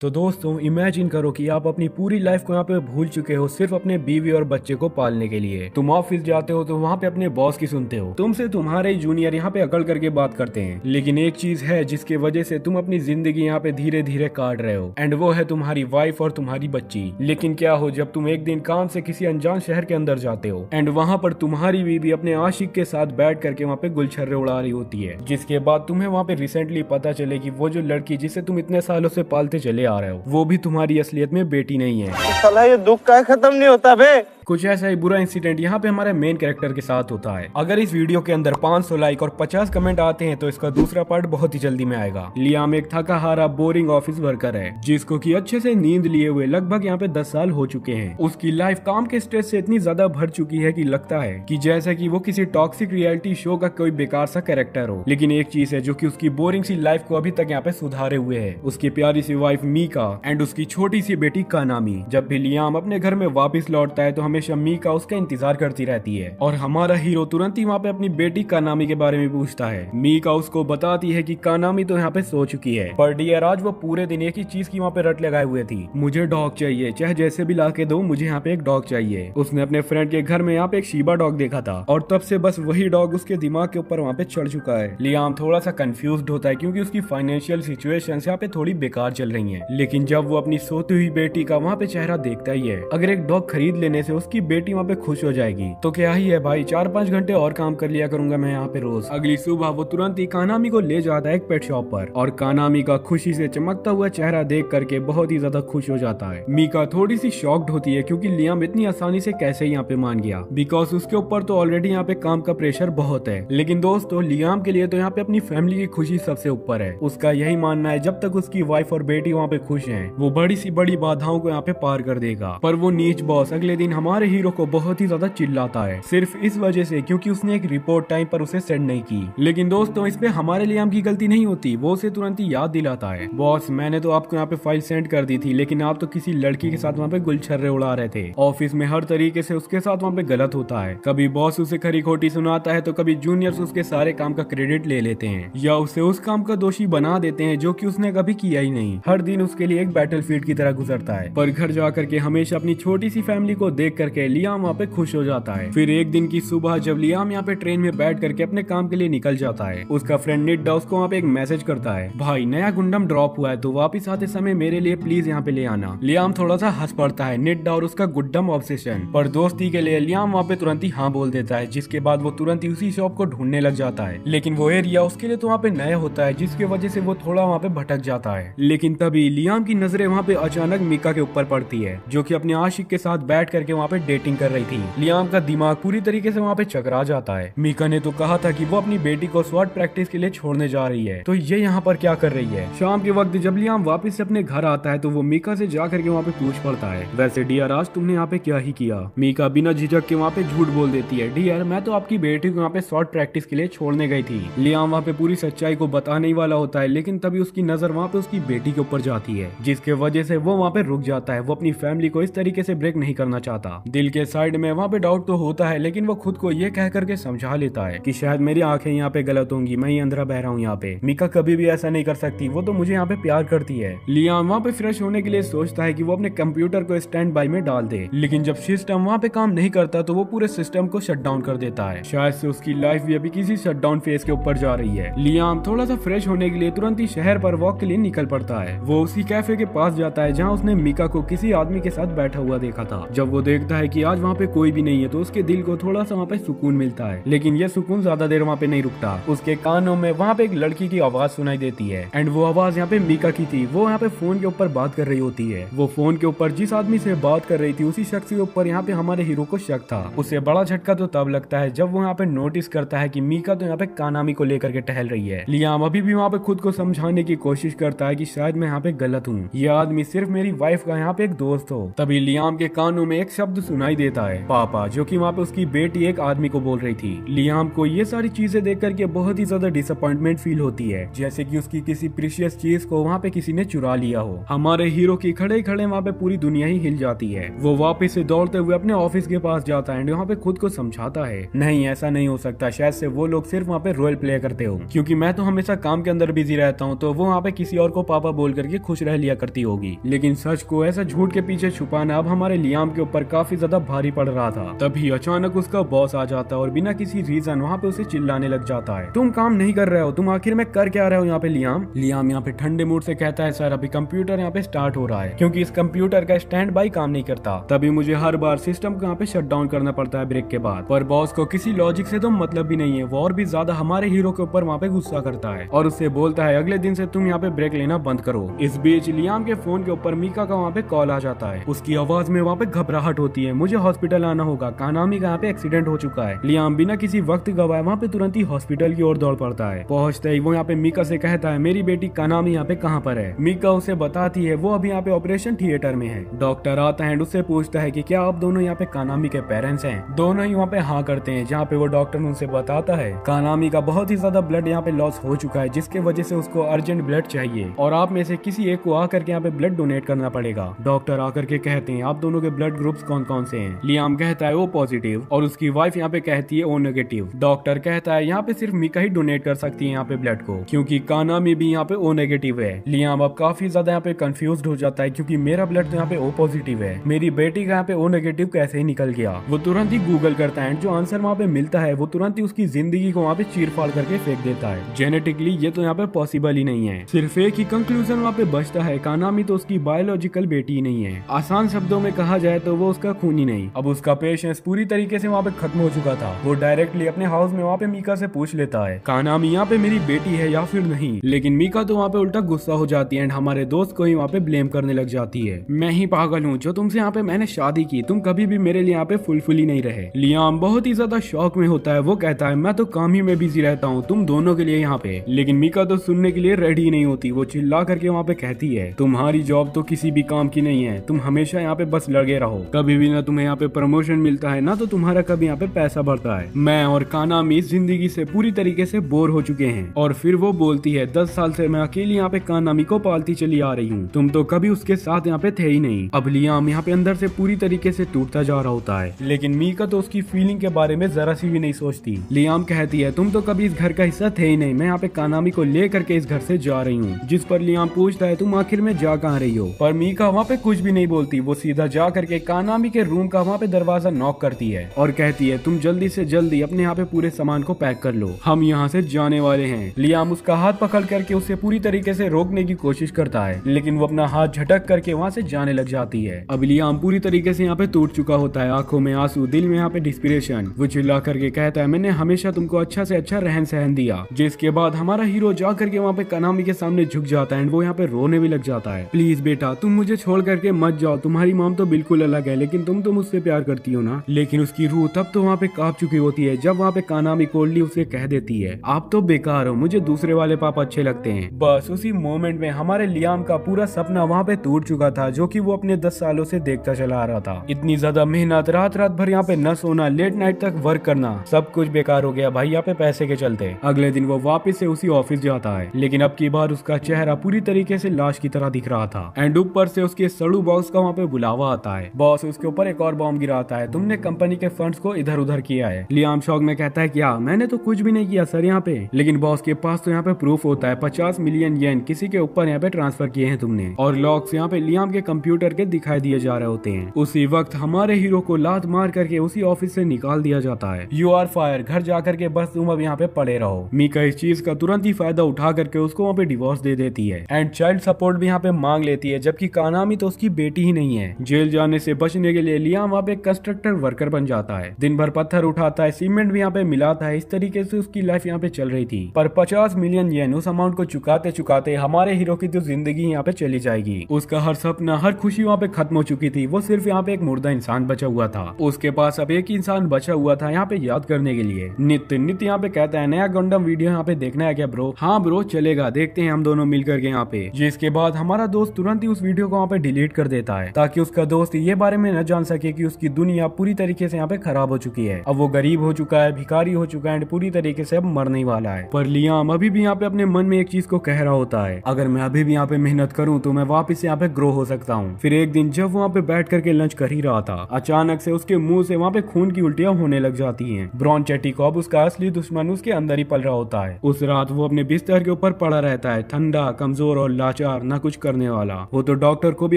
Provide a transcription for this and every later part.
तो दोस्तों इमेजिन करो कि आप अपनी पूरी लाइफ को यहाँ पे भूल चुके हो सिर्फ अपने बीवी और बच्चे को पालने के लिए। तुम ऑफिस जाते हो तो वहाँ पे अपने बॉस की सुनते हो, तुमसे तुम्हारे जूनियर यहाँ पे अकड़ करके बात करते हैं। लेकिन एक चीज है जिसके वजह से तुम अपनी जिंदगी यहाँ पे धीरे धीरे काट रहे हो, एंड वो है तुम्हारी वाइफ और तुम्हारी बच्ची। लेकिन क्या हो जब तुम एक दिन काम से किसी अनजान शहर के अंदर जाते हो एंड वहाँ पर तुम्हारी बीवी अपने आशिक के साथ बैठ करके वहाँ पे गुलछर्रे उड़ा रही होती है, जिसके बाद तुम्हें वहाँ पे रिसेंटली पता चले कि वो जो लड़की जिसे तुम इतने सालों से पालते चले आ रहे हो वो भी तुम्हारी असलियत में बेटी नहीं है। तो साला ये दुख का खत्म नहीं होता बे। कुछ ऐसा ही बुरा इंसिडेंट यहाँ पे हमारे मेन कैरेक्टर के साथ होता है। अगर इस वीडियो के अंदर 500 लाइक और 50 कमेंट आते हैं तो इसका दूसरा पार्ट बहुत ही जल्दी में आएगा। लियाम एक थका हारा बोरिंग ऑफिस वर्कर है जिसको कि अच्छे से नींद लिए हुए लगभग यहाँ पे 10 साल हो चुके हैं। उसकी लाइफ काम के स्ट्रेस से इतनी ज्यादा भर चुकी है कि लगता है कि जैसे कि वो किसी टॉक्सिक रियलिटी शो का कोई बेकार सा कैरेक्टर हो। लेकिन एक चीज है जो कि उसकी बोरिंग सी लाइफ को अभी तक यहाँ पे सुधारे हुए है, उसकी प्यारी सी वाइफ मीका एंड उसकी छोटी सी बेटी कानामी। जब भी लियाम अपने घर में वापस लौटता है तो हमेशा मीका उसका इंतजार करती रहती है और हमारा हीरो तुरंत ही वहाँ पे अपनी बेटी कानामी के बारे में पूछता है। मीका उसको बताती है कि कानामी तो यहाँ पे सो चुकी है, पर डियर आज वो पूरे दिन एक ही चीज की वहाँ पे रट लगाए हुए थी, मुझे डॉग चाहिए, चाहे जैसे भी ला के दो, मुझे यहाँ पे एक डॉग चाहिए। उसने अपने फ्रेंड के घर में यहाँ पे एक शीबा डॉग देखा था और तब से बस वही डॉग उसके दिमाग के ऊपर वहाँ पे चढ़ चुका है। लियाम थोड़ा सा कंफ्यूज्ड होता है क्योंकि उसकी फाइनेंशियल सिचुएशन यहाँ पे थोड़ी बेकार चल रही है। लेकिन जब वो अपनी सोती हुई बेटी का वहाँ पे चेहरा देखता ही है, अगर एक डॉग खरीद लेने से उसकी बेटी वहाँ पे खुश हो जाएगी तो क्या ही है भाई, 4-5 घंटे और काम कर लिया करूंगा मैं यहाँ पे रोज। अगली सुबह वो तुरंत ही कानामी को ले जाता है एक पेट शॉप पर और कानामी का खुशी से चमकता हुआ चेहरा देख करके बहुत ही ज्यादा खुश हो जाता है। मीका थोड़ी सी शॉक्ड होती है क्योंकि लियाम इतनी आसानी से कैसे यहाँ पे मान गया, बिकॉज उसके ऊपर तो ऑलरेडी यहाँ पे काम का प्रेशर बहुत है। लेकिन दोस्तों लियाम के लिए तो यहाँ पे अपनी फैमिली की खुशी सबसे ऊपर है। उसका यही मानना है जब तक उसकी वाइफ और बेटी वहाँ पे खुश है वो बड़ी सी बड़ी बाधाओं को यहाँ पे पार कर देगा। पर वो नीच बॉस अगले दिन हमारे हीरो को बहुत ही ज्यादा चिल्लाता है सिर्फ इस वजह से क्योंकि उसने एक रिपोर्ट टाइम पर उसे सेंड नहीं की। लेकिन दोस्तों इसमें हमारे लियाम की गलती नहीं होती, वो उसे तुरंत ही याद दिलाता है, बॉस मैंने तो आपको यहाँ पे फाइल सेंड कर दी थी लेकिन आप तो किसी लड़की के साथ वहाँ पे गुलछर्रे उड़ा रहे थे। ऑफिस में हर तरीके से उसके साथ वहाँ पे गलत होता है, कभी बॉस उसे खरी खोटी सुनाता है तो कभी जूनियर्स उसके सारे काम का क्रेडिट ले लेते हैं या उसे उस काम का दोषी बना देते हैं जो कि उसने कभी किया ही नहीं। हर दिन उसके लिए एक बैटलफील्ड की तरह गुजरता है, पर घर जाकर के हमेशा अपनी छोटी सी फैमिली को देख करके लियाम वहाँ पे खुश हो जाता है। फिर एक दिन की सुबह जब लियाम यहाँ पे ट्रेन में बैठ करके अपने काम के लिए निकल जाता है, उसका फ्रेंड निड्डा उसको वहाँ पे एक मैसेज करता है, भाई नया गुंडम ड्रॉप हुआ है तो वापिस आते समय मेरे लिए प्लीज यहाँ पे ले आना। लियाम थोड़ा सा हंस पड़ता है निड्डा और उसका गुड्डम ऑब्सेशन पर दोस्ती के लिए लियाम वहाँ पे तुरंत ही हाँ बोल देता है, जिसके बाद वो तुरंत ही उसी शॉप को ढूंढने लग जाता है। लेकिन वो एरिया उसके लिए तो वहाँ पे नया होता है जिसकी वजह से वो थोड़ा वहाँ पे भटक जाता है। लेकिन तभी लियाम की नजरें वहाँ पे अचानक मीका के ऊपर पड़ती है जो कि अपने आशिक के साथ बैठ करके वहाँ पे डेटिंग कर रही थी। लियाम का दिमाग पूरी तरीके से वहाँ पे चकरा जाता है। मीका ने तो कहा था कि वो अपनी बेटी को स्वॉट प्रैक्टिस के लिए छोड़ने जा रही है, तो ये यहाँ पर क्या कर रही है। शाम के वक्त जब लियाम वापस से अपने घर आता है तो वो मीका से जा करके वहाँ पे पूछ पड़ता है, वैसे डियर आज तुमने यहाँ पे क्या ही किया। मीका बिना झिझक के वहाँ पे झूठ बोल देती है, डियर मैं तो आपकी बेटी को यहाँ पे स्वॉट प्रैक्टिस के लिए छोड़ने गई थी। लियाम वहाँ पे पूरी सच्चाई को बताने ही वाला होता है लेकिन तभी उसकी नजर वहाँ पे उसकी बेटी के ऊपर जाती है, जिसके वजह से वो वहाँ पे रुक जाता है। वो अपनी फैमिली को इस तरीके से ब्रेक नहीं करना चाहता। दिल के साइड में वहाँ पे डाउट तो होता है लेकिन वो खुद को ये कह करके समझा लेता है कि शायद मेरी आंखें यहाँ पे गलत होंगी, मैं ही अंधेरा बह रहा हूँ यहाँ पे। मीका कभी भी ऐसा नहीं कर सकती, वो तो मुझे यहाँ पे प्यार करती है। लियाम वहाँ पे फ्रेश होने के लिए सोचता है कि वो अपने कंप्यूटर को स्टैंड बाई में डाल दे, लेकिन जब सिस्टम वहाँ पे काम नहीं करता तो वो पूरे सिस्टम को शट डाउन कर देता है। शायद से उसकी लाइफ भी अभी किसी शट डाउन फेज के ऊपर जा रही है। लियाम थोड़ा सा फ्रेश होने के लिए तुरंत ही शहर पर वॉक के लिए निकल पड़ता है। वो उसी कैफे के पास जाता है जहाँ उसने मीका को किसी आदमी के साथ बैठा हुआ देखा था। जब वो देखता है कि आज वहाँ पे कोई भी नहीं है तो उसके दिल को थोड़ा सा वहाँ पे सुकून मिलता है, लेकिन ये सुकून ज्यादा देर वहाँ पे नहीं रुकता। उसके कानों में वहाँ पे एक लड़की की आवाज सुनाई देती है एंड वो आवाज यहाँ पे मीका की थी। वो यहाँ पे फोन के ऊपर बात कर रही होती है। वो फोन के ऊपर जिस आदमी से बात कर रही थी उसी शख्स के ऊपर यहाँ पे हमारे हीरो को शक था। उसे बड़ा झटका तो तब लगता है जब वो यहाँ पे नोटिस करता है कि मीका तो यहाँ पे कानामी को लेकर के टहल रही है। लियाम अभी भी वहाँ पे खुद को समझाने की कोशिश करता है कि शायद मैं यहाँ पे गलत हूँ, ये आदमी सिर्फ मेरी वाइफ का यहाँ पे एक दोस्त हो। तभी लियाम के कानों में एक शब्द शब्द सुनाई देता है, पापा, जो कि वहाँ पे उसकी बेटी एक आदमी को बोल रही थी। लियाम को ये सारी चीजें देख करके बहुत ही ज्यादा डिसअपॉइंटमेंट फील होती है, जैसे कि उसकी किसी प्रीशियस चीज को वहाँ पे किसी ने चुरा लिया हो। हमारे हीरो की खड़े खड़े वहाँ पे पूरी दुनिया ही हिल जाती है। वो वापस से दौड़ते हुए अपने ऑफिस के पास जाता है, वहाँ पे खुद को समझाता है, नहीं ऐसा नहीं हो सकता, शायद से वो लोग सिर्फ वहाँ पे रोल प्ले करते हो, क्योंकि मैं तो हमेशा काम के अंदर बिजी रहता हूँ, तो वो वहाँ पे किसी और को पापा बोल करके खुश रह लिया करती होगी। लेकिन सच को ऐसा झूठ के पीछे छुपाना अब हमारे लियाम के ऊपर काफी ज्यादा भारी पड़ रहा था। तभी अचानक उसका बॉस आ जाता है और बिना किसी रीजन वहाँ पे उसे चिल्लाने लग जाता है, तुम काम नहीं कर रहे हो, तुम आखिर में कर क्या रहे हो यहाँ पे लियाम। लियाम यहाँ पे ठंडे मूड से कहता है, सर अभी कंप्यूटर यहाँ पे स्टार्ट हो रहा है, क्योंकि इस कंप्यूटर का स्टैंड बाई काम नहीं करता, तभी मुझे हर बार सिस्टम को यहाँ पे शट डाउन करना पड़ता है ब्रेक के बाद। पर बॉस को किसी लॉजिक से तो मतलब भी नहीं है, वो और भी ज्यादा हमारे हीरो के ऊपर वहाँ पे गुस्सा करता है और उससे बोलता है, अगले दिन से तुम यहाँ पे ब्रेक लेना बंद करो। इस बीच लियाम के फोन के ऊपर मीका का वहाँ पे कॉल आ जाता है। उसकी आवाज में वहाँ पे घबराहट होती है, मुझे हॉस्पिटल आना होगा, कानामी का यहाँ पे एक्सीडेंट हो चुका है। लियाम बिना किसी वक्त गवाए वहाँ पे तुरंत ही हॉस्पिटल की ओर दौड़ पड़ता है। पहुंचते ही वो यहाँ पे मीका से कहता है, मेरी बेटी कानामी यहाँ पे कहाँ पर है। मीका उसे बताती है वो अभी यहाँ पे ऑपरेशन थिएटर में है। डॉक्टर आता है, उससे पूछता है कि क्या आप दोनों यहाँ पे कानामी के पेरेंट्स हैं। दोनों ही वहाँ पे हाँ करते हैं, जहाँ पे वो डॉक्टर उनसे बताता है कानामी का बहुत ही ज्यादा ब्लड यहाँ पे लॉस हो चुका है, जिसके वजह से उसको अर्जेंट ब्लड चाहिए और आप में से किसी एक को आकर के यहाँ पे ब्लड डोनेट करना पड़ेगा। डॉक्टर आकर के कहते हैं, आप दोनों के ब्लड ग्रुप्स कौन कौन से हैं। लियाम कहता है ओ पॉजिटिव और उसकी वाइफ यहाँ पे कहती है ओ नेगेटिव। डॉक्टर कहता है यहाँ पे सिर्फ मीका ही डोनेट कर सकती है यहाँ पे ब्लड को, क्योंकि कानामी भी यहाँ पे ओ नेगेटिव है। लियाम अब काफी ज्यादा यहाँ पे कंफ्यूज्ड हो जाता है, क्योंकि मेरा ब्लड तो यहाँ पे ओ पॉजिटिव है, मेरी बेटी का यहाँ पे ओ नेगेटिव कैसे ही निकल गया। वो तुरंत ही गूगल करता है, जो आंसर वहाँ पे मिलता है वो तुरंत ही उसकी जिंदगी को वहाँ पे चीर फाड़ करके फेंक देता है। जेनेटिकली ये तो यहाँ पे पॉसिबल ही नहीं है। सिर्फ एक ही कंक्लूजन वहाँ पे बचता है, कानामी तो उसकी बायोलॉजिकल बेटी ही नहीं है। आसान शब्दों में कहा जाए तो वो उसका खून ही नहीं। अब उसका पेशेंस पूरी तरीके से वहाँ पे खत्म हो चुका था। वो डायरेक्टली अपने हाउस में वहाँ पे मीका से पूछ लेता है, कानामी यहाँ पे मेरी बेटी है या फिर नहीं। लेकिन मीका तो वहाँ पे उल्टा गुस्सा हो जाती है एंड हमारे दोस्त को ही वहाँ पे ब्लेम करने लग जाती है, मैं ही पागल हूँ जो तुमसे यहाँ पे मैंने शादी की, तुम कभी भी मेरे लिए यहाँ पे फुलफिल ही नहीं रहे। लियाम बहुत ही ज्यादा शौक में होता है, वो कहता है मैं तो काम ही में बिजी रहता हूँ तुम दोनों के लिए यहाँ पे। लेकिन मीका तो सुनने के लिए रेडी नहीं होती। वो चिल्ला करके वहाँ पे कहती है, तुम्हारी जॉब तो किसी भी काम की नहीं है, तुम हमेशा यहाँ पे बस लगे रहो, कभी भी ना तुम्हें यहाँ पे प्रमोशन मिलता है ना तो तुम्हारा कभी यहाँ पे पैसा बढ़ता है। मैं और कानामी जिंदगी से पूरी तरीके से बोर हो चुके हैं। और फिर वो बोलती है, 10 साल से मैं अकेली यहाँ पे कानामी को पालती चली आ रही हूँ, तुम तो कभी उसके साथ यहाँ पे थे ही नहीं। अब लियाम यहाँ पे अंदर से पूरी तरीके से टूटता जा रहा होता है, लेकिन मीका तो उसकी फीलिंग के बारे में जरा सी भी नहीं सोचती। लियाम कहती है, तुम तो कभी इस घर का हिस्सा थे ही नहीं, मैं यहाँ पे कानामी को ले करके इस घर से जा रही हूँ। जिस पर लियाम पूछता है, तुम आखिर में जा कहाँ रही हो। पर मीका वहाँ पे कुछ भी नहीं बोलती। वो सीधा जा करके कानामी के रूम का वहाँ पे दरवाजा नॉक करती है और कहती है, तुम जल्दी से जल्दी अपने यहाँ पे पूरे सामान को पैक कर लो, हम यहाँ से जाने वाले हैं। लियाम उसका हाथ पकड़ करके उसे पूरी तरीके से रोकने की कोशिश करता है, लेकिन वो अपना हाथ झटक करके वहाँ से जाने लग जाती है। अब लियाम पूरी तरीके से यहाँ पे टूट चुका होता है, आंखों में आंसू, दिल में यहाँ पे डिस्पिरेशन। वो चिल्ला करके कहता है, मैंने हमेशा तुमको अच्छा से अच्छा रहन सहन दिया। जिसके बाद हमारा हीरो जा करके वहाँ पे कानामी के सामने झुक जाता है, वो यहाँ पे रोने भी लग जाता है, प्लीज बेटा तुम मुझे छोड़ करके मत जाओ, तुम्हारी मॉम तो बिल्कुल अलग है, लेकिन तुम तो मुझसे प्यार करती हो ना। लेकिन उसकी रूह तब तो वहाँ पे कांप चुकी होती है जब वहाँ पे कानामी कोल्डली उसे कह देती है, आप तो बेकार हो, मुझे दूसरे वाले पापा अच्छे लगते हैं। बस उसी मोमेंट में हमारे लियाम का पूरा सपना वहाँ पे टूट चुका था, जो कि वो अपने 10 सालों से देखता चला आ रहा था। इतनी ज्यादा मेहनत, रात रात भर यहाँ पे न सोना, लेट नाइट तक वर्क करना, सब कुछ बेकार हो गया भाई यहाँ पे पैसे के चलते। अगले दिन वो वापस से उसी ऑफिस जाता है, लेकिन अब की बार उसका चेहरा पूरी तरीके से लाश की तरह दिख रहा था एंड ऊपर से उसके सड़ू बॉस का वहाँ पे बुलावा आता है। बॉस उसके ऊपर एक और बॉम्ब गिराता है, तुमने कंपनी के फंड्स को इधर उधर किया है। लियाम शौक में कहता है, क्या मैंने तो कुछ भी नहीं किया सर यहाँ पे। लेकिन बॉस के पास तो यहाँ पे प्रूफ होता है, 50 मिलियन येन किसी के ऊपर यहाँ पे ट्रांसफर किए हैं तुमने, और लॉग्स यहाँ पे लियाम के कंप्यूटर के दिखाई दिए जा रहे होते हैं। उसी वक्त हमारे हीरो को लात मार करके उसी ऑफिस से निकाल दिया जाता है। यू आर फायर, घर जा करके बस तुम अब यहाँ पे पड़े रहो। मीका इस चीज का तुरंत ही फायदा उठा करके उसको वहाँ पे डिवोर्स दे देती है एंड चाइल्ड सपोर्ट भी यहाँ पे मांग लेती है, जबकि कानामी तो उसकी बेटी ही नहीं है। जेल जाने से बचने के लिए लियाम वहाँ पे कंस्ट्रक्टर वर्कर बन जाता है, दिन भर पत्थर उठाता है, सीमेंट भी यहाँ पे मिलाता है। इस तरीके से उसकी लाइफ यहाँ पे चल रही थी। पर 50 मिलियन येन उस अमाउंट को चुकाते चुकाते हमारे हीरो की जो जिंदगी यहाँ पे चली जाएगी। उसका हर सपना, हर खुशी वहाँ पे खत्म हो चुकी थी। वो सिर्फ यहाँ पे एक मुर्दा इंसान बचा हुआ था। उसके पास अब एक इंसान बचा हुआ था यहाँ पे याद करने के लिए। नित्य यहाँ पे कहता है, नया गंडम वीडियो यहाँ पे देखना है क्या ब्रो। हाँ ब्रो चलेगा, देखते हैं हम दोनों मिल करके यहाँ पे। जिसके बाद हमारा दोस्त तुरंत ही उस वीडियो को वहाँ पे डिलीट कर देता है, ताकि उसका दोस्त ये बारे में न जान सके कि उसकी दुनिया पूरी तरीके से यहाँ पे खराब हो चुकी है। अब वो गरीब हो चुका है, भिखारी हो चुका है, पूरी तरीके से अब मरने वाला है। पर लियाम अभी भी यहाँ पे अपने मन में एक चीज को कह रहा होता है, अगर मैं अभी भी यहाँ पे मेहनत करूँ तो मैं वापस यहाँ पे ग्रो हो सकता हूँ। फिर एक दिन जब वहाँ पे बैठ करके लंच कर ही रहा था, अचानक से उसके मुंह से वहाँ पे खून की उल्टियां होने लग जाती हैं। ब्रॉन चेटी को अब उसका असली दुश्मन उसके अंदर ही पल रहा होता है। उस रात वो अपने बिस्तर के ऊपर पड़ा रहता है, ठंडा, कमजोर और लाचार, ना कुछ करने वाला। वो तो डॉक्टर को भी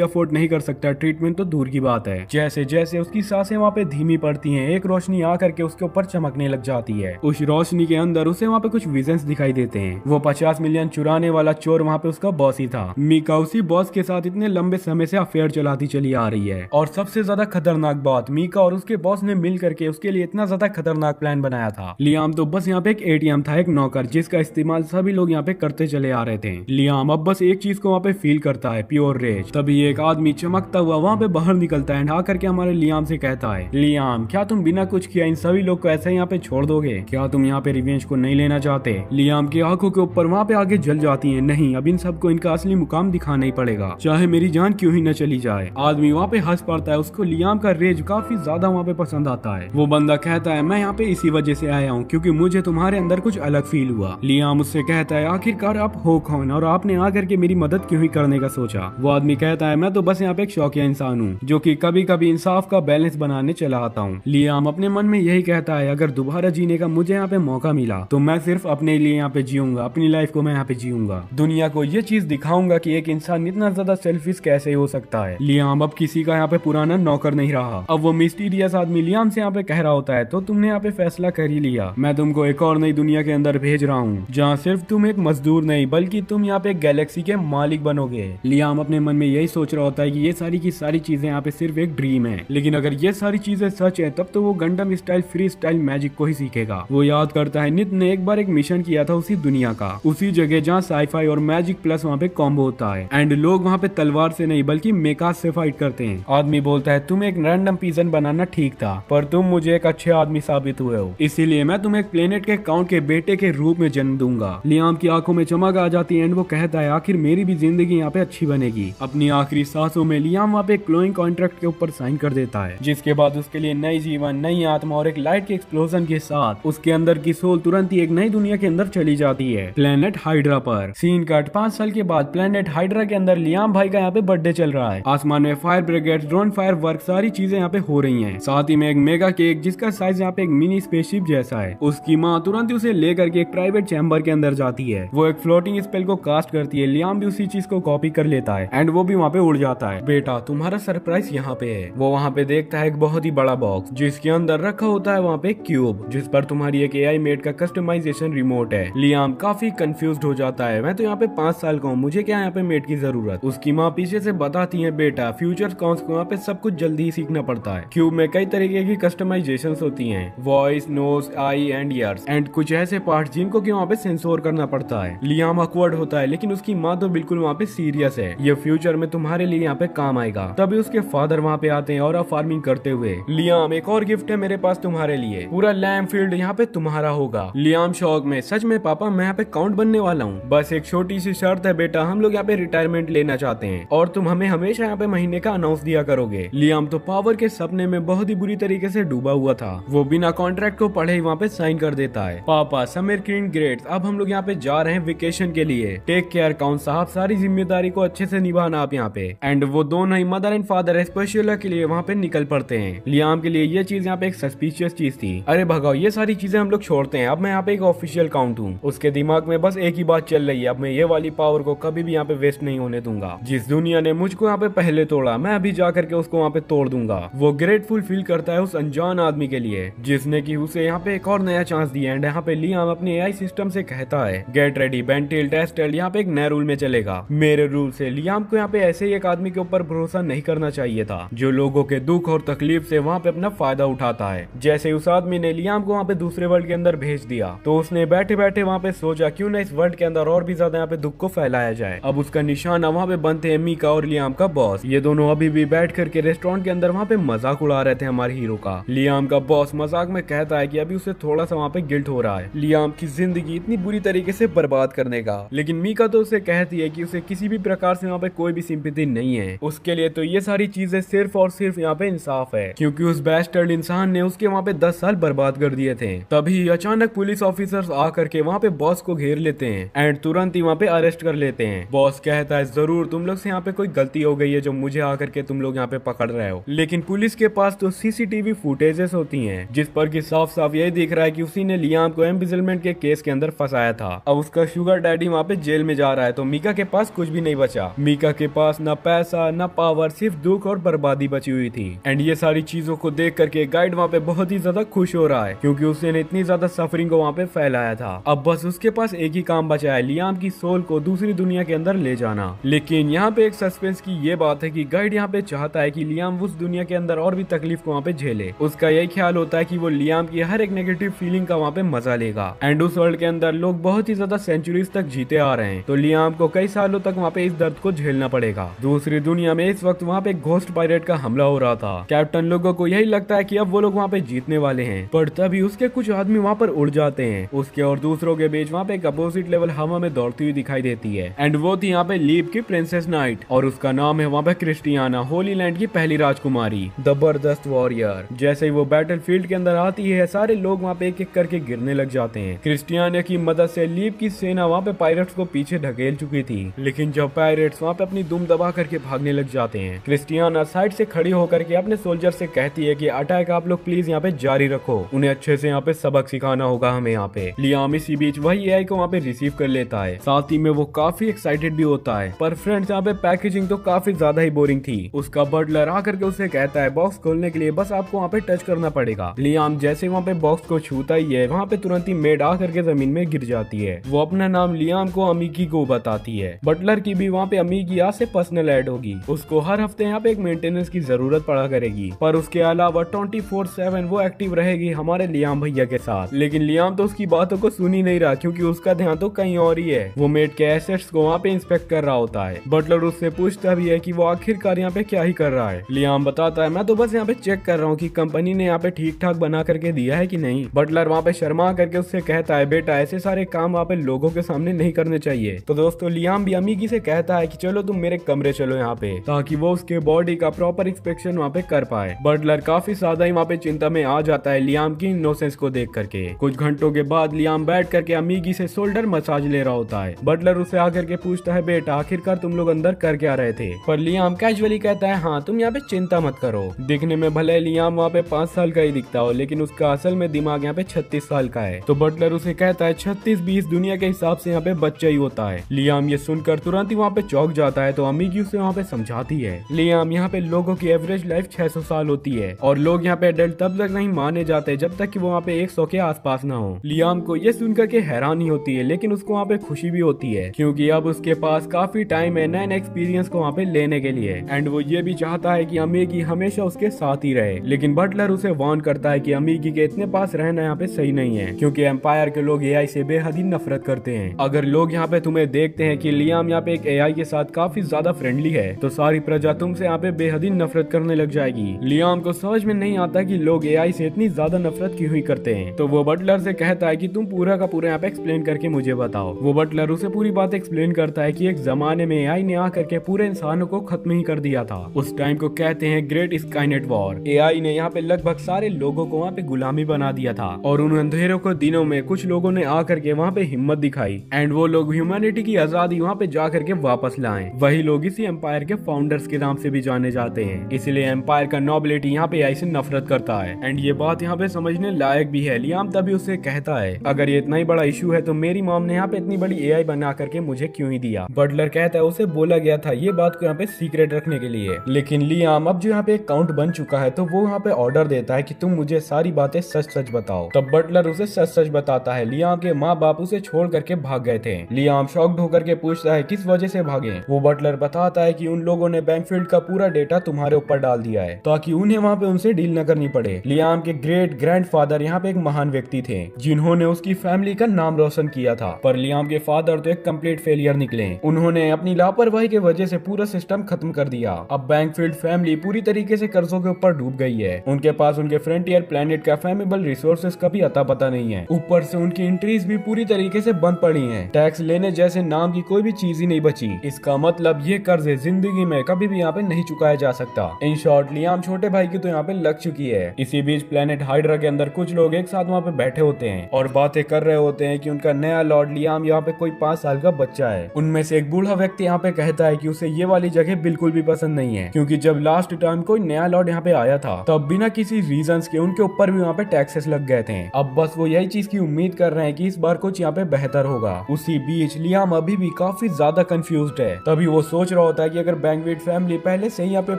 अफोर्ड नहीं कर सकता, ट्रीटमेंट तो दूर की बात है। जैसे जैसे उसकी सांसें वहाँ पे धीमी पड़ती हैं, एक रोशनी आकर के उसके ऊपर चमकने लग जाती है। उस रोशनी के अंदर उसे वहाँ पे कुछ विजन्स दिखाई देते हैं। वो 50 मिलियन चुराने वाला चोर वहाँ पे उसका बॉस ही था। मीका उसी बॉस के साथ इतने लंबे समय से अफेयर चलाती चली आ रही है। और सबसे ज्यादा खतरनाक बात, मीका और उसके बॉस ने मिल करके उसके लिए इतना ज्यादा खतरनाक प्लान बनाया था। लियाम तो बस यहाँ पे एक एटीएम था, एक नौकर, जिसका इस्तेमाल सभी लोग यहाँ पे करते चले आ रहे थे। लियाम अब बस एक चीज को वहाँ पे फील करता है, प्योर रेज। तभी एक आदमी चमकता हुआ वहाँ पे बाहर निकलता है, आकर के हमारे लियाम से कहता है, लियाम क्या तुम बिना कुछ किया इन सभी लोग को ऐसे यहाँ पे छोड़ दोगे? क्या तुम यहाँ पे रिवेंज को नहीं लेना चाहते? लियाम की आंखों के ऊपर वहाँ पे आगे जल जाती है, नहीं, अब इन सबको इनका असली मुकाम दिखाना ही पड़ेगा, चाहे मेरी जान क्यों ही न चली जाए। आदमी वहाँ पे हंस पड़ता है, उसको लियाम का रेज काफी ज्यादा वहाँ पे पसंद आता है। वो बंदा कहता है, मैं यहाँ पे इसी वजह से आया हूँ क्योंकि मुझे तुम्हारे अंदर कुछ अलग फील हुआ। लियाम उससे कहता है, आखिरकार आप हो कौन और आपने आकर के मेरी मदद क्यों ही करने का सोचा? वो आदमी कहता है, मैं तो बस यहाँ पे एक शौकिया इंसान हूँ जो कि कभी कभी इंसाफ का बैलेंस बनाने चला आता हूँ। लियाम अपने मन में यही कहता है, अगर दोबारा जीने का मुझे यहाँ पे मौका मिला तो मैं सिर्फ अपने लिए यहाँ पे जीऊंगा, अपनी लाइफ को मैं यहाँ पे जीऊंगा, दुनिया को ये चीज दिखाऊंगा कि एक इंसान इतना ज्यादा सेल्फिश कैसे हो सकता है। लियाम अब किसी का यहाँ पे पुराना नौकर नहीं रहा। अब वो मिस्टीरियस आदमी लियाम से यहाँ पे कह रहा होता है, तो तुमने यहाँ पे फैसला कर ही लिया, मैं तुमको एक और नई दुनिया के अंदर भेज रहा हूँ जहाँ सिर्फ तुम एक मजदूर नहीं बल्कि तुम यहाँ पे गैलेक्सी के मालिक बनोगे। लियाम अपने मन में यही सोच रहा होता है कि ये सारी की सारी चीजें यहाँ पे सिर्फ एक ड्रीम है, लेकिन अगर ये सारी चीजें सच है तब तो वो गंडम स्टाइल फ्री स्टाइल मैजिक को ही सीखेगा। वो याद करता है, नित ने एक बार एक मिशन किया था उसी दुनिया का, उसी जगह जहाँ साईफाई और मैजिक प्लस वहाँ पे कॉम्बो होता है एंड लोग वहाँ पे तलवार से नहीं बल्कि मेकास से फाइट करते हैं। आदमी बोलता है, तुम एक रैंडम पीजन बनाना ठीक था पर तुम मुझे एक अच्छे आदमी साबित हुए हो, इसीलिए मैं तुम्हें एक प्लेनेट के काउंट के बेटे के रूप में जन्म दूंगा। लियाम की आंखों में चमक आ जाती है एंड वो कहता है, आखिर मेरी भी जिंदगी यहाँ पे अच्छी बनेगी। अपनी आखिरी सांसों में लियाम वहाँ पे क्लोइंग कॉन्ट्रैक्ट के ऊपर साइन कर देता है, जिसके बाद उसके लिए नई जीवन, नई आत्मा और एक लाइट के एक्सप्लोजन के साथ उसके अंदर की सोल तुरंत ही एक नई दुनिया के अंदर चली जाती है, प्लेनेट हाइड्रा पर। सीन कट 5 साल के बाद प्लेनेट हाइड्रा के अंदर लियाम भाई का यहाँ पे बर्थडे चल रहा है। आसमान में fire brigade, drone fire work, सारी चीजें यहाँ पे हो रही हैं। साथ ही में एक मेगा केक जिसका साइज यहाँ पे एक मिनी स्पेसशिप जैसा है। उसकी माँ तुरंत ही उसे लेकर के एक प्राइवेट चैम्बर के अंदर जाती है। वो एक फ्लोटिंग स्पेल को कास्ट करती है। लियाम भी उसी चीज को कॉपी कर लेता है एंड वो भी वहाँ पे उड़ जाता है। बेटा तुम्हारा सरप्राइज यहाँ पे है। वो वहाँ पे देखता है एक बहुत ही बड़ा बॉक्स जिसके अंदर रखा होता है वहाँ पे क्यूब, जिस पर तुम्हारी एक AI मेड का कस्टमाइजेशन रिमोट है। लियाम काफी कंफ्यूज्ड हो जाता है, मैं तो यहाँ पे 5 साल का हूँ, मुझे क्या यहाँ पे मेड की जरूरत। उसकी माँ पीछे से बताती है, बेटा फ्यूचर कॉन्स को यहाँ पे सब कुछ जल्दी ही सीखना पड़ता है। क्यूब में कई तरीके की कस्टमाइजेशन होती है, voice, nose, eye and ears and कुछ ऐसे पार्ट जिनको की वहाँ पे सेंसोर करना पड़ता है। लियाम ऑकवर्ड होता है लेकिन उसकी माँ तो बिल्कुल वहाँ पे सीरियस है, ये फ्यूचर में तुम्हारे लिए यहाँ पे काम आएगा। तभी उसके फादर वहाँ पे आते हैं और फार्मिंग करते हुए, लियाम एक और गिफ्ट है मेरे पास तुम्हारे लिए, पूरा लैंड फील्ड यहाँ पे तुम्हारा होगा। लियाम शौक में, सच में पापा मैं यहाँ पे काउंट बनने वाला हूँ, बस एक छोटी सी शर्त है बेटा, हम लोग यहाँ पे रिटायरमेंट लेना चाहते हैं और तुम हमें हमेशा यहाँ पे महीने का अनाउंस दिया करोगे। लियाम तो पावर के सपने में बहुत ही बुरी तरीके से डूबा हुआ था, वो बिना कॉन्ट्रैक्ट को पढ़े ही वहाँ पे साइन कर देता है। पापा समीर किरण ग्रेट, अब हम लोग यहाँ पे जा रहे हैं वेकेशन के लिए, टेक केयर काउंट साहब, सारी जिम्मेदारी को अच्छे से निभाना आप यहाँ पे। एंड वो दोनों ही मदर एंड फादर स्पेशल के लिए वहाँ पे निकल पड़ते हैं। लियाम के लिए ये चीज यहाँ पे एक सस्पिशियस चीज थी, अरे भगाओ ये सारी चीजें हम लोग छोड़ते हैं, अब मैं यहाँ पे एक ऑफिशियल काउंट हूँ। उसके दिमाग में बस एक ही बात चल रही है, अब मैं ये वाली पावर को कभी भी यहाँ पे वेस्ट नहीं होने दूंगा। जिस दुनिया ने मुझको यहाँ पे पहले तोड़ा, मैं अभी जाकर के उसको वहाँ पे तोड़ दूंगा। वो ग्रेटफुल फील करता है उस अनजान आदमी के लिए जिसने की उसे यहाँ पे एक और नया चांस दिया। एंड यहाँ पे लियाम अपने AI सिस्टम से कहता है, गेट रेडी बेंटिल टेस्टेड, यहाँ पे एक नया रूल में चलेगा, मेरे रूल से। लियाम को यहाँ पे ऐसे ही एक आदमी के ऊपर भरोसा नहीं करना चाहिए था जो लोगों के दुख और तकलीफ से वहाँ पे अपना फायदा उठाता है। जैसे उस आदमी ने लियाम को वहाँ पे दूसरे वर्ल्ड के अंदर भेज दिया तो उसने बैठे बैठे वहाँ पे सोचा क्यों ना इस वर्ल्ड के अंदर और भी ज्यादा यहाँ पे दुख को फैलाया जाए। अब उसका निशाना वहाँ पे बनते हैं मीका और लियाम का बॉस। ये दोनों अभी भी बैठ करके रेस्टोरेंट के अंदर वहाँ पे मजाक उड़ा रहे थे हमारे हीरो का। लियाम का बॉस मजाक में कहता है कि अभी उसे थोड़ा सा वहाँ पे गिल्ट हो रहा है लियाम की जिंदगी इतनी बुरी तरीके से बर्बाद करने का, लेकिन मीका तो उसे कहती है कि उसे किसी भी प्रकार से वहाँ पे कोई भी सिंपैथी नहीं है, उसके लिए तो ये सारी चीजें सिर्फ और सिर्फ यहाँ पे इंसाफ है, क्योंकि उस बैस्टर्ड इंसान ने उसके वहाँ पे 10 साल बर्बाद कर दिए थे। तभी अचानक पुलिस ऑफिसर्स आकर के वहाँ पे बॉस को घेर लेते हैं एंड तुरंत ही वहाँ पे अरेस्ट कर लेते हैं। बॉस कहता है जरूर तुम लोग से यहाँ पे कोई गलती हो गई है जो मुझे आकर के तुम लोग यहाँ पे पकड़ रहे हो, लेकिन पुलिस के पास तो सीसीटीवी फुटेजेस होती हैं जिस पर कि साफ साफ यही दिख रहा है कि उसी ने लियाम को एम्बिजलमेंट के केस के अंदर फंसाया था। अब उसका शुगर डैडी वहाँ पे जेल में जा रहा है तो मीका के पास कुछ भी नहीं बचा। मीका के पास न पैसा न पावर, सिर्फ दुख और बर्बादी बची हुई थी। एंड ये सारी चीजों को देख करके गाइड वहाँ पे बहुत ही ज्यादा खुश हो रहा है क्योंकि उसने इतनी ज्यादा सफरिंग को वहाँ पे फैलाया था। अब बस उसके पास एक ही काम बचा है, लियाम की सोल को दूसरी दुनिया के अंदर ले जाना। लेकिन यहाँ पे एक सस्पेंस की ये बात है कि गाइड यहाँ पे चाहता है कि लियाम उस दुनिया के अंदर और भी तकलीफ को वहाँ पे झेले। उसका यही ख्याल होता है कि वो लियाम की हर एक नेगेटिव फीलिंग का वहाँ पे मजा लेगा। एंड उस वर्ल्ड के अंदर लोग बहुत ही ज्यादा सेंचुरीज तक जीते आ रहे हैं तो लियाम को कई सालों तक वहाँ पे इस दर्द को झेलना पड़ेगा। दूसरी दुनिया में इस वक्त वहाँ पे घोस्ट पायरेट का हमला हो रहा था। कैप्टन लोगों को यही लगता है कि अब वो लोग वहाँ पे जीतने वाले हैं, पर तभी उसके कुछ आदमी वहाँ पर उड़ जाते हैं। उसके और दूसरों के बीच वहाँ पे एक अपोजिट लेवल हवा में दौड़ती हुई दिखाई देती है एंड वो थी यहाँ पे लीप की प्रिंसेस नाइट और उसका नाम है वहाँ पे क्रिस्टियाना, होली लैंड की पहली राजकुमारी, जबरदस्त वॉरियर। जैसे ही वो बैटलफील्ड के अंदर आती है सारे लोग वहाँ पे एक एक करके गिरने लग जाते हैं। क्रिस्टियाना की मदद से लीप की सेना वहाँ पे पायरेट्स को पीछे ढकेल चुकी थी, लेकिन जब पायरेट्स वहाँ पे अपनी दुम दबा करके भागने लग जाते हैं, क्रिस्टियाना साइड से खड़ी होकर के अपने सोल्जर से कहती है कि अटैक आप लोग प्लीज यहाँ पे जारी रखो, उन्हें अच्छे से यहाँ पे सबक सिखाना होगा हमें यहाँ पे। लियाम इसी बीच वही एआई को वहाँ पे रिसीव कर लेता है, साथ ही में वो काफी एक्साइटेड भी होता है। पर फ्रेंड्स यहाँ पे पैकेजिंग तो काफी ज्यादा ही बोरिंग थी। उसका बटलर आकर के उसे कहता है बॉक्स खोलने के लिए बस आपको वहाँ पे टच करना पड़ेगा। लियाम जैसे वहाँ पे बॉक्स को छूता ही है वहाँ पे तुरंत ही मेड आकर के जमीन में गिर जाती है। वो अपना नाम लियाम को अमीगी को बताती है। बटलर की भी वहाँ पे अमीगी आज से पर्सनल ऐड होगी। उसको हर हफ्ते यहाँ पे एक मेंटेनेंस की जरूरत पड़ा करेगी, पर उसके अलावा 24/7 वो एक्टिव रहेगी हमारे लियाम भैया के साथ। लेकिन लियाम तो उसकी बातों को सुन ही नहीं रहा क्योंकि उसका ध्यान तो कहीं और ही है। वो मेड के एसेट्स को वहाँ पे इंस्पेक्ट कर रहा होता है। बटलर उससे पूछता भी है कि वो आखिरकार यहाँ पे क्या ही कर रहा है। लियाम बताता है मैं तो बस यहाँ पे चेक कर रहा हूँ कि कंपनी ने यहाँ पे ठीक ठाक बना करके दिया है कि नहीं। बटलर वहाँ पे शर्मा करके उससे कहता है बेटा ऐसे सारे काम वहाँ पे लोगों के सामने नहीं करने चाहिए। तो दोस्तों लियाम भी अमीगी से कहता है कि चलो तुम मेरे कमरे चलो यहाँ पे, ताकि वो उसके बॉडी का प्रॉपर इंस्पेक्शन वहाँ पे कर पाए। बटलर काफी ज्यादा ही वहाँ पे चिंता में आ जाता है लियाम की इनोसेंस को देख करके। कुछ घंटों के बाद लियाम बैठ करके अमीगी से शोल्डर मसाज ले रहा होता है। बटलर उसे आकर के पूछता है बेटा आखिरकार तुम लोग अंदर कर क्या रहे थे, पर लियाम कैजुअली कहता है हाँ तुम यहाँ पे चिंता मत करो। दिखने में भले लियाम वहाँ पे 5 साल का ही दिखता हो, लेकिन उसका असल में दिमाग यहाँ पे 36 साल का है। तो बटलर उसे कहता है 36-20 दुनिया के हिसाब से यहाँ पे बच्चा ही होता है। लियाम ये सुनकर तुरंत ही वहाँ पे चौंक जाता है तो अमीगी उसे वहाँ पे समझाती है लियाम यहाँ पे लोगों की एवरेज लाइफ 600 साल होती है और लोग यहाँ पे एडल्ट तब तक नहीं माने जाते जब तक कि वो वहाँ पे 100 के आसपास ना हो। लियाम को ये सुनकर के हैरानी होती है, लेकिन उसको वहाँ पे खुशी भी होती है क्योंकि अब उसके पास काफी टाइम है नए एक्सपीरियंस को वहाँ पे लेने के लिए। एंड वो ये भी चाहता है कि अमीगी हमेशा उसके साथ ही रहे, लेकिन बटलर उसे वार्न करता है कि अमीगी के इतने पास रहना यहाँ पे सही नहीं है क्योंकि एम्पायर के लोग एआई से बेहद ही नफरत करते हैं। अगर लोग यहाँ पे तुम्हें देखते हैं कि लियाम यहाँ पे एक एआई के साथ काफी ज्यादा फ्रेंडली है तो सारी प्रजा तुमसे यहाँ पे बेहद ही नफरत करने लग जाएगी। लियाम को समझ में नहीं आता कि लोग एआई से इतनी ज्यादा नफरत क्यों ही करते हैं, तो वो बटलर से कहता है कि तुम पूरा का पूरा यहाँ पे एक्सप्लेन करके मुझे बताओ। वो बटलर उसे पूरी बात एक्सप्लेन करता है कि एक जमाने में एआई ने आकर के पूरे इंसानों को खत्म ही कर दिया था। उस टाइम को कहते हैं ग्रेट स्काईनेट वॉर। एआई ने यहाँ पे लगभग सारे लोगों को वहाँ पे गुलामी बना दिया था और उन अंधेरों को दिनों में कुछ लोगों ने आकर के वहाँ पे हिम्मत दिखाई एंड वो लोग ह्यूमैनिटी की आजादी वहाँ पे जा करके वापस लाए। वही लोग इसी एम्पायर के फाउंडर्स के नाम से भी जाने जाते हैं, इसलिए एम्पायर का नोबिलिटी यहाँ पे एआई से नफरत करता है। एंड ये बात यहाँ पे समझने लायक भी है। लियाम तभी उससे कहता है अगर ये इतना ही बड़ा इशू है तो मेरी मॉम ने यहाँ पे इतनी बड़ी एआई बना करके मुझे क्यों ही दिया। बटलर कहता है उसे बोला गया था ये बात को यहाँ पे सीक्रेट रखने के लिए, लेकिन लियाम अब जो यहाँ पे अकाउंट बन चुका है तो वो यहाँ पे ऑर्डर देता है कि तुम मुझे सारी बातें सच सच बताओ। तब बटलर उसे सच सच बताता है लियाम के माँ बाप उसे छोड़ करके भाग गए थे। लियाम शॉक्ड होकर के पूछता है किस वजह से भागे। वो बटलर बताता है कि उन लोगों ने बैंकफील्ड का पूरा डेटा तुम्हारे ऊपर डाल दिया है ताकि उन्हें वहाँ पे उनसे डील न करनी पड़े। लियाम के ग्रेट ग्रैंडफादर यहाँ पे एक महान व्यक्ति थे जिन्होंने उसकी फैमिली का नाम रोशन किया था, पर लियाम के फादर तो एक कंप्लीट फेलियर निकले। उन्होंने अपनी लापरवाही के वजह से पूरा सिस्टम खत्म कर दिया। अब बैंकफील्ड फैमिली पूरी तरीके से कर्जों के ऊपर डूब गई है। उनके पास उनके फ्रंटियर प्लेनेट का फैमेबल रिसोर्सेज का भी अता पता नहीं है। ऊपर से उनकी एंट्रीज भी पूरी तरीके से बंद पड़ी हैं। टैक्स लेने जैसे नाम की कोई भी चीज ही नहीं बची। इसका मतलब ये कर्ज जिंदगी में कभी भी यहाँ पे नहीं चुकाया जा सकता। इन शॉर्ट लियाम छोटे भाई की तो यहाँ पे लग चुकी है। इसी बीच प्लेनेट हाइड्रा के अंदर कुछ लोग एक साथ वहाँ पे बैठे होते हैं और बातें कर रहे होते हैं कि उनका नया लॉर्ड लियाम यहाँ पे कोई 5 साल का बच्चा है। उनमें से एक बूढ़ा व्यक्ति यहाँ पे कहता है कि उसे ये वाली जगह बिल्कुल भी पसंद नहीं है, क्योंकि जब लास्ट टाइम कोई नया लॉर्ड यहाँ पे आया था तब बिना किसी रीजंस के उनके ऊपर भी वहाँ पे टैक्सेस लग गए थे। अब बस वो यही चीज की उम्मीद कर रहे हैं कि इस बार कुछ यहाँ पे बेहतर होगा। उसी बीच लियाम अभी भी काफी ज्यादा कंफ्यूज्ड है। तभी वो सोच रहा होता है कि अगर बैंकवेट फैमिली पहले से ही यहाँ पे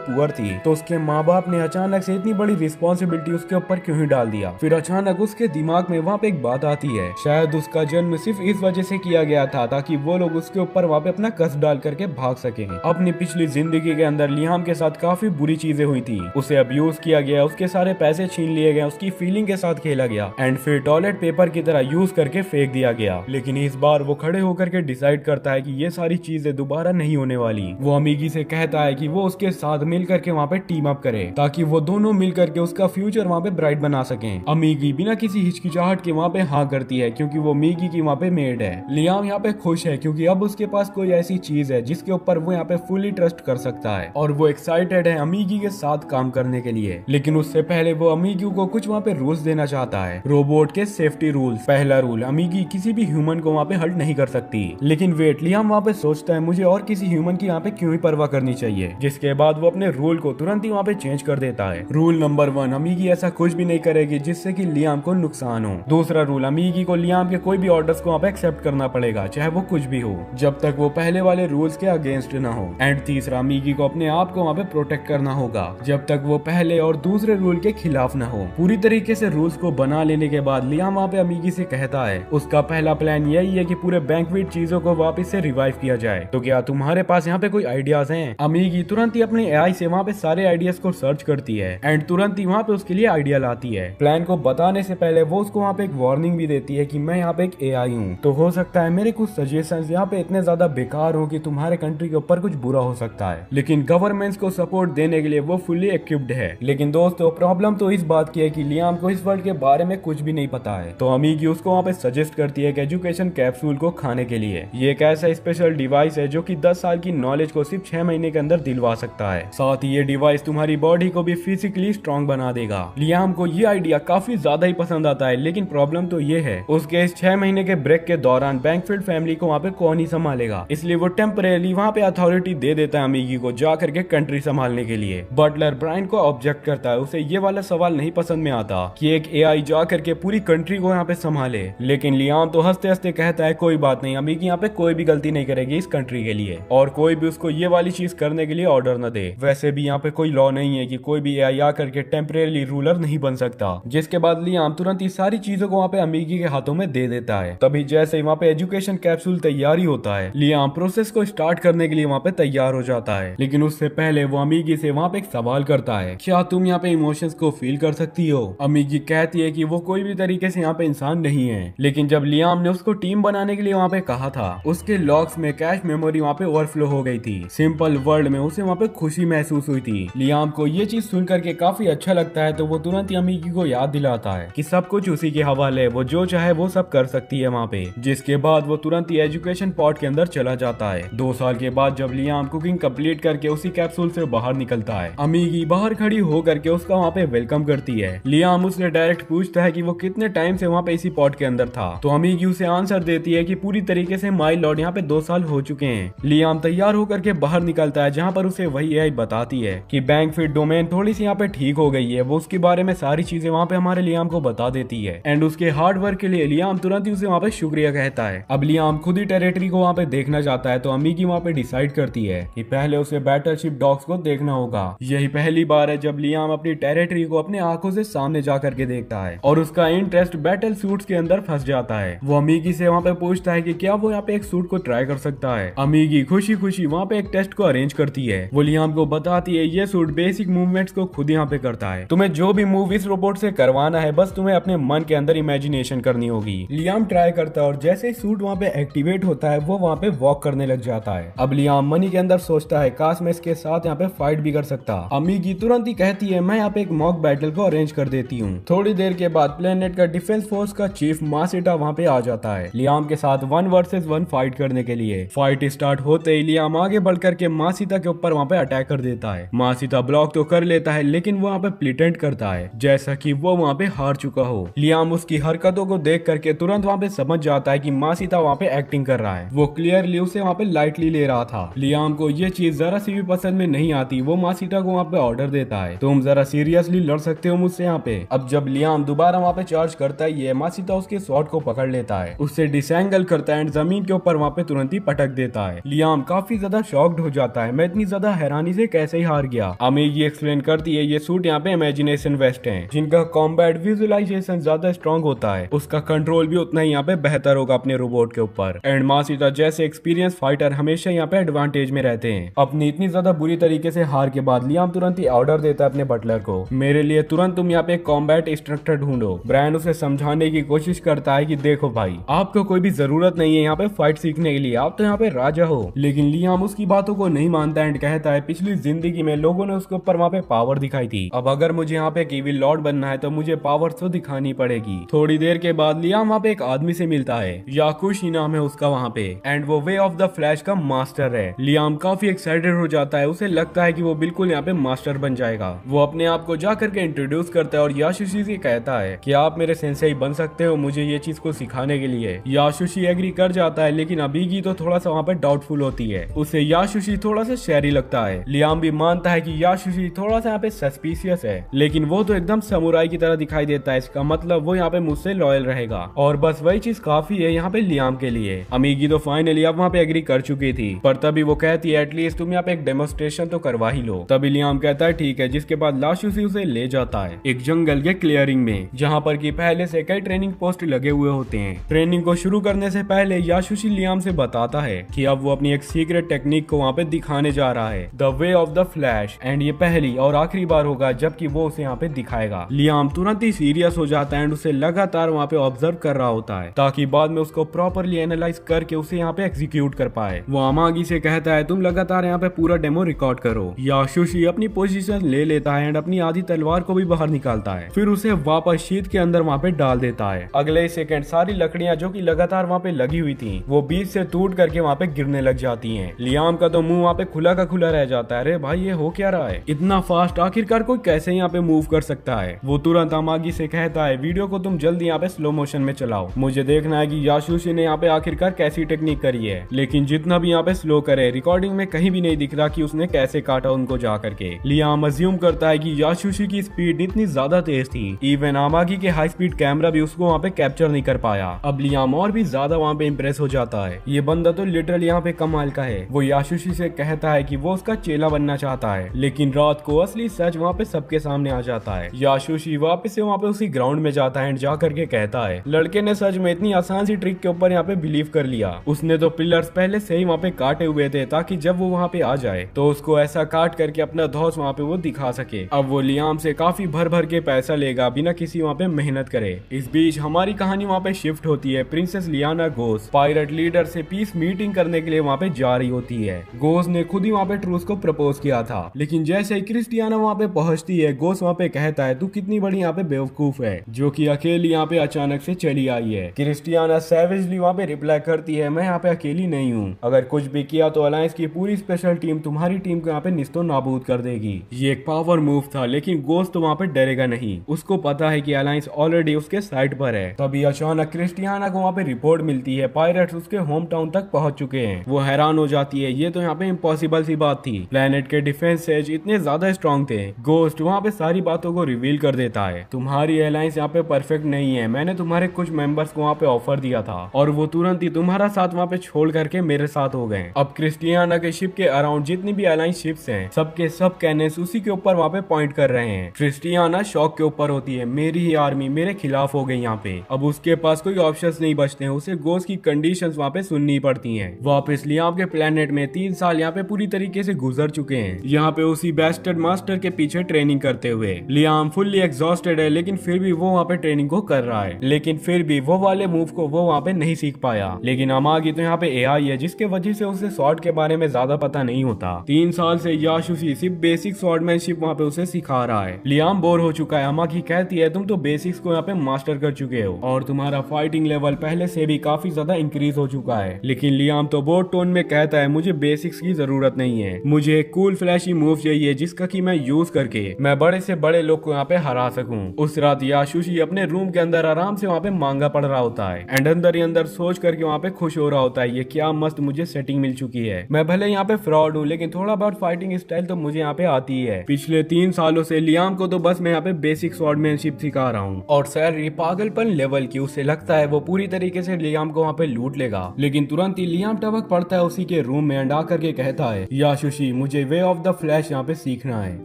पुअर थी तो उसके माँ बाप ने अचानक से इतनी बड़ी रिस्पॉन्सिबिलिटी उसके ऊपर क्यों ही डाल दिया। फिर अचानक उसके दिमाग में वहाँ पे एक बात आती है, शायद उसका जन्म सिर्फ इस वजह से किया गया था ताकि वो लोग उसके ऊपर वहाँ पे अपना कस डाल करके भाग सके। अपनी पिछली जिंदगी के अंदर लियाम के साथ काफी बुरी चीजें हुई थी। उसे अब्यूज किया गया, उसके सारे पैसे छीन लिए गए, उसकी फीलिंग के साथ खेला गया एंड फिर टॉयलेट पेपर की तरह यूज करके फेंक दिया गया। लेकिन इस बार वो खड़े होकर के डिसाइड करता है कि ये सारी चीजें दोबारा नहीं होने वाली। वो अमीगी से कहता है कि वो उसके साथ मिल करके वहाँ पे टीम अप करे ताकि वो दोनों मिल करके उसका फ्यूचर वहाँ पे ब्राइट बना सके। अमीगी बिना किसी हिचकिचाहट के वहाँ पे हाँ करती है क्योंकि वो मीगी की वहाँ पे मेड है। लियाम यहाँ पे खुश है क्योंकि अब उसके पास कोई ऐसी चीज है जिसके ऊपर वो यहाँ पे फुली ट्रस्ट कर सकता है और वो एक्साइटेड है अमीगी के साथ काम करने के लिए। लेकिन उससे पहले वो अमीगी को कुछ वहाँ पे रूल्स देना चाहता है, रोबोट के सेफ्टी रूल्स। पहला रूल, अमीगी किसी भी ह्यूमन को वहाँ पे हर्ट नहीं कर सकती। लेकिन वेट, लियाम वहाँ पे सोचता है मुझे और किसी ह्यूमन की यहाँ पे क्यों ही परवाह करनी चाहिए, जिसके बाद वो अपने रूल को तुरंत ही वहाँ पे चेंज कर देता है। रूल नंबर 1, अमीगी ऐसा कुछ भी नहीं करेगी जिससे कि लियाम को नुकसान हो। दूसरा रूल, अमीगी को लियाम के कोई भी ऑर्डर्स को वहाँ पे एक्सेप्ट करना पड़ेगा चाहे वो कुछ भी हो, जब तक वो पहले वाले रूल्स के अगेंस्ट ना हो। एंड तीसरा, अमीगी को अपने आप को वहाँ पे प्रोटेक्ट करना होगा जब तक वो पहले और दूसरे रूल के खिलाफ ना हो। पूरी तरीके से रूल्स को बना लेने के बाद लियाम वहाँ पे अमीगी से कहता है उसका पहला प्लान यही है कि पूरे बैंकवेट चीजों को वापस से रिवाइव किया जाए। तो क्या तुम्हारे पास यहाँ पे कोई आइडियाज हैं? अमीगी तुरंत ही अपने एआई से वहाँ पे सारे आइडियाज को सर्च करती है एंड तुरंत ही वहाँ पे उसके लिए आइडिया लाती है। प्लान को बताने से पहले वो उसको वहाँ पे एक वार्निंग भी देती है कि मैं यहाँ पे एक एआई हूँ, तो हो सकता है मेरे कुछ सजेशंस यहाँ पे इतने ज्यादा बेकार हो कि तुम्हारे कंट्री के ऊपर कुछ बुरा हो सकता है, लेकिन गवर्नमेंट्स को सपोर्ट देने के लिए वो फुली इक्विप्ड है। लेकिन दोस्तों, प्रॉब्लम तो इस बात की है कि लियाम को इस वर्ल्ड के बारे में कुछ भी नहीं पता है। तो अमीगी उसको वहाँ पे सजेस्ट करती है कि एजुकेशन कैप्सूल को खाने के लिए। ये एक ऐसा स्पेशल डिवाइस है जो कि 10 साल की नॉलेज को सिर्फ 6 महीने के अंदर दिलवा सकता है। साथ ही ये डिवाइस तुम्हारी बॉडी को भी फिजिकली स्ट्रॉन्ग बना देगा। लियाम को ये आइडिया काफी ज्यादा ही पसंद आता है, लेकिन प्रॉब्लम तो ये है उसके इस 6 महीने के ब्रेक के दौरान बैंकफील्ड फैमिली को वहाँ पे कौन ही संभालेगा। इसलिए वो टेम्परेली वहाँ पे अथॉरिटी दे देता है अमीगी को जा करके कंट्री संभालने के लिए। बटलर ब्रायन को ऑब्जेक्ट करता है, उसे ये वाला सवाल नहीं पसंद में आता कि एक एआई जा करके पूरी कंट्री को यहाँ पे संभाले। लेकिन लियाम तो हंसते हंसते कहता है कोई बात नहीं, अमीगी यहाँ पे कोई भी गलती नहीं करेगी इस कंट्री के लिए और कोई भी उसको ये वाली चीज करने के लिए ऑर्डर न दे। वैसे भी यहाँ पे कोई लॉ नहीं है कि कोई भी एआई आ करके टेम्परेरी रूलर नहीं बन सकता। जिसके बाद लियाम तुरंत ही सारी चीजों को वहाँ पे अमीगी के हाथों में दे देता है। तभी जैसे ही वहाँ पे एजुकेशन कैप्सूल तैयार ही होता है, लियाम प्रोसेस को स्टार्ट करने के लिए वहाँ पे तैयार हो जाता है। लेकिन उससे पहले वो अमीगी से वहाँ पे एक सवाल करता है, क्या तुम यहाँ पे इमोशंस को फील कर सकती हो? अमीगी कहती है कि वो कोई भी तरीके से यहाँ पे इंसान नहीं है। लेकिन जब लियाम ने उसको टीम बनाने के लिए वहाँ पे कहा था, उसके लॉग्स में कैश मेमोरी वहाँ पे ओवरफ्लो हो गई थी। सिंपल वर्ल्ड में उसे वहाँ पे खुशी महसूस हुई थी। लियाम को ये चीज सुन करके काफी अच्छा लगता है, तो वो तुरंत ही अमीगी को याद दिलाता है कि सब कुछ उसी के हवाले, वो जो चाहे वो सब कर सकती है वहाँ पे। जिसके बाद वो तुरंत ही एजुकेशन पॉट के अंदर चला जाता है। 2 साल के बाद जब लियाम कुकिंग कंप्लीट करके उसी कैप्सूल से बाहर निकलता है, अमीगी बाहर खड़ी हो करके उसका वहाँ पे वेलकम करती है। लियाम उससे डायरेक्ट पूछता है कि वो कितने टाइम से वहाँ पे इसी पॉट के अंदर था, तो अमीगी उसे आंसर देती है कि पूरी तरीके से माय लॉर्ड यहाँ पे 2 साल हो चुके हैं। लियाम तैयार होकर के बाहर निकलता है, जहाँ पर उसे वही एआई बताती है कि बैंकफील्ड डोमेन थोड़ी सी यहाँ पे ठीक हो गई है। वो उसके बारे में सारी चीजें वहाँ पे हमारे लियाम को बता देती है एंड उसके हार्ड वर्क के लिए लियाम तुरंत ही उसे वहाँ पे शुक्रिया कहता है। अब लियाम खुद ही टेरिटरी को वहाँ पे देखना चाहता है, तो अमीगी वहाँ पे डिसाइड करती है कि पहले उसे बैटलशिप डॉग्स को देखना होगा। यही पहली बार है जब लियाम अपनी टेरिटरी को अपने आंखों से सामने जा करके देखता है और उसका इंटरेस्ट बैटल सूट्स के अंदर फंस जाता है। वो अमीगी से वहाँ पे पूछता है कि क्या वो यहाँ पे एक सूट को ट्राई कर सकता है। अमीगी खुशी खुशी वहाँ पे एक टेस्ट को अरेंज करती है। वो लियाम को बताती है ये सूट बेसिक मूवमेंट्स को खुद यहाँ पे करता है, तुम्हें जो भी मूव इस रोबोट से करवाना है बस तुम्हें अपने मन के अंदर इमेजिनेशन करनी होगी। लियाम ट्राई करता है और जैसे ही सूट वहाँ पे एक्टिवेट होता है वो वहाँ पे वॉक करने लग जाता है। अब लियाम मनी के अंदर सोचता है काश मैं इसके साथ यहाँ पे फाइट भी कर सकता। अमीगी तुरंत ही कहती है मैं यहाँ पे एक मॉक बैटल को अरेंज कर देती हूँ। थोड़ी देर के बाद प्लेनेट का डिफेंस फोर्स का चीफ मासिटा वहाँ पे आ जाता है लियाम के साथ 1 वर्सेस 1 फाइट करने के लिए। फाइट स्टार्ट होते ही लियाम आगे बढ़ करके मासिटा के ऊपर वहाँ पे अटैक कर देता है। मासीता ब्लॉक तो कर लेता है लेकिन वो वहाँ पे प्रिटेंड करता है जैसा कि वो वहाँ पे हार चुका हो। लियाम उसकी हरकतों को देख करके तुरंत वहाँ पे समझ जाता है कि मासीता वहाँ पे एक्टिंग कर रहा है। वो क्लियरली उसे वहाँ पे लाइटली ले रहा था। लियाम को ये चीज जरा सी भी पसंद में नहीं आती। वो मासीता को वहाँ पे ऑर्डर देता है, तुम जरा सीरियसली लड़ सकते हो मुझसे यहाँ पे। अब जब लियाम दोबारा वहाँ पे चार्ज करता है, ये मासीता उसके शॉट को पकड़ लेता है, उससे डिसएंगल करता है एंड जमीन के ऊपर वहाँ पे तुरंत ही पटक देता है। लियाम काफी ज्यादा शॉक्ड हो जाता है, मैं इतनी ज्यादा हैरानी से कैसे ही हार गया। अमेगी एक्सप्लेन करती है ये सूट यहाँ पे इमेजिनेशन वेस्ट है, जिनका कॉम्बैट विजुअलाइजेशन ज्यादा स्ट्रॉन्ग होता है, उसका कंट्रोल भी उतना ही यहाँ पे बेहतर होगा अपने रोबोट के ऊपर। एंड मासीता जैसे एक्सपीरियंस फाइटर हमेशा यहाँ पे एडवांटेज में रहते हैं। अपनी इतनी ज्यादा बुरी तरीके से हार के बाद लियाम तुरंत ही ऑर्डर देता है अपने बटलर को, मेरे लिए तुरंत तुम यहाँ पे कॉम्बैट इंस्ट्रक्टर ढूंढो। ब्रायन उसे समझाने की कोशिश करता है कि देखो भाई, आपको कोई भी जरूरत नहीं है यहाँ पे फाइट सीखने के लिए, आप तो यहाँ पे राजा हो। लेकिन लियाम उसकी बातों को नहीं मानता एंड कहता है पिछली जिंदगी में लोगों ने उसके ऊपर वहाँ पे पावर दिखाई थी, अब अगर मुझे यहाँ पे ईविल लॉर्ड बनना है तो मुझे पावर तो दिखानी पड़ेगी। थोड़ी देर के बाद लियाम वहाँ पे एक आदमी से मिलता है, याकुशी नाम है उसका वहाँ पे, एंड वो वे ऑफ द फ्लैश का मास्टर है। लियाम काफी एक्साइटेड हो जाता है, उसे लगता है कि वो बिल्कुल यहाँ पे मास्टर बन जाएगा। वो अपने आप को जा करके इंट्रोड्यूस करता है और याशुशी से कहता है कि आप मेरे सेंसेई बन सकते हो मुझे ये चीज को सिखाने के लिए। याशुशी एग्री कर जाता है, लेकिन अबीगी तो थोड़ा सा वहाँ पे डाउटफुल होती है, उसे याशुशी थोड़ा सा शहरी लगता है। लियाम भी मानता है कि याशुशी थोड़ा सा यहाँ पे सस्पिशियस है, लेकिन वो तो एकदम समुराई की तरह दिखाई देता है, इसका मतलब वो यहाँ पे मुझसे लॉयल रहेगा, और बस वही चीज काफी है यहाँ पे लियाम के लिए। अमीगी तो फाइनली अब वहाँ पे एग्री कर चुकी थी, पर तभी वो कहती है एटलीस्ट तुम यहाँ पे एक डेमोन्स्ट्रेशन तो करवा ही लो। तभी लियाम कहता है ठीक है, जिसके बाद याशुशी उसे ले जाता है एक जंगल के क्लियरिंग में, जहाँ पर की पहले से कई ट्रेनिंग पोस्ट लगे हुए होते हैं। ट्रेनिंग को शुरू करने से पहले याशुशी लियाम से बताता है कि अब वो अपनी एक सीक्रेट टेक्निक को वहाँ पे दिखाने जा रहा है, the way of the flash, and ये पहली और आखिरी बार होगा जबकि वो उसे यहाँ पे दिखाएगा। लियाम तुरंत ही सीरियस हो जाता है एंड उसे लगातार वहाँ पे ऑब्जर्व कर रहा होता है ताकि बाद में उसको प्रॉपरली एनालाइज करके उसे यहाँ पे एग्जीक्यूट कर पाए। वो अमागी से कहता है तुम लगातार यहाँ पे पूरा डेमो रिकॉर्ड करो। याशुशी अपनी पोजीशन ले लेता है एंड अपनी आधी तलवार को भी बाहर निकालता है, फिर उसे वापस शीट के अंदर वहाँ पे डाल देता है। अगले सेकंड सारी लकड़ियां जो कि लगातार वहाँ पे लगी हुई थी वो बीच से टूट करके वहाँ पे गिरने लग जाती हैं। लियाम का तो मुंह वहाँ पे खुला का खुला रह जाता है, अरे भाई ये हो क्या रहा है, इतना फास्ट आखिरकार कोई कैसे यहाँ पे मूव कर सकता है। वो तुरंत अमागी से कहता है वीडियो को तुम जल्दी यहाँ पे स्लो मोशन में चलाओ, मुझे देखना है कि याशुशी ने यहाँ पे आखिरकार कैसी टेक्निक करी है। लेकिन जितना भी यहाँ पे स्लो करे रिकॉर्डिंग में कहीं भी नहीं दिख रहा कि उसने कैसे काटा उनको जा करके। लियाम अज्यूम करता है कि याशुशी की स्पीड इतनी ज्यादा तेज थी, इवन अमागी के हाई स्पीड कैमरा भी उसको वहाँ पे कैप्चर नहीं कर पाया। अब लियाम और भी ज्यादा वहाँ पे इम्प्रेस हो जाता है, ये बंदा तो लिटरली यहाँ पे कमाल का है। वो याशुशी से कहता है कि वो उसका चेला बनना चाहता है, लेकिन रात को असली सच वहाँ पे सबके सामने आ जाता है। याशुशी वापस से वहाँ पे उसी ग्राउंड में जाता है एंड जा करके कहता है लड़के ने सच में इतनी आसान सी ट्रिक के ऊपर यहाँ पे बिलीव कर लिया, उसने तो पिलर्स पहले से ही वहाँ पे काटे हुए थे ताकि जब वो वहाँ पे आ जाए तो उसको ऐसा काट करके अपना धौस वहाँ पे वो दिखा सके। अब वो लियाम से काफी भर भर के पैसा लेगा बिना किसी वहाँ पे मेहनत करे। इस बीच हमारी कहानी वहाँ पे शिफ्ट होती है, प्रिंसेस लियाना गोस पायरेट लीडर से पीस मीटिंग करने के लिए वहाँ पे जा रही होती है। गोस ने खुद ही वहाँ पे ट्रूस को प्रपोज किया था, लेकिन जैसे ही क्रिस्टियाना वहाँ पे पहुंचती है गोस वहाँ पे कहता है तू कितनी बड़ी यहाँ पे बेवकूफ है जो कि अकेली यहाँ पे अचानक से चली आई है। क्रिस्टियाना सैवेजली वहाँ पे रिप्लाई करती है मैं यहाँ पे अकेली नहीं हूँ, अगर कुछ भी किया तो अलायंस की पूरी स्पेशल टीम तुम्हारी टीम को यहाँ पे निस्तो नाबूद कर देगी। ये एक पावर मूव था, लेकिन गोस तो वहाँ पे डरेगा नहीं, उसको पता है कि अलायंस ऑलरेडी उसके साइड पर है। तभी अचानक क्रिस्टियाना को वहाँ पे रिपोर्ट मिलती है पायरेट्स उसके होम टाउन तक पहुंच चुके हैं। वो हैरान हो जाती है, ये तो यहाँ पे इम्पॉसिबल सी बात थी, प्लेनेट के डिफेंस एज इतने ज्यादा स्ट्रॉन्ग थे। गोस्ट वहाँ पे सारी बातों को रिवील कर देता है, तुम्हारी अलायंस यहाँ पे परफेक्ट नहीं है, मैंने तुम्हारे कुछ मेंबर्स को वहाँ पे ऑफर दिया था और वो तुरंत ही तुम्हारा साथ वहाँ पे छोड़ करके मेरे साथ हो गए। अब क्रिस्टियाना के शिप के अराउंड जितनी भी अलायंस शिप्स हैं सबके सब कैनेस उसी के ऊपर वहाँ पे पॉइंट कर रहे हैं। क्रिस्टियाना शॉक के ऊपर होती है, मेरी ही आर्मी मेरे खिलाफ हो गई यहाँ पे। अब उसके पास कोई ऑप्शंस नहीं बचते हैं, उसे गोस की कंडीशंस वहाँ पे सुननी पड़ती हैं। वापस लियाम के प्लेनेट में 3 साल यहाँ पे पूरी तरीके से गुजर चुके हैं, यहाँ पे उसी बेस्टर्ड मास्टर के पीछे ट्रेनिंग करते हुए। लियाम फुल्ली एग्जॉस्टेड है, लेकिन फिर भी वो वहाँ पे ट्रेनिंग को कर रहा है, लेकिन फिर भी वो वाले मूव को वो वहाँ पे नहीं सीख पाया। लेकिन अमागी तो यहाँ पे एआई है, जिसके वजह से उसे स्वॉर्ड के बारे में ज्यादा पता नहीं होता। 3 साल से याशुशी सिर्फ बेसिक स्वॉर्डमैनशिप वहाँ पे उसे सिखा रहा है। लियाम बोर हो चुका है, अमागी कहती है तुम तो बेसिक्स को यहाँ पे मास्टर कर चुके हो और तुम्हारा फाइटिंग लेवल पहले से भी काफी ज्यादा इंक्रीज हो चुका है। लेकिन लियाम तो बोर्ड टोन में कहता है मुझे बेसिक्स की जरूरत नहीं है, मुझे एक कूल फ्लैशी मूव चाहिए जिसका कि मैं यूज करके मैं बड़े से बड़े लोग को यहाँ पे हरा सकूं। उस रात याशुशी अपने रूम के अंदर आराम से वहाँ पे मांगा पढ़ रहा होता है एंड अंदर ही अंदर सोच करके वहाँ पे खुश हो रहा होता है, ये क्या मस्त मुझे सेटिंग मिल चुकी है। मैं भले यहाँ पे फ्रॉड हूँ लेकिन थोड़ा बहुत फाइटिंग स्टाइल तो मुझे यहाँ पे आती ही है। पिछले 3 सालों से लियाम को तो बस मैं यहाँ पे बेसिक स्वॉर्डमैनशिप सिखा रहा हूँ और सैलरी पागलपन लेवल की। उसे लगता है वो पूरी तरीके से लियाम को वहाँ पे लूट लेगा, लेकिन तुरंत ही लियाम टपक पड़ता है उसी के रूम में एंड आकर के कहता है याशुशी मुझे वे ऑफ द फ्लैश यहाँ पे सीखना है।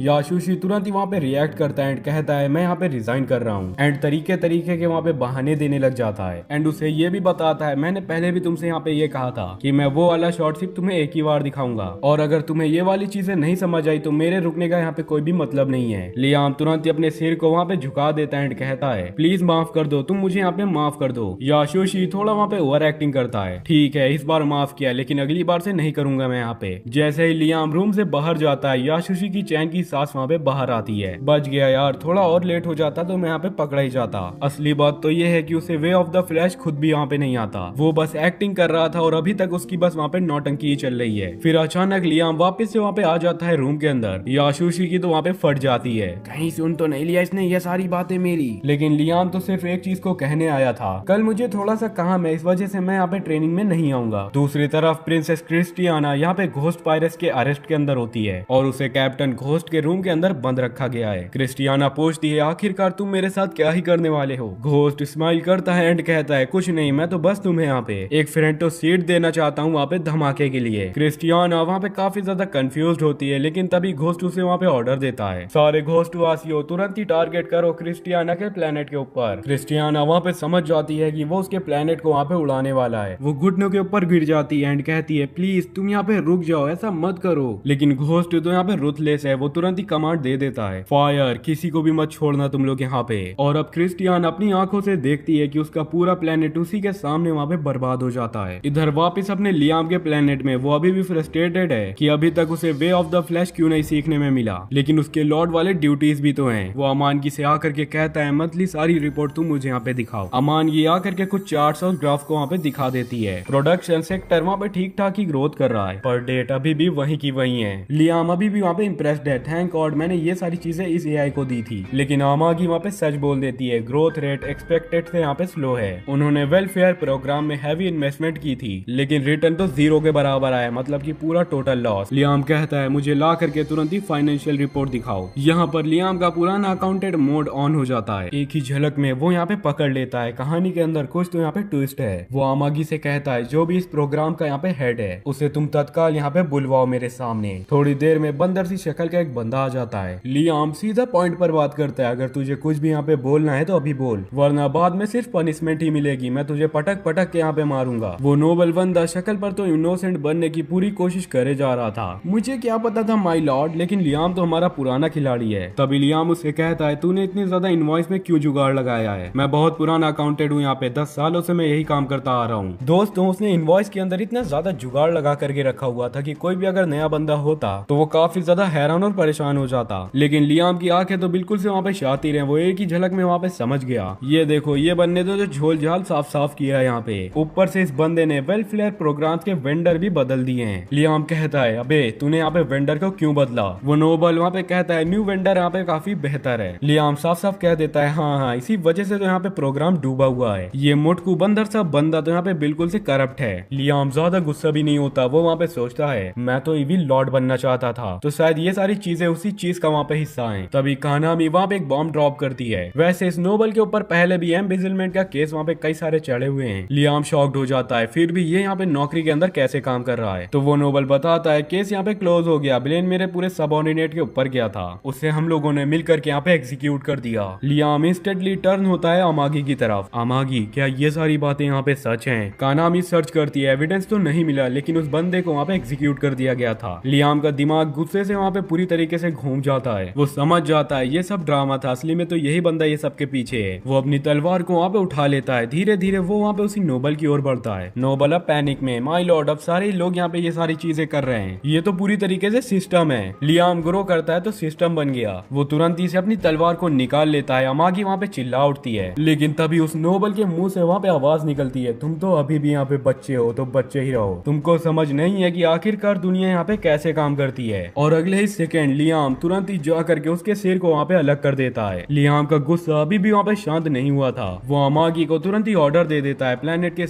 याशुशी तुरंत ही वहाँ पे रिएक्ट करता है एंड कहता है मैं यहाँ पे रिजाइन कर रहा हूँ एंड तरीके तरीके के वहाँ पे बहाने देने लग जाता है एंड उसे ये भी बताता है मैंने पहले भी तुमसे यहाँ पे ये कहा था कि मैं वो वाला शॉट सिर्फ तुम्हें एक ही बार दिखाऊंगा और अगर तुम्हें ये वाली चीजें नहीं समझ आई तो मेरे रुकने का यहाँ पे कोई भी मतलब नहीं है। लियाम तुरंत ही अपने सिर को वहाँ पे झुका देता है एंड कहता है प्लीज माफ कर दो, तुम मुझे यहाँ पे माफ कर दो। याशुशी थोड़ा वहाँ पे ओवर एक्टिंग करता है, ठीक है इस बार माफ किया लेकिन अगली बार से नहीं करूंगा मैं यहाँ पे। जैसे ही लियाम रूम से बाहर जाता है याशुशी की चैन की सांस वहाँ पे बाहर आती है। बच गया यार, थोड़ा और लेट हो जाता तो मैं यहाँ पे पकड़ा ही जाता। असली बात तो ये है कि उसे वे ऑफ द फ्लैश खुद भी यहाँ पे नहीं आता, वो बस एक्टिंग कर रहा था और अभी तक उसकी बस वहाँ पे नौटंकी ही चल रही है। फिर अचानक लियाम वापस से वहाँ पे आ जाता है रूम के अंदर। याशुशी की तो वहाँ पे फट जाती है, कहीं सुन तो नहीं लिया इसने ये सारी बातें मेरी। लेकिन लियाम तो सिर्फ एक चीज को कहने आया था, कल मुझे थोड़ा सा काम है इस वजह से मैं यहाँ पे ट्रेनिंग में नहीं आऊंगा। दूसरी तरफ प्रिंसेस क्रिस्टियाना यहाँ पे घोस्ट पायरेट्स के अरेस्ट के अंदर होती है और उसे कैप्टन घोस्ट के रूम के अंदर बंद रखा गया है। क्रिस्टियाना पूछती है आखिरकार तुम मेरे साथ क्या ही करने वाले हो। घोस्ट स्माइल करता है एंड कहता है कुछ नहीं, मैं तो बस तुम्हें यहाँ पे एक फ्रंटो सीट देना चाहता हूँ वहाँ पे धमाके के लिए। क्रिस्टियाना वहाँ पे काफी ज्यादा कंफ्यूज होती है लेकिन तभी घोस्ट उसे वहाँ पे ऑर्डर देता है सारे घोस्ट वासियों तुरंत ही टारगेट करो क्रिस्टियाना के प्लेनेट के ऊपर। क्रिस्टियाना वहाँ पे समझ जाती है कि वो उसके प्लेनेट को वहाँ पे उड़ाने वाला है। वो घुटनों के ऊपर गिर जाती है एंड कहती है प्लीज तुम यहाँ पे रुक जाओ, ऐसा मत करो। लेकिन घोस्ट तो यहाँ पे रुथलेस है, वो तुरंत ही कमांड दे देता है फायर, किसी को भी मत छोड़ना तुम लोग यहाँ पे। और अब क्रिस्टियाना अपनी आंखों से देखती है कि उसका पूरा प्लेनेट उसी के सामने वहाँ पे बर्बाद हो जाता है। इधर वापस अपने लियाम के प्लेनेट में वो अभी भी फ्रस्ट्रेटेड है कि अभी तक उसे वे ऑफ द फ्लैश क्यों नहीं सीखने में मिला, लेकिन उसके लॉर्ड वाले ड्यूटीज भी तो हैं। वो अमानगी से आकर के कहता है मंथली सारी रिपोर्ट तुम मुझे यहाँ पे दिखाओ। अमानगी आकर के कुछ चार्ट्स और ग्राफ को वहाँ पे दिखा देती है। प्रोडक्शन सेक्टर वहाँ पे ठीक ठाक ही ग्रोथ कर रहा है पर डेट अभी भी वही की वही है। लियाम अभी भी वहाँ पे इम्प्रेस्ड है, थैंक गॉड मैंने ये सारी चीजें इस एआई को दी थी। लेकिन अमागी वहाँ पे सच बोल देती है, ग्रोथ रेट एक्सपेक्टेड से यहाँ पे स्लो है। उन्होंने वेलफेयर प्रोग्राम में हैवी इन्वेस्टमेंट की थी लेकिन रिटर्न तो 0 के बराबर आया, मतलब कि पूरा टोटल लॉस। लियाम कहता है मुझे ला करके तुरंत ही फाइनेंशियल रिपोर्ट दिखाओ। यहाँ पर लियाम का पुराना अकाउंटेंट मोड ऑन हो जाता है। एक ही झलक में वो यहाँ पे पकड़ लेता है कहानी के अंदर कुछ तो यहाँ पे ट्विस्ट है। वो अमागी से कहता है जो भी इस प्रोग्राम का यहाँ पे हेड है उसे तुम तत्काल यहाँ पे बुलवाओ मेरे सामने। थोड़ी देर में बंदर सी शक्ल का एक बंदा आ जाता है। लियाम सीधा पॉइंट पर बात करता है, अगर तुझे कुछ भी यहाँ पे बोलना है तो अभी बोल, वरना बाद में सिर्फ पनिशमेंट ही मिलेगी, मैं तुझे पटक पटक के यहाँ पे मारूंगा। वो नोबल बंदा शक्ल पर तो इनोसेंट बनने की पूरी कोशिश करे जा रहा था। मुझे क्या पता था माय लॉर्ड, लेकिन लियाम तो हमारा पुराना खिलाड़ी है। तभी लियाम उससे कहता है तूने इतनी ज्यादा इनवॉइस में क्यों जुगाड़ लगाया है, मैं बहुत पुराना अकाउंटेंट हूँ यहाँ पे, 10 सालों से मैं यही काम करता आ रहा हूँ। दोस्तों उसने इनवॉइस के अंदर इतना ज्यादा जुगाड़ लगा करके रखा हुआ था कि कोई भी अगर नया बंदा होता तो वो काफी ज्यादा हैरान और परेशान हो जाता। लेकिन लियाम की आंखें तो बिल्कुल से वहाँ पे शातिर हैं, वो एक ही झलक में वहाँ पे समझ गया। ये देखो ये बंदे तो जो झोल झाल साफ साफ किया है यहाँ पे, ऊपर से इस बंदे ने वेलफेयर प्रोग्राम के वेंडर भी बदल दिए हैं। लियाम कहता है अबे तूने यहाँ पे वेंडर को क्यों बदला। वो नोबल वहाँ पे कहता है न्यू वेंडर यहाँ पे काफी बेहतर है। लियाम साफ साफ कह देता है हाँ इसी वजह से तो यहाँ पे प्रोग्राम डूबा हुआ है, ये मोटकू बंदर सा बंदा तो यहाँ पे बिल्कुल से करप्ट है। लियाम ज्यादा गुस्सा भी नहीं होता, वो वहाँ पे सोचता है मैं तो इविल लॉर्ड बनना चाहता था तो शायद ये सारी चीजें उसी चीज का वहाँ पे हिस्सा है। तभी कानामी वहाँ पे एक बॉम्ब ड्रॉप करती है। वैसे इस नोबल के ऊपर पहले भी एम्बिजलमेंट का केस वहाँ पे कई सारे चढ़े हुए हैं। लियाम शॉक्ड हो जाता है, फिर भी ये यहाँ पे नौकरी के अंदर कैसे काम कर रहा है। तो वो नोबल बताता है केस यहाँ पे क्लोज हो गया, ब्लेन मेरे पूरे सबऑर्डिनेट के ऊपर गया था, उसे हम लोगों ने मिलकर के यहाँ पे एग्जीक्यूट कर दिया। लियाम इंस्टेंटली टर्न होता है अमागी की तरफ। अमागी क्या ये सारी बातें यहाँ पे सच हैं? कानामी सर्च करती है, एविडेंस तो नहीं मिला लेकिन उस बंदे को वहाँ पे एग्जीक्यूट कर दिया गया था। लियाम का दिमाग गुस्से से वहाँ पे पूरी तरीके से घूम जाता है, वो समझ जाता है ये सब ड्रामा था, असली में तो यही बंदा ये सबके पीछे है। वो अपनी तलवार को वहाँ पे उठा लेता है, धीरे धीरे वो वहाँ पे उसी नोबल की ओर बढ़ता है। नोबल अब पैनिक में, माय लॉर्ड अब सारे लोग यहाँ पे ये सारी चीजें कर रहे हैं, ये तो पूरी तरीके से सिस्टम है। लियाम ग्रो करता है तो सिस्टम बन गया। वो तुरंत ही से अपनी तलवार को निकाल लेता है। अमागी वहाँ पे चिल्ला उठती है लेकिन तभी उस नोबल के मुंह से वहाँ पे आवाज निकलती है, तुम तो अभी भी यहाँ पे बच्चे हो तो बच्चे ही रहो, तुमको समझ नहीं है कि आखिरकार दुनिया यहाँ पे कैसे काम काम करती है और अगले ही सेकंड लियाम तुरंत ही जा करके उसके सिर को वहाँ पे अलग कर देता है। लियाम का गुस्सा अभी भी वहाँ पे शांत नहीं हुआ था। वो अमागी को तुरंत ही ऑर्डर दे देता है, प्लेनेट के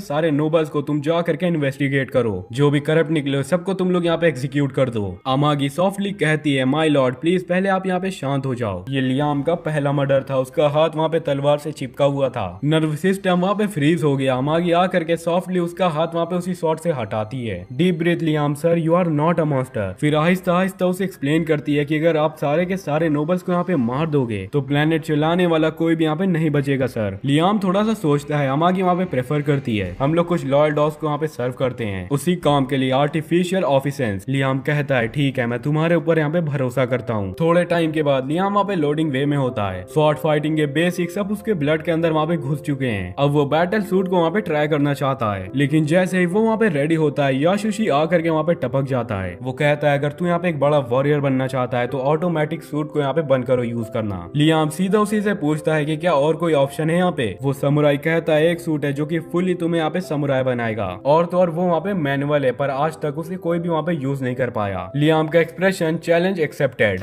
सारे नोबल्स को तुम जा करके इन्वेस्टिगेट करो, जो भी करप्ट निकले सबको तुम लोग यहाँ पे एग्जीक्यूट कर दो। अमागी सॉफ्टली कहती है, माय लॉर्ड प्लीज पहले आप यहाँ पे शांत हो जाओ। ये लियाम का पहला मर्डर था, उसका हाथ वहाँ पे तलवार से चिपका हुआ था, नर्व सिस्टम वहाँ पे फ्रीज हो गया। अमागी आ करके सॉफ्टली उसका हाथ वहाँ पे उसी शॉट से हटाती है। Deep breath Liam sir, you are not a monster. फिर आहिस्ता आहिस्ता उसे एक्सप्लेन करती है कि अगर आप सारे के सारे नोबल्स को यहाँ पे मार दोगे तो प्लेनेट चलाने वाला कोई भी यहाँ पे नहीं बचेगा सर। लियाम थोड़ा सा सोचता है, अमागी वहाँ पे प्रेफर करती है हम लोग कुछ लॉयल डॉग्स को वहाँ पे सर्व करते हैं उसी काम के लिए, आर्टिफिशियल ऑफिसेंस। लियाम कहता है ठीक है, मैं तुम्हारे ऊपर यहाँ पे भरोसा करता हूँ। थोड़े टाइम के बाद लियाम वहाँ पे लोडिंग वे में होता है। स्वॉर्ड फाइटिंग के बेसिक्स सब उसके ब्लड के अंदर वहाँ पे घुस चुके हैं। अब वो बैटल सूट को वहाँ पे ट्राई करना चाहता है, लेकिन जैसे ही वो वहाँ पे रेडी होता है याशुशी आ करके वहाँ पे टपक जाता है। वो कहता है अगर तू यहाँ पे एक बड़ा वॉरियर बनना चाहता है तो ऑटोमेटिक सूट को यहाँ पे बंद करो यूज करना। लियाम सीधा उसी से पूछता है कि क्या और कोई ऑप्शन है यहाँ पे। वो समुराई कहता है एक सूट है जो कि फुली तुम्हें यहाँ पे समुराई बनाएगा, और तो और वो वहाँ पे मैनुअल है, पर आज तक उसे कोई भी वहाँ पे यूज नहीं कर पाया। लियाम का एक्सप्रेशन चैलेंज एक्सेप्टेड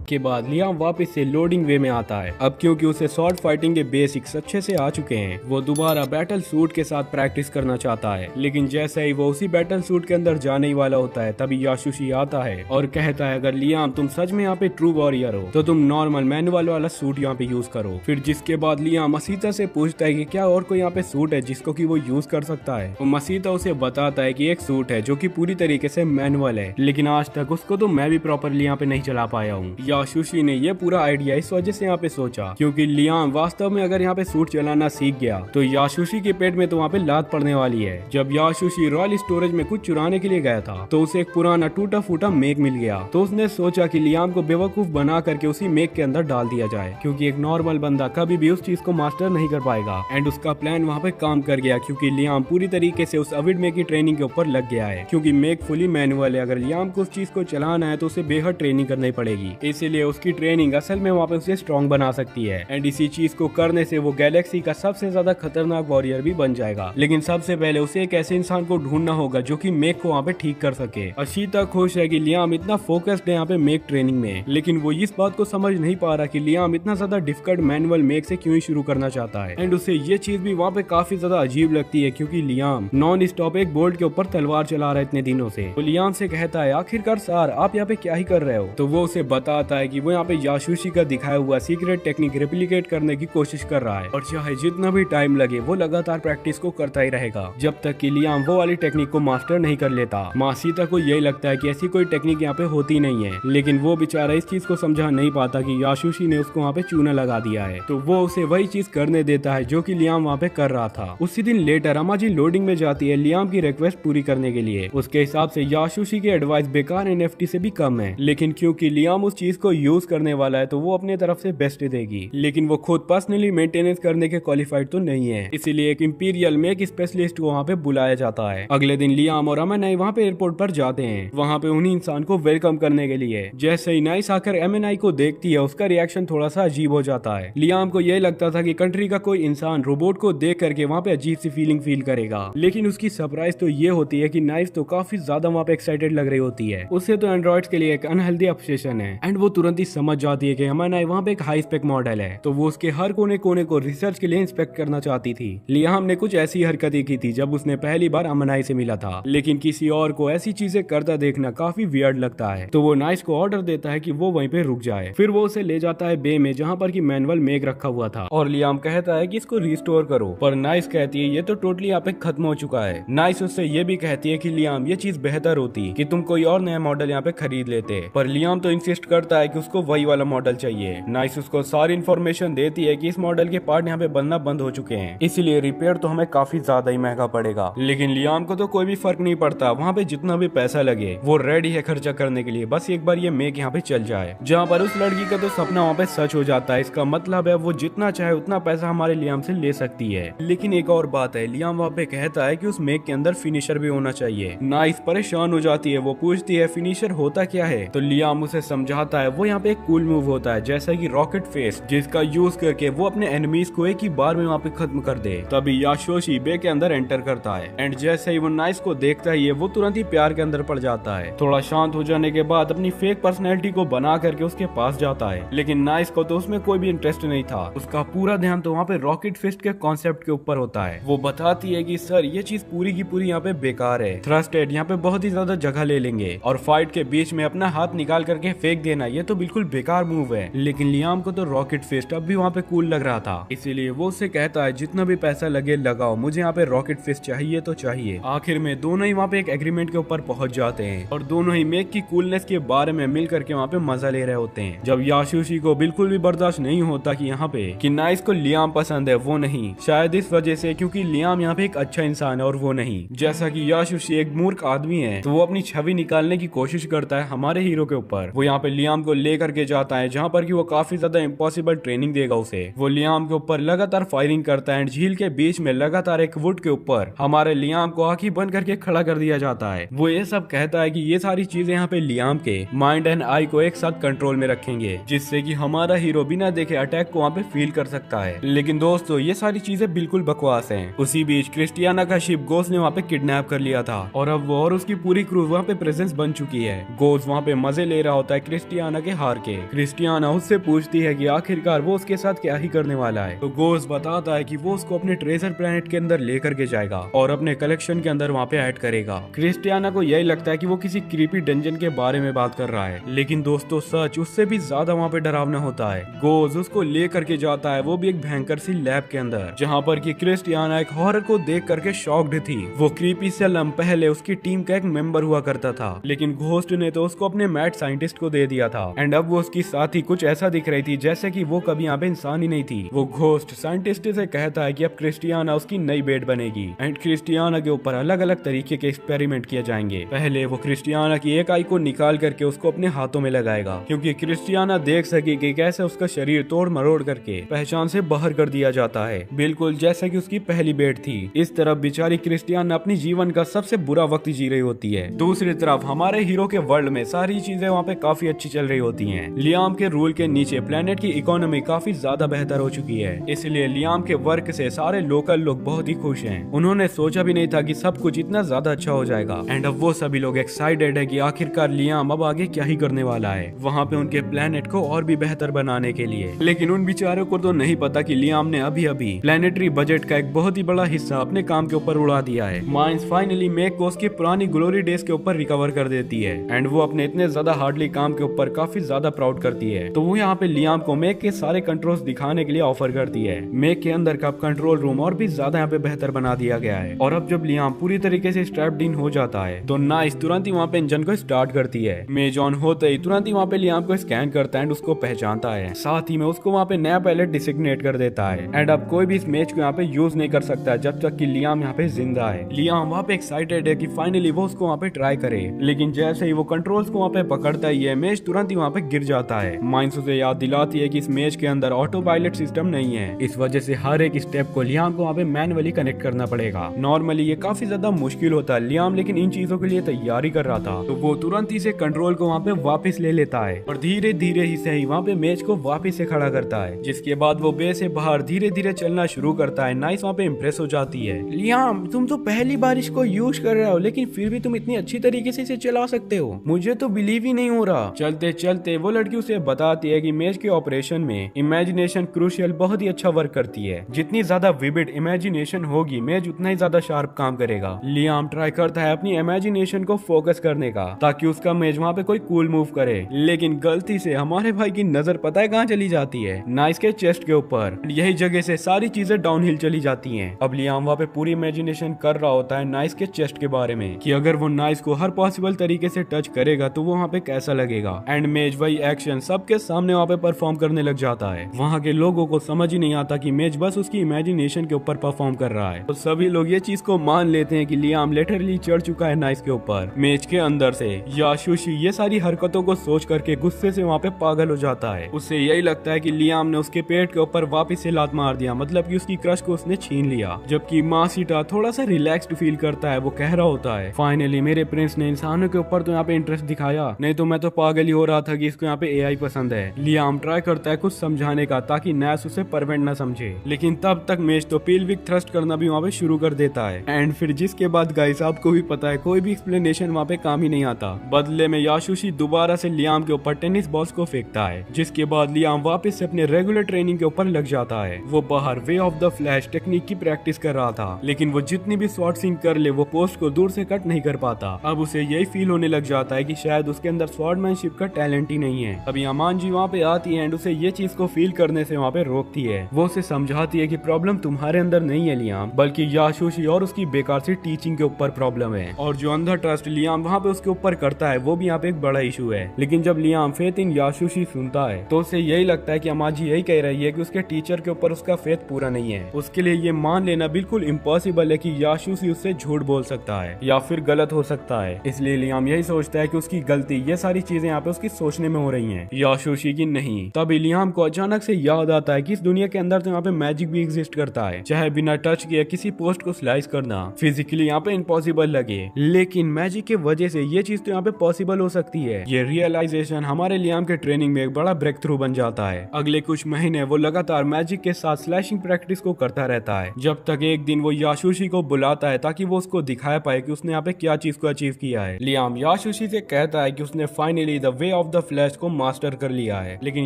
के बाद लियाम वापस से लोडिंग वे में आता है। अब क्योंकि उसे शॉर्ट फाइटिंग के बेसिक्स अच्छे से आ चुके हैं, वो दोबारा बैटल सूट के साथ प्रैक्टिस करना चाहता है। लेकिन जैसे ही वो उसी बैटल सूट के अंदर जाने ही वाला होता है तभी याशुशी आता है और कहता है अगर लियाम तुम सच में यहाँ पे ट्रू वॉरियर हो तो तुम नॉर्मल मैनुअल वाला सूट यहाँ पे यूज करो। फिर जिसके बाद लियाम मसीता से पूछता है कि क्या और कोई यहाँ पे सूट है जिसको कि वो यूज कर सकता है। तो मसीता उसे बताता है कि एक सूट है जो कि पूरी तरीके से मैनुअल है, लेकिन आज तक उसको तो मैं भी प्रॉपरली यहाँ पे नहीं चला पाया हूँ। याशुशी ने ये पूरा आइडिया इस वजह से यहाँ पे सोचा क्योंकि लियाम वास्तव में अगर यहाँ पे सूट चलाना सीख गया तो याशुशी के पेट में तो वहाँ पे लात पड़ने वाली है। जब याशुशी रॉयल स्टोरेज में कुछ चुराने के लिए गया था तो उसे एक पुराना टूटा फूटा मेक मिल गया, तो उसने सोचा कि लियाम को बेवकूफ बना करके उसी मेक के अंदर डाल दिया जाए, क्योंकि एक नॉर्मल बंदा कभी भी उस चीज को मास्टर नहीं कर पाएगा। एंड उसका प्लान वहाँ पे काम कर गया क्योंकि लियाम पूरी तरीके से उस अविड मेक की ट्रेनिंग के ऊपर लग गया है, क्योंकि मेक फुली मैनुअल है। अगर लियाम को उस चीज को चलाना है तो उसे बेहद ट्रेनिंग करनी पड़ेगी, इसीलिए उसकी ट्रेनिंग असल में वहाँ पे उसे स्ट्रॉन्ग बना सकती है। एंड इसी चीज को करने से वो गैलेक्सी का सबसे ज्यादा खतरनाक वॉरियर भी बन जाएगा। लेकिन सबसे पहले उसे एक ऐसे इंसान को ढूंढना होगा जो कि मेक को वहाँ पे ठीक कर सके। अशीता खुश है कि लियाम इतना फोकस्ड है यहाँ पे मेक ट्रेनिंग में, लेकिन वो इस बात को समझ नहीं पा रहा कि लियाम इतना ज्यादा डिफिकल्ट मैनुअल मेक से क्यों ही शुरू करना चाहता है। एंड उसे ये चीज भी वहाँ पे काफी ज्यादा अजीब लगती है क्योंकि लियाम नॉन स्टॉप एक बोल्ट के ऊपर तलवार चला रहा है इतने दिनों से। तो लियाम से कहता है आखिरकार सर आप यहाँ पे क्या ही कर रहे हो। तो वो उसे बताता है कि वो यहाँ पे याशुशी का दिखाया हुआ सीक्रेट टेक्निक रेप्लिकेट करने की कोशिश कर रहा है, और चाहे जितना भी टाइम लगे वो लगातार प्रैक्टिस को करता ही रहेगा जब तक कि लियाम वो वाली टेक्निक को मास्टर नहीं कर लेता। मासीता को यही लगता है कि ऐसी कोई टेक्निक यहाँ पे होती नहीं है, लेकिन वो बेचारा इस चीज को समझा नहीं पाता कि याशुशी ने उसको वहाँ पे चूना लगा दिया है, तो वो उसे वही चीज करने देता है जो कि लियाम वहाँ पे कर रहा था। उसी दिन लेटर अमाजी लोडिंग में जाती है लियाम की रिक्वेस्ट पूरी करने के लिए। उसके हिसाब से याशुशी की एडवाइस बेकार एनएफटी से भी कम है, लेकिन क्योंकि लियाम उस चीज को यूज करने वाला है तो वो अपने तरफ से बेस्ट देगी, लेकिन वो खुद पर्सनली मेंटेनेंस करने के क्वालिफाइड तो नहीं है, इसीलिए एक इंपीरियल मेक स्पेशलिस्ट को वहाँ पे बुलाया जाता है। अगले दिन लियाम और एमएनआई वहाँ पे एयरपोर्ट पर जाते हैं, वहाँ पे उन्हीं इंसान को वेलकम करने के लिए। जैसे ही नाइस आकर एमएनआई को देखती है उसका रिएक्शन थोड़ा सा अजीब हो जाता है। लियाम को यह लगता था कि कंट्री का कोई इंसान रोबोट को देख करके वहाँ पे अजीब सी फीलिंग फील करेगा, लेकिन उसकी सरप्राइज तो ये होती है कि नाइस तो काफी ज्यादा वहाँ पे एक्साइटेड लग रही होती है। उससे तो एंड्रॉइड्स के लिए एक अनहेल्दी ऑब्सेशन है, एंड वो तुरंत ही समझ जाती है कि एमएनआई वहाँ पे एक हाई स्पेक मॉडल है, तो वो उसके हर कोने कोने को रिसर्च के लिए इंस्पेक्ट करना चाहती थी। लियाम ने कुछ ऐसी हरकतें की थी जब उसने पहली बार एमएनआई से मिला था, लेकिन किसी और को ऐसी चीजें करता देखना काफी वियर्ड लगता है, तो वो नाइस को ऑर्डर देता है कि वो वहीं पे रुक जाए। फिर वो उसे ले जाता है बे में जहाँ पर की मैनुअल मेक रखा हुआ था, और लियाम कहता है कि इसको रिस्टोर करो, पर नाइस कहती है ये तो टोटली यहाँ पे खत्म हो चुका है। नाइस उससे ये भी कहती है कि लियाम ये चीज बेहतर होती कि तुम कोई और नया मॉडल यहाँ पे खरीद लेते, पर लियाम तो इंसिस्ट करता है कि उसको वही वाला मॉडल चाहिए। नाइस उसको सारी इन्फॉर्मेशन देती है कि इस मॉडल के पार्ट यहाँ पे बनना बंद हो चुके हैं, इसलिए रिपेयर तो हमें काफी ज्यादा ही महंगा पड़ेगा। लेकिन लियाम को तो कोई भी फर्क नहीं पड़ता, वहाँ पे जितना भी पैसा लगे वो रेडी है खर्चा करने के लिए, बस एक बार ये मेक यहाँ पे चल जाए। जहाँ पर उस लड़की का तो सपना वहाँ पे सच हो जाता है, इसका मतलब है वो जितना चाहे उतना पैसा हमारे लियाम से ले सकती है। लेकिन एक और बात है, लियाम वहाँ पे कहता है कि उस मेक के अंदर फिनिशर भी होना चाहिए। नाइस परेशान हो जाती है, वो पूछती है फिनिशर होता क्या है, तो लियाम उसे समझाता है वो यहाँ पे एक कूल मूव होता है जैसा कि रॉकेट फेस, जिसका यूज करके वो अपने एनिमीज को एक ही बार में वहाँ पे खत्म कर दे। तभी याशोशी बे के अंदर एंटर करता है एंड जैसे ही वो नाइस को देखता है वो तुरंत ही प्यार के अंदर पड़ जाता है। थोड़ा शांत हो जाने के बाद अपनी फेक पर्सनैलिटी को बना करके उसके पास जाता है, लेकिन नाइस को तो उसमें कोई भी इंटरेस्ट नहीं था। उसका पूरा ध्यान तो वहाँ पे रॉकेट फिस्ट के कॉन्सेप्ट के ऊपर होता है। वो बताती है कि सर ये चीज पूरी की पूरी यहाँ पे बेकार है, थ्रस्टेड यहाँ पे बहुत ही ज्यादा जगह ले लेंगे और फाइट के बीच में अपना हाथ निकाल करके फेंक देना ये तो बिल्कुल बेकार मूव है। लेकिन लियाम को तो रॉकेट फिस्ट अब भी वहाँ पे कूल लग रहा था, इसीलिए वो उससे कहता है जितना भी पैसा लगे लगाओ, मुझे यहाँ पे रॉकेट फिस्ट चाहिए तो चाहिए। आखिर में दोनों ही वहाँ पे एक एग्रीमेंट के ऊपर पहुंच जाते हैं और दोनों ही मेक की कूलनेस के बारे में मिल करके वहाँ पे मजा ले रहे होते हैं। जब याशोशी को बिल्कुल भी बर्दाश्त नहीं होता कि यहाँ पे कि नाइस को लियाम पसंद है, वो नहीं, शायद इस वजह से क्योंकि लियाम यहाँ पे एक अच्छा इंसान है और वो नहीं। जैसा कि याशोशी एक मूर्ख आदमी है तो वो अपनी छवि निकालने की कोशिश करता है हमारे हीरो के ऊपर। वो यहाँ पे लियाम को ले करके जाता है जहाँ पर कि वो काफी ज्यादा इम्पॉसिबल ट्रेनिंग देगा उसे। वो लियाम के ऊपर लगातार फायरिंग करता है एंड झील के बीच में लगातार एक वुड के ऊपर हमारे लियाम को आंखें बंद करके खड़ा कर दिया जाता है। वो ये सब कहता है कि ये सारी चीजें यहाँ पे लियाम के माइंड एंड आई को एक साथ कंट्रोल में रखेंगे, जिससे कि हमारा हीरो बिना देखे अटैक को वहाँ पे फील कर सकता है। लेकिन दोस्तों ये सारी चीजें बिल्कुल बकवास हैं। उसी बीच क्रिस्टियाना का शिप गोस ने वहाँ पे किडनैप कर लिया था और अब वो और उसकी पूरी क्रू वहाँ पे प्रेजेंस बन चुकी है। गोस वहाँ पे मजे ले रहा होता है क्रिस्टियाना के हार के। क्रिस्टियाना उससे पूछती है कि आखिरकार वो उसके साथ क्या ही करने वाला है, तो गोस बताता है कि वो उसको अपने ट्रेजर प्लेनेट के अंदर लेकर के जाएगा और अपने कलेक्शन के अंदर वहाँ पे ऐड करेगा। क्रिस्टियाना को यही लगता है कि वो किसी क्रीपी डंजन के बारे में बात कर रहा है, लेकिन दोस्तों सच उससे भी ज्यादा वहाँ पे डरावना होता है। गोस उसको ले करके जाता है वो भी एक भयंकर सी लैब के अंदर, जहाँ पर कि क्रिस्टियाना एक हॉरर को देख करके शॉक्ड थी। वो क्रीपी सेलम पहले उसकी टीम का एक मेंबर हुआ करता था, लेकिन घोस्ट ने तो उसको अपने मैड साइंटिस्ट को दे दिया था एंड अब वो उसकी साथी कुछ ऐसा दिख रही थी जैसे कि वो कभी यहाँ पे इंसान ही नहीं थी। वो घोस्ट साइंटिस्ट से कहता है कि अब क्रिस्टियाना उसकी नई बेट बनेगी एंड क्रिस्टियाना के ऊपर अलग अलग तरीके के एक्सपेरिमेंट किए जाएंगे। पहले वो क्रिस्टियाना की एक आई को निकाल करके उसको अपने हाथों में लगाएगा, क्योंकि क्रिस्टियाना देख सके कि कैसे उसका शरीर तोड़ मरोड़ करके पहचान से बाहर कर दिया जाता है, बिल्कुल जैसे कि उसकी पहली बेट थी। इस तरफ बेचारी क्रिस्टियाना अपनी जीवन का सबसे बुरा वक्त जी रही होती है। दूसरी तरफ हमारे हीरो के वर्ल्ड में सारी चीजें वहाँ पे काफी अच्छी चल रही होती हैं। लियाम के रूल के नीचे प्लेनेट की इकोनॉमी काफी ज्यादा बेहतर हो चुकी है, इसलिए लियाम के वर्क से सारे लोकल लोग बहुत ही खुश हैं। उन्होंने सोचा भी नहीं था कि सब कुछ इतना ज्यादा अच्छा हो जाएगा एंड अब वो सभी लोग एक्साइटेड है कि आखिरकार लियाम अब आगे क्या ही करने वाला है वहाँ पे उनके प्लेनेट को और भी बेहतर बनाने के लिए। लेकिन उन बेचारों को तो नहीं पता कि लियाम ने अभी अभी प्लेनेटरी बजट का एक बहुत ही बड़ा हिस्सा अपने काम के ऊपर उड़ा दिया है। माइंस फाइनली मेक को उसकी पुरानी ग्लोरी डेज के ऊपर रिकवर कर देती है एंड वो अपने इतने ज्यादा हार्डली काम के ऊपर काफी ज्यादा प्राउड करती है। तो वो यहाँ पे लियाम को मेक के सारे कंट्रोल्स दिखाने के लिए ऑफर करती है। मेक के अंदर का कंट्रोल रूम और भी ज्यादा यहाँ पे बेहतर बना दिया गया है और अब जब लियाम पूरी तरीके से स्ट्रैप्ड इन हो जाता है तो नाइस तुरंत ही वहाँ पे इंजन को स्टार्ट करती है। मेज ऑन होते ही तुरंत ही वहाँ पे लियाम को स्कैन करता है एंड उसको पहचानता है, साथ ही में उसको वहाँ पे नया पायलट डिसिग्नेट कर देता है एंड अब कोई भी इस मेज को यहाँ पे यूज नहीं कर सकता जब तक कि लियाम यहाँ पे जिंदा है। लियाम वहाँ पे एक्साइटेड है कि फाइनली वो उसको वहाँ पे ट्राई करे, लेकिन जैसे ही वो कंट्रोल्स को वहाँ पे पकड़ता ही है मेज तुरंत ही वहाँ पे गिर जाता है। माइंस उसे याद दिलाती है कि इस मेज के अंदर ऑटो पायलट सिस्टम नहीं है, इस वजह से हर एक स्टेप को लियाम को वहाँ पे मैनुअली कनेक्ट करना पड़ेगा। नॉर्मली ये काफी ज्यादा मुश्किल होता है लियाम लेकिन इन चीजों के लिए तैयारी कर रहा था, तो वो तुरंत ही से कंट्रोल को वहाँ पे वापस ले लेता है और धीरे धीरे ही सही वहाँ पे मेज को वापस से खड़ा करता है, जिसके बाद वो बे से बाहर धीरे धीरे चलना शुरू करता है। नाइस वहाँ पे इम्प्रेस हो जाती है, लियाम तुम तो पहली बार इसको यूज कर रहे हो लेकिन फिर भी तुम इतनी अच्छी तरीके से इसे चला सकते हो, मुझे तो बिलीव ही नहीं हो रहा। चलते चलते वो लड़की उसे बताती है कि मेज के ऑपरेशन में इमेजिनेशन क्रूशियल बहुत ही अच्छा वर्क करती है, जितनी ज्यादा विविड इमेजिनेशन होगी मेज उतना ही ज्यादा शार्प काम करेगा। लियाम ट्राई करता है अपनी इमेजिनेशन को फोकस करने का ताकि उसका मेज वहाँ पे कोई कूल मूव करे, लेकिन गलती से हमारे भाई की नजर पता है कहाँ चली जाती है, नाइस के चेस्ट के ऊपर। यही जगह से सारी चीजें डाउनहिल चली जाती हैं। अब लियाम वहाँ पे पूरी इमेजिनेशन कर रहा होता है नाइस के चेस्ट के बारे में कि अगर वो नाइस को हर पॉसिबल तरीके से टच करेगा तो वो वहाँ पे कैसा लगेगा एंड मेज वही एक्शन सबके सामने वहाँ पे परफॉर्म करने लग जाता है। वहाँ के लोगों को समझ ही नहीं आता कि मेज बस उसकी इमेजिनेशन के ऊपर परफॉर्म कर रहा है, तो सभी लोग ये चीज को मान लेते हैं कि लियाम लिटरली चढ़ चुका है नाइस के ऊपर। मेज के अंदर से याशुशी ये सारी हरकतों को सोच करके गुस्से से वहाँ पे पागल हो जाता है। उसे यही लगता है कि लियाम ने उसके पेट के ऊपर वापस से लात मार दिया, मतलब कि उसकी क्रश को उसने छीन लिया। जबकि मासीटा थोड़ा सा रिलैक्स्ड फील करता है, वो कह रहा होता है फाइनली मेरे प्रिंस ने इंसानों के ऊपर तो यहाँ पे इंटरेस्ट दिखाया, नहीं तो मैं तो पागल ही हो रहा रहा था कि इसको यहाँ पे एआई पसंद है। लियाम ट्राई करता है कुछ समझाने का ताकि नैश उसे परवेंट ना समझे, लेकिन तब तक मेश तो पेल्विक थ्रस्ट करना भी वहाँ पे शुरू कर देता है। एंड फिर जिसके बाद गाइस आपको भी पता है कोई भी एक्सप्लेनेशन वहाँ पे काम ही नहीं आता। बदले में याशुशी दोबारा से लियाम के ऊपर टेनिस बॉल्स को फेंकता है, जिसके बाद लियाम वापस से अपने रेगुलर ट्रेनिंग के ऊपर लग जाता है। वो बाहर way of the flash technique की प्रैक्टिस कर रहा था, लेकिन वो जितनी भी शॉर्ट स्विंग कर ले वो पोस्ट को दूर से कट नहीं कर पाता। अब उसे यही फील होने लग जाता है कि शायद उसके अंदर स्वॉर्डमैनशिप का टैलेंट ही नहीं है। तभी अमान जी वहाँ पे आती है एंड उसे ये चीज को फील करने से वहाँ पे रोकती है। वो उसे समझाती है कि प्रॉब्लम तुम्हारे अंदर नहीं है लियाम, बल्कि याशुशी और उसकी बेकार सी टीचिंग के ऊपर प्रॉब्लम है। और जो अंधा ट्रस्ट लियाम वहाँ पे उसके ऊपर करता है वो भी यहाँ पे एक बड़ा इशू है। लेकिन जब लियाम फेथ इन याशुशी सुनता है तो उसे यही लगता है कि अमान जी यही कह रही है कि उसके टीचर के ऊपर उसका फेथ पूरा नहीं है। उसके लिए ये मान लेना बिल्कुल इम्पॉसिबल है कि याशुशी उससे झूठ बोल सकता है या फिर गलत हो सकता है। इसलिए लियाम यही सोचता है कि उसकी गलती ये सारी चीजें यहाँ पे उसकी सोचने में हो रही हैं, याशुशी की नहीं। तभी लियाम को अचानक से याद आता है कि इस दुनिया के अंदर तो यहाँ पे मैजिक भी एग्जिस्ट करता है, चाहे बिना टच किए किसी पोस्ट को स्लाइस करना फिजिकली यहाँ पे इम्पॉसिबल लगे, लेकिन मैजिक के वजह से ये चीज तो यहाँ पे पॉसिबल हो सकती है। ये रियलाइजेशन हमारे लियाम के ट्रेनिंग में एक बड़ा ब्रेक थ्रू बन जाता है। अगले कुछ महीने वो लगातार मैजिक के साथ स्लैशिंग प्रैक्टिस को करता रहता है, जब तक एक दिन वो याशुशी को बुलाता है ताकि वो उसको दिखा पाए कि उसने यहाँ पे क्या चीज को अचीव किया है। लियाम याशुशी से कहता है कि उसने finally the way of the flash को मास्टर कर लिया है, लेकिन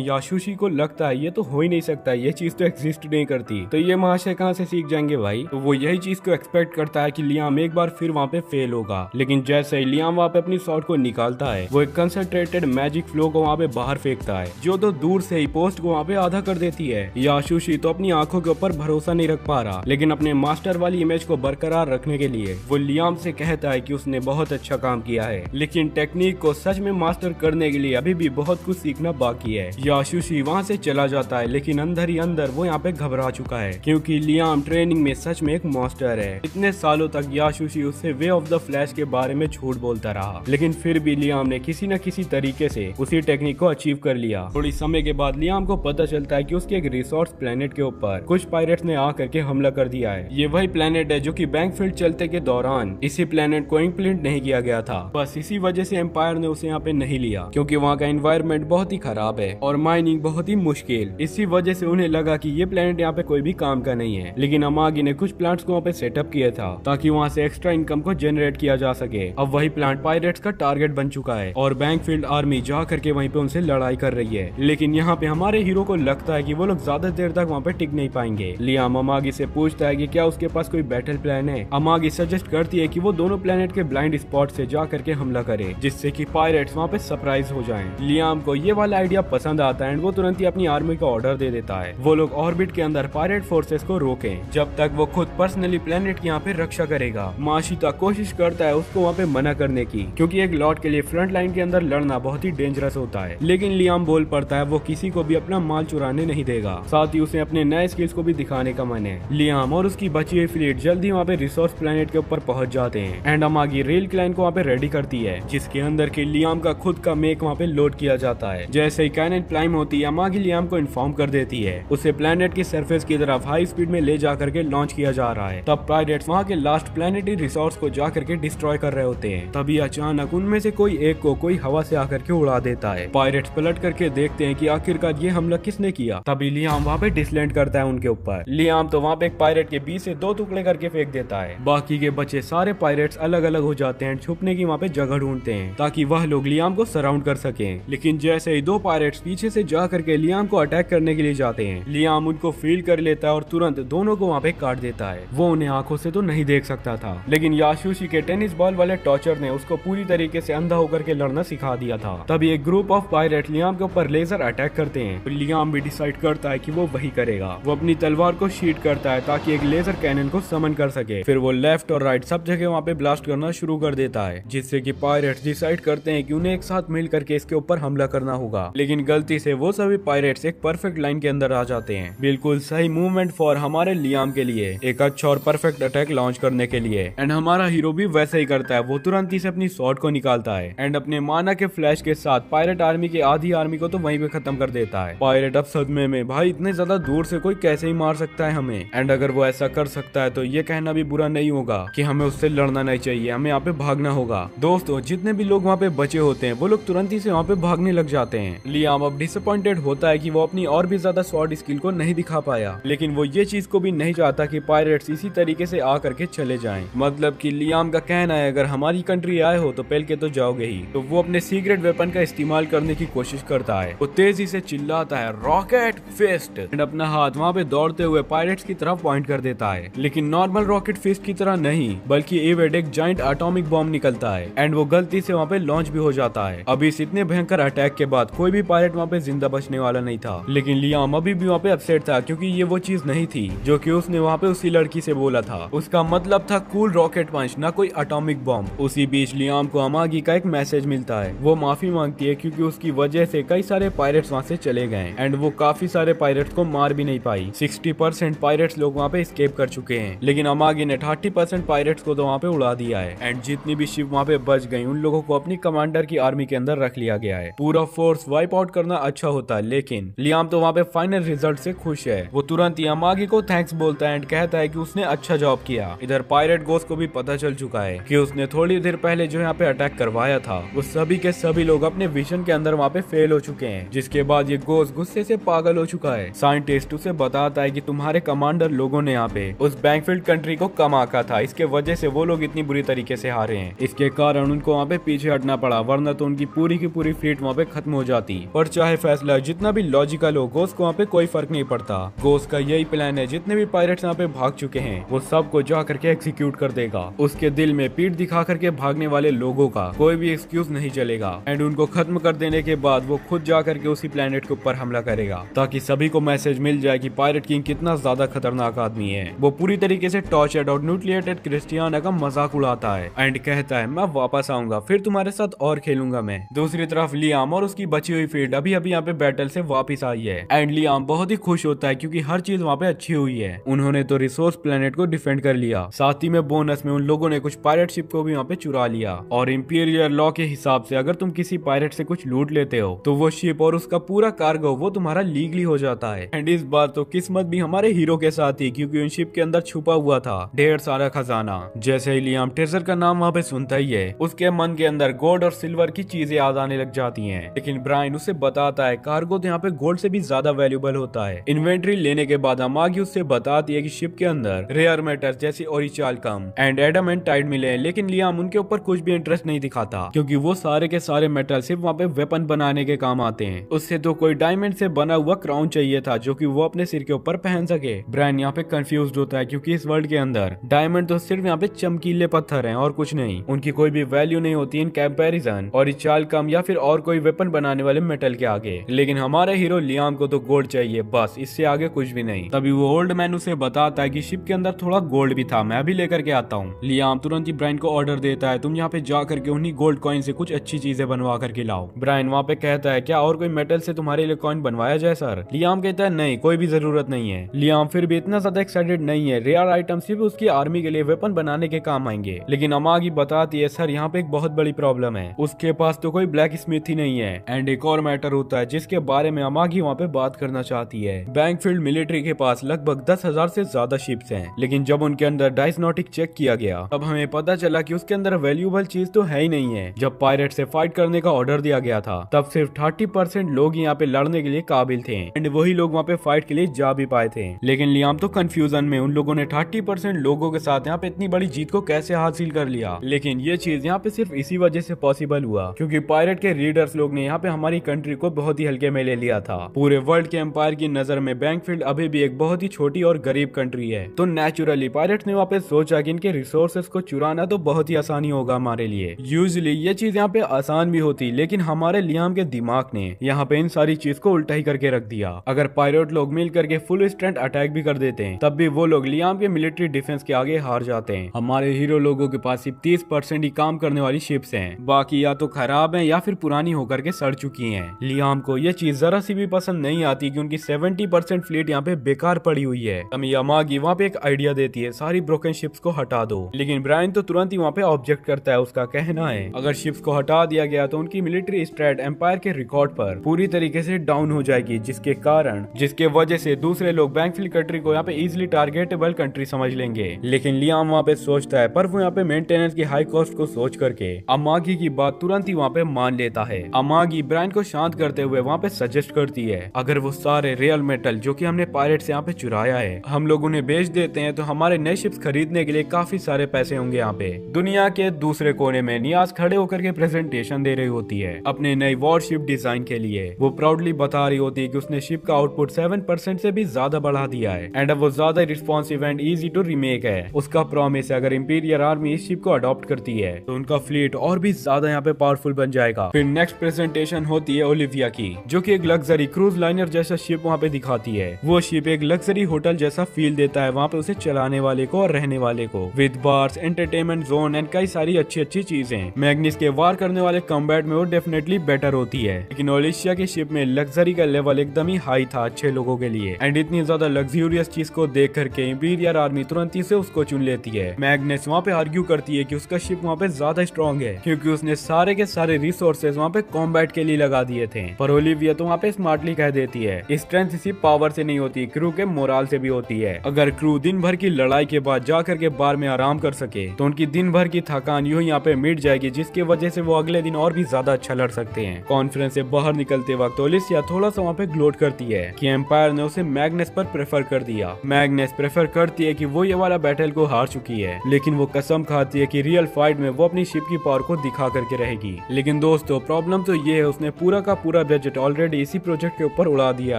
याशुशी को लगता है ये तो हो ही नहीं सकता, ये चीज तो एग्जिस्ट नहीं करती, तो ये महाशय कहाँ से सीख जाएंगे भाई। तो वो यही चीज को एक्सपेक्ट करता है कि लियाम एक बार फिर वहाँ पे फेल होगा, लेकिन जैसे ही लियाम वहाँ पे अपनी शॉट को निकालता है वो एक कंसंट्रेटेड मैजिक फ्लो को वहाँ पे बाहर फेंकता है, जो तो दूर से ही पोस्ट को वहाँ पे आधा कर देती है। याशुशी तो अपनी आंखों के ऊपर भरोसा नहीं रख पा रहा, लेकिन अपने मास्टर वाली इमेज को बरकरार रखने के लिए वो लियाम से कहता है कि उसने बहुत अच्छा काम किया है, लेकिन टेक्निक को सच में मास्टर करने के लिए अभी भी बहुत कुछ सीखना बाकी है। याशुशी वहाँ से चला जाता है, लेकिन अंदर ही अंदर वो यहाँ पे घबरा चुका है, क्योंकि लियाम ट्रेनिंग में सच में एक मास्टर है। इतने सालों तक याशुशी उससे वे ऑफ द फ्लैश के बारे में झूठ बोलता रहा, लेकिन फिर भी लियाम ने किसी न किसी तरीके से उसी टेक्निक को अचीव कर लिया। थोड़ी समय के बाद लियाम को पता चलता है कि उसके एक रिसोर्स प्लेनेट के ऊपर कुछ पायरेट्स ने आकर के हमला कर दिया है। ये वही प्लेनेट है जो कि बैंकफील्ड चलते के दौरान इसी प्लेनेट को इम्प्लिमेंट नहीं किया गया था। बस इसी वजह से एम्पायर ने उसे यहाँ पे नहीं लिया, क्योंकि वहाँ का एनवायरनमेंट बहुत ही खराब है और माइनिंग बहुत ही मुश्किल। इसी वजह से उन्हें लगा कि ये प्लेनेट यहाँ पे कोई भी काम का नहीं है। लेकिन अमागी ने कुछ प्लांट्स को वहाँ पे सेटअप किया था ताकि वहाँ से एक्स्ट्रा इनकम को जनरेट किया जा सके। अब वही प्लांट पायरेट्स का टारगेट बन चुका है और बैंकफील्ड आर्मी जा करके वहीं पे उनसे लड़ाई कर रही है। लेकिन यहाँ पे हमारे हीरो को लगता है कि वो लोग ज्यादा देर तक वहाँ पे टिक नहीं पाएंगे। लियाम अमागी से पूछता है कि क्या उसके पास कोई बैटल प्लान है। अमागी सजेस्ट करती है कि वो दोनों प्लेनेट के ब्लाइंड स्पॉट से जा करके हमला करे, जिससे कि पायरेट्स वहाँ पे सरप्राइज हो जाएं। लियाम को ये वाला आइडिया पसंद आता है एंड वो तुरंत ही अपनी आर्मी का ऑर्डर दे देता है वो लोग ऑर्बिट के अंदर पायरेट फोर्सेस को रोकें, जब तक वो खुद पर्सनली प्लेनेट की यहाँ पे रक्षा करेगा। माशिता कोशिश करता है उसको वहाँ पे मना करने की, क्योंकि एक लॉट के लिए फ्रंट लाइन के अंदर लड़ना बहुत ही डेंजरस होता है। लेकिन लियाम बोल पड़ता है वो किसी को भी अपना माल चुराने नहीं देगा, साथ ही उसे अपने नए स्किल्स को भी दिखाने का मन है। लियाम और उसकी बची हुई फ्लीट जल्दी वहाँ पे रिसोर्स प्लेनेट के ऊपर पहुंच जाते हैं एंड अमागी रेल क्लाइन को वहाँ पे रेडी करती है, जिसके अंदर के लियाम का खुद का मेक वहाँ पे लोड किया जाता है। जैसे ही कैनन क्लाइम होती है अमागी लियाम को इन्फॉर्म कर देती है उसे प्लेनेट की सरफेस की तरफ हाई स्पीड में ले जाकर के लॉन्च किया जा रहा है। तब पायरेट्स वहाँ के लास्ट प्लेनेटरी रिसोर्स को जाकर के डिस्ट्रॉय कर रहे होते हैं। तभी अचानक उनमें से कोई एक को कोई हवा से आकर के उड़ा देता है। पायरेट्स पलट करके देखते हैं कि आखिरकार ये हमला किसने किया। तभी लियाम वहाँ पे डिसलैंड करता है उनके ऊपर। लियाम तो वहाँ पे एक पायरेट के बीच से 2 टुकड़े करके फेंक देता है। बाकी के बचे सारे पायरेट्स अलग अलग हो जाते हैं, छुपने की वहाँ पे जगह ढूंढते हैं ताकि वह लोग लियाम को सराउंड कर सकें। लेकिन जैसे ही 2 पायरेट्स पीछे से जा करके लियाम को अटैक करने के लिए जाते हैं, लियाम उनको फील कर लेता है और तुरंत दोनों को वहाँ पे काट देता है। वो उन्हें आंखों से तो नहीं देख सकता था, लेकिन याशुशी के टेनिस बॉल वाले टॉर्चर ने उसको पूरी तरीके से अंधा होकर के लड़ना सिखा दिया था। तभी एक ग्रुप ऑफ पायरेट लियाम के ऊपर लेजर अटैक करते हैं तो लियाम भी डिसाइड करता है कि वो वही करेगा। वो अपनी तलवार को शीट करता है ताकि एक लेजर कैनन को समन कर सके। फिर वो लेफ्ट और राइट सब जगह वहाँ पे ब्लास्ट करना शुरू कर देता है, जिससे कि पायरेट्स डिसाइड करते हैं कि उन्हें एक साथ मिल करके इसके ऊपर हमला करना होगा। लेकिन गलती से वो सभी पायरेट्स एक परफेक्ट लाइन के अंदर आ जाते हैं, बिल्कुल सही मूवमेंट फॉर हमारे लियाम के लिए, एक अच्छा और परफेक्ट अटैक लॉन्च करने के लिए। एंड हमारा हीरो भी वैसा ही करता है, वो तुरंत ही से अपनी स्वॉर्ड को निकालता है एंड अपने माना के फ्लैश के साथ पायरेट आर्मी की आधी आर्मी को तो वहीं पे खत्म कर देता है। पायरेट अब सदमे में, भाई इतने ज्यादा दूर से कोई कैसे ही मार सकता है हमें। एंड अगर वो ऐसा कर सकता है तो ये कहना भी बुरा नहीं होगा कि हमें उससे लड़ना नहीं चाहिए, हमें यहाँ पे भागना होगा। दोस्तों जितने भी लोग वहाँ पे बचे होते हैं वो लोग तुरंत ही से वहाँ पे भागने लग जाते हैं। लियाम अब डिसअपॉइंटेड होता है कि वो अपनी और भी ज्यादा स्वॉर्ड स्किल को नहीं दिखा पाया, लेकिन वो ये चीज को भी नहीं चाहता कि पायरेट्स इसी तरीके से आ करके चले जाएं। मतलब कि लियाम का कहना है अगर हमारी कंट्री आए हो तो पहल के तो जाओगे ही। तो वो अपने सीक्रेट वेपन का इस्तेमाल करने की कोशिश करता है। वो तेजी से चिल्लाता है रॉकेट फिस्ट एंड अपना हाथ वहाँ पे दौड़ते हुए पायरेट्स की तरफ पॉइंट कर देता है। लेकिन नॉर्मल रॉकेट फिस्ट की तरह नहीं, बल्कि एवेड एक जाइंट एटॉमिक बॉम्ब निकलता है एंड वो गलती से वहाँ पे लॉन्च भी हो जाता है। अभी इस इतने भयंकर अटैक के बाद कोई भी पायलट वहाँ पे जिंदा बचने वाला नहीं था। लेकिन लियाम अभी भी वहाँ पे अपसेट था क्योंकि ये वो चीज नहीं थी जो कि उसने वहाँ पे उसी लड़की से बोला था। उसका मतलब था कूल रॉकेट पंच, ना कोई एटॉमिक बॉम्ब। उसी बीच लियाम को अमागी का एक मैसेज मिलता है। वो माफी मांगती है क्योंकि उसकी वजह से कई सारे पायरेट्स वहाँ से चले गए एंड वो काफी सारे पायरेट्स को मार भी नहीं पाई। 60% पायरेट्स लोग वहाँ पे एस्केप कर चुके हैं, लेकिन अमागी ने 30% पायरेट्स को तो वहाँ पे उड़ा दिया है एंड जितनी भी शिप वहाँ पे बच गई उन लोगों को अपनी कमांडर की आर्मी के अंदर रख लिया गया है। पूरा फोर्स वाइप आउट करना अच्छा होता है, लेकिन लियाम तो वहाँ पे फाइनल रिजल्ट से खुश है। वो तुरंत ही अमागी को थैंक्स बोलता है एंड कहता है कि उसने अच्छा जॉब किया। इधर पायरेट गोस्ट को भी पता चल चुका है कि उसने थोड़ी देर पहले जो यहाँ पे अटैक करवाया था वो सभी के सभी लोग अपने विजन के अंदर वहाँ पे फेल हो चुके हैं। जिसके बाद ये गोस्ट गुस्से से पागल हो चुका है। साइंटिस्ट उसे बताता है कि तुम्हारे कमांडर लोगों ने यहाँ पे उस बैंकफील्ड कंट्री को कम आका था, इसके वजह से वो लोग इतनी बुरी तरीके से हारे हैं। इसके कारण उनको वहाँ पे पीछे हटना पड़ा, वरना तो उनकी पूरी की पूरी फ्लीट वहाँ पे खत्म हो जाती। पर चाहे फैसला जितना भी लॉजिकल हो, गोस्ट को वहाँ पे कोई फर्क नहीं पड़ता। गोस्ट का यही प्लान है, जितने भी पायरेट्स यहाँ पे भाग चुके हैं वो सबको जा करके एग्जीक्यूट कर देगा। उसके दिल में पीठ दिखा करके भागने वाले लोगों का कोई भी एक्सक्यूज नहीं चलेगा एंड उनको खत्म कर देने के बाद वो खुद जा करके उसी प्लेनेट के ऊपर हमला करेगा, ताकि सभी को मैसेज मिल जाए कि पायरेट किंग कितना ज्यादा खतरनाक आदमी है। वो पूरी तरीके से टॉर्चर्ड और न्यूट्लिएटेड क्रिस्टियाना का मजाक उड़ाता है एंड कहता है मैं वापस आऊंगा, फिर तुम्हारे साथ और खेलूंगा मैं। दूसरी तरफ लियाम और उसकी बची हुई फील्ड अभी अभी यहाँ पे बैटल से वापस आई है एंड लियाम बहुत ही खुश होता है क्योंकि हर चीज वहाँ पे अच्छी हुई है। उन्होंने तो रिसोर्स प्लेनेट को डिफेंड कर लिया, साथ ही में बोनस में उन लोगों ने कुछ पायरेट शिप को भी वहाँ पे चुरा लिया। और इंपीरियल लॉ के हिसाब से अगर तुम किसी पायरेट से कुछ लूट लेते हो तो वो शिप और उसका पूरा कार्गो वो तुम्हारा लीगली हो जाता है। एंड इस बार तो किस्मत भी हमारे हीरो के साथ ही, क्योंकि उन शिप के अंदर छुपा हुआ था ढेर सारा खजाना। जैसे ही लियाम ट्रेजर का नाम वहाँ पे सुनता ही है, उसके मन के अंदर गोल्ड और सिल्वर की चीजें याद आने लग जाती हैं। लेकिन ब्रायन उसे बताता है कार्गो तो यहाँ पे गोल्ड से भी ज्यादा वैल्यूबल होता है। इन्वेंट्री लेने के बाद अमागी उससे बताती है कि शिप के अंदर रेयर मेटल्स जैसे ओरिचाल्कम एंड एडामेंटाइट मिले हैं, लेकिन लियाम उनके ऊपर कुछ भी इंटरेस्ट नहीं दिखाता क्योंकि वो सारे के सारे मेटल सिर्फ वहाँ पे वेपन बनाने के काम आते हैं। उससे तो कोई डायमंड से बना हुआ क्राउन चाहिए था जो कि वो अपने सिर के ऊपर पहन सके। ब्रायन यहाँ पे कंफ्यूज होता है क्योंकि इस वर्ल्ड के अंदर डायमंड तो सिर्फ यहाँ पे चमकीले पत्थर हैं और कुछ नहीं, उनकी कोई भी वैल्यू नहीं होती इन कंपैरिजन ओरिचाल्कम या फिर और कोई वेपन बनाने वाले मेटल के आगे। लेकिन हमारे हीरो लियाम को तो गोल्ड चाहिए, बस इससे आगे कुछ भी नहीं। तभी वो ओल्ड मैन उसे बताता है कि शिप के अंदर थोड़ा गोल्ड भी था, मैं भी लेकर के आता हूँ। लियाम तुरंत ही ब्रायन को ऑर्डर देता है तुम यहाँ पे जा करके उन्हीं गोल्ड कॉइन से कुछ अच्छी चीजें बनवा करके लाओ। ब्रायन वहाँ पे कहता है क्या और कोई मेटल से तुम्हारे लिए कॉइन बनवाया जाए सर? लियाम कहता है नहीं, कोई भी जरूरत नहीं है। लियाम फिर भी इतना ज्यादा एक्साइटेड नहीं है, रेयर आइटम सिर्फ उसकी आर्मी के लिए वेपन बनाने के काम आएंगे। लेकिन अमागी बताती है सर यहाँ पे एक बहुत बड़ी प्रॉब्लम है, उसके पास तो कोई ब्लैक स्मिथ ही नहीं है। एंड एक और मैटर होता है जिसके बारे में अमागी वहाँ पे बात करना चाहती है। बैंकफील्ड मिलिट्री के पास लगभग 10,000 से ज्यादा शिप्स हैं, लेकिन जब उनके अंदर डायस्नोटिक चेक किया गया तब हमें पता चला कि उसके अंदर वैल्यूएबल चीज तो है ही नहीं है। जब पायरेट से फाइट करने का ऑर्डर दिया गया था तब सिर्फ 30% लोग यहाँ पे लड़ने के लिए काबिल थे एंड वही लोग वहाँ पे फाइट के लिए जा भी पाए थे। लेकिन लियाम तो कंफ्यूजन में उन लोगों ने 30% लोगों के साथ यहाँ पे इतनी बड़ी जीत को कैसे हासिल कर लिया। लेकिन ये चीज यहाँ पे सिर्फ इसी वजह से पॉसिबल हुआ क्योंकि पायरेट के रीडर्स लोग ने यहाँ पे हमारी कंट्री को बहुत ही हल्के में ले लिया था। पूरे वर्ल्ड के एम्पायर की नजर में बैंकफील्ड अभी भी एक बहुत ही छोटी और गरीब कंट्री है। तो नेचुरली पायरेट्स ने वहाँ पे सोचा कि इनके रिसोर्सेस को चुराना तो बहुत ही आसानी होगा हमारे लिए। यूजुअली ये चीज यहाँ पे आसान भी होती, लेकिन हमारे लियाम के दिमाग ने यहाँ पे इन सारी चीज को उल्टा ही करके रख दिया। अगर पायरेट लोग मिल करके फुल स्ट्रेंथ अटैक भी कर देते हैं तब भी वो लोग लियाम के मिलिट्री डिफेंस के आगे हार जाते हैं। हमारे हीरो लोगों के पास सिर्फ 30% ही काम करने वाली शिप्स हैं, बाकी या तो खराब हैं या फिर पुरानी होकर के सड़ चुकी हैं। लियाम को ये चीज जरा सी भी पसंद नहीं आती कि उनकी 70% फ्लीट यहाँ पे बेकार पड़ी हुई है। अमागी वहाँ पे एक आइडिया देती है सारी ब्रोकन शिप्स को हटा दो, लेकिन ब्रायन तो तुरंत ही वहाँ पे ऑब्जेक्ट करता है। उसका कहना है अगर शिप्स को हटा दिया गया तो उनकी मिलिट्री स्ट्रेट एम्पायर के रिकॉर्ड पर पूरी तरीके से डाउन हो जाएगी, जिसके वजह से दूसरे लोग बैंकफील्ड कंट्री को यहाँ पे इजिली टारगेटेबल कंट्री समझ लेंगे। लेकिन लियाम वहाँ पे सोचता है, पर वो यहाँ पे मेंटेनेंस की हाई कॉस्ट को सोच करके अमागी की बात तुरंत ही वहाँ पे मान मान लेता है। अमागी ब्रायन को शांत करते हुए वहाँ पे सजेस्ट करती है, अगर वो सारे रियल मेटल जो कि हमने पायरेट से यहाँ पे चुराया है हम लोग उन्हें बेच देते हैं तो हमारे नए शिप्स खरीदने के लिए काफी सारे पैसे होंगे। यहाँ पे दुनिया के दूसरे कोने में नियाज खड़े होकर के प्रेजेंटेशन दे रही होती है अपने नई वॉरशिप डिजाइन के लिए। वो प्राउडली बता रही होती है कि उसने शिप का आउटपुट 7% से भी ज्यादा बढ़ा दिया है एंड अब वो ज्यादा responsive and easy to remake है। उसका प्रॉमिस है अगर इंपीरियल आर्मी इस शिप को अडॉप्ट करती है तो उनका फ्लीट और भी ज्यादा यहाँ पे पावरफुल बन जाएगा। फिर नेक्स्ट प्रेजेंटेशन होती है ओलिविया की, जो कि एक लग्जरी क्रूज लाइनर जैसा शिप वहाँ पे दिखाती है। वो शिप एक लग्जरी होटल जैसा फील देता है वहाँ पे उसे चलाने वाले को और रहने वाले को, with bars, entertainment zone and कई सारी अच्छी अच्छी चीजें। मैग्निस के वार करने वाले कॉम्बैट में वो डेफिनेटली बेटर होती है, लेकिन ओलिशिया की शिप में लग्जरी का लेवल एकदम ही हाई था अच्छे लोगों के लिए एंड इतनी ज्यादा लग्जूरियस चीज को देख करके इंपीरियल आर्मी तुरंत ही से उसको चुन लेती है। मैग्नेस वहाँ पे आर्ग्यू करती है कि उसका शिप वहाँ पे ज्यादा स्ट्रॉन्ग है क्योंकि उसने सारे के सारे रिसोर्सेज वहाँ पे कॉम्बैट के लिए लगा दिए थे। पर ओलिविया तो वहाँ पे स्मार्टली कह देती है स्ट्रेंथ सिर्फ पावर से नहीं होती, क्रू के मोराल से भी होती है। अगर क्रू दिन भर की लड़ाई के बाद जा करके बार में आराम कर सके तो उनकी दिन भर की थकान यूं यहाँ पे मिट जाएगी, जिसकी वजह से वो अगले दिन और भी ज्यादा अच्छा लड़ सकते हैं। कॉन्फ्रेंस से बाहर निकलते वक्त ओलिसिया थोड़ा सा वहाँ पे ग्लोट करती है कि एम्पायर ने उसे मैग्नेस पर प्रेफर कर दिया। मैग्नेस प्रेफर करती है कि वो ये वाला बैटल को हार चुकी है, लेकिन वो कसम खाती है कि रियल फाइट में वो अपनी शिप की पावर को दिखा करके रहेगी। लेकिन दोस्तों प्रॉब्लम तो ये है उसने पूरा का पूरा बजट ऑलरेडी इसी प्रोजेक्ट के ऊपर उड़ा दिया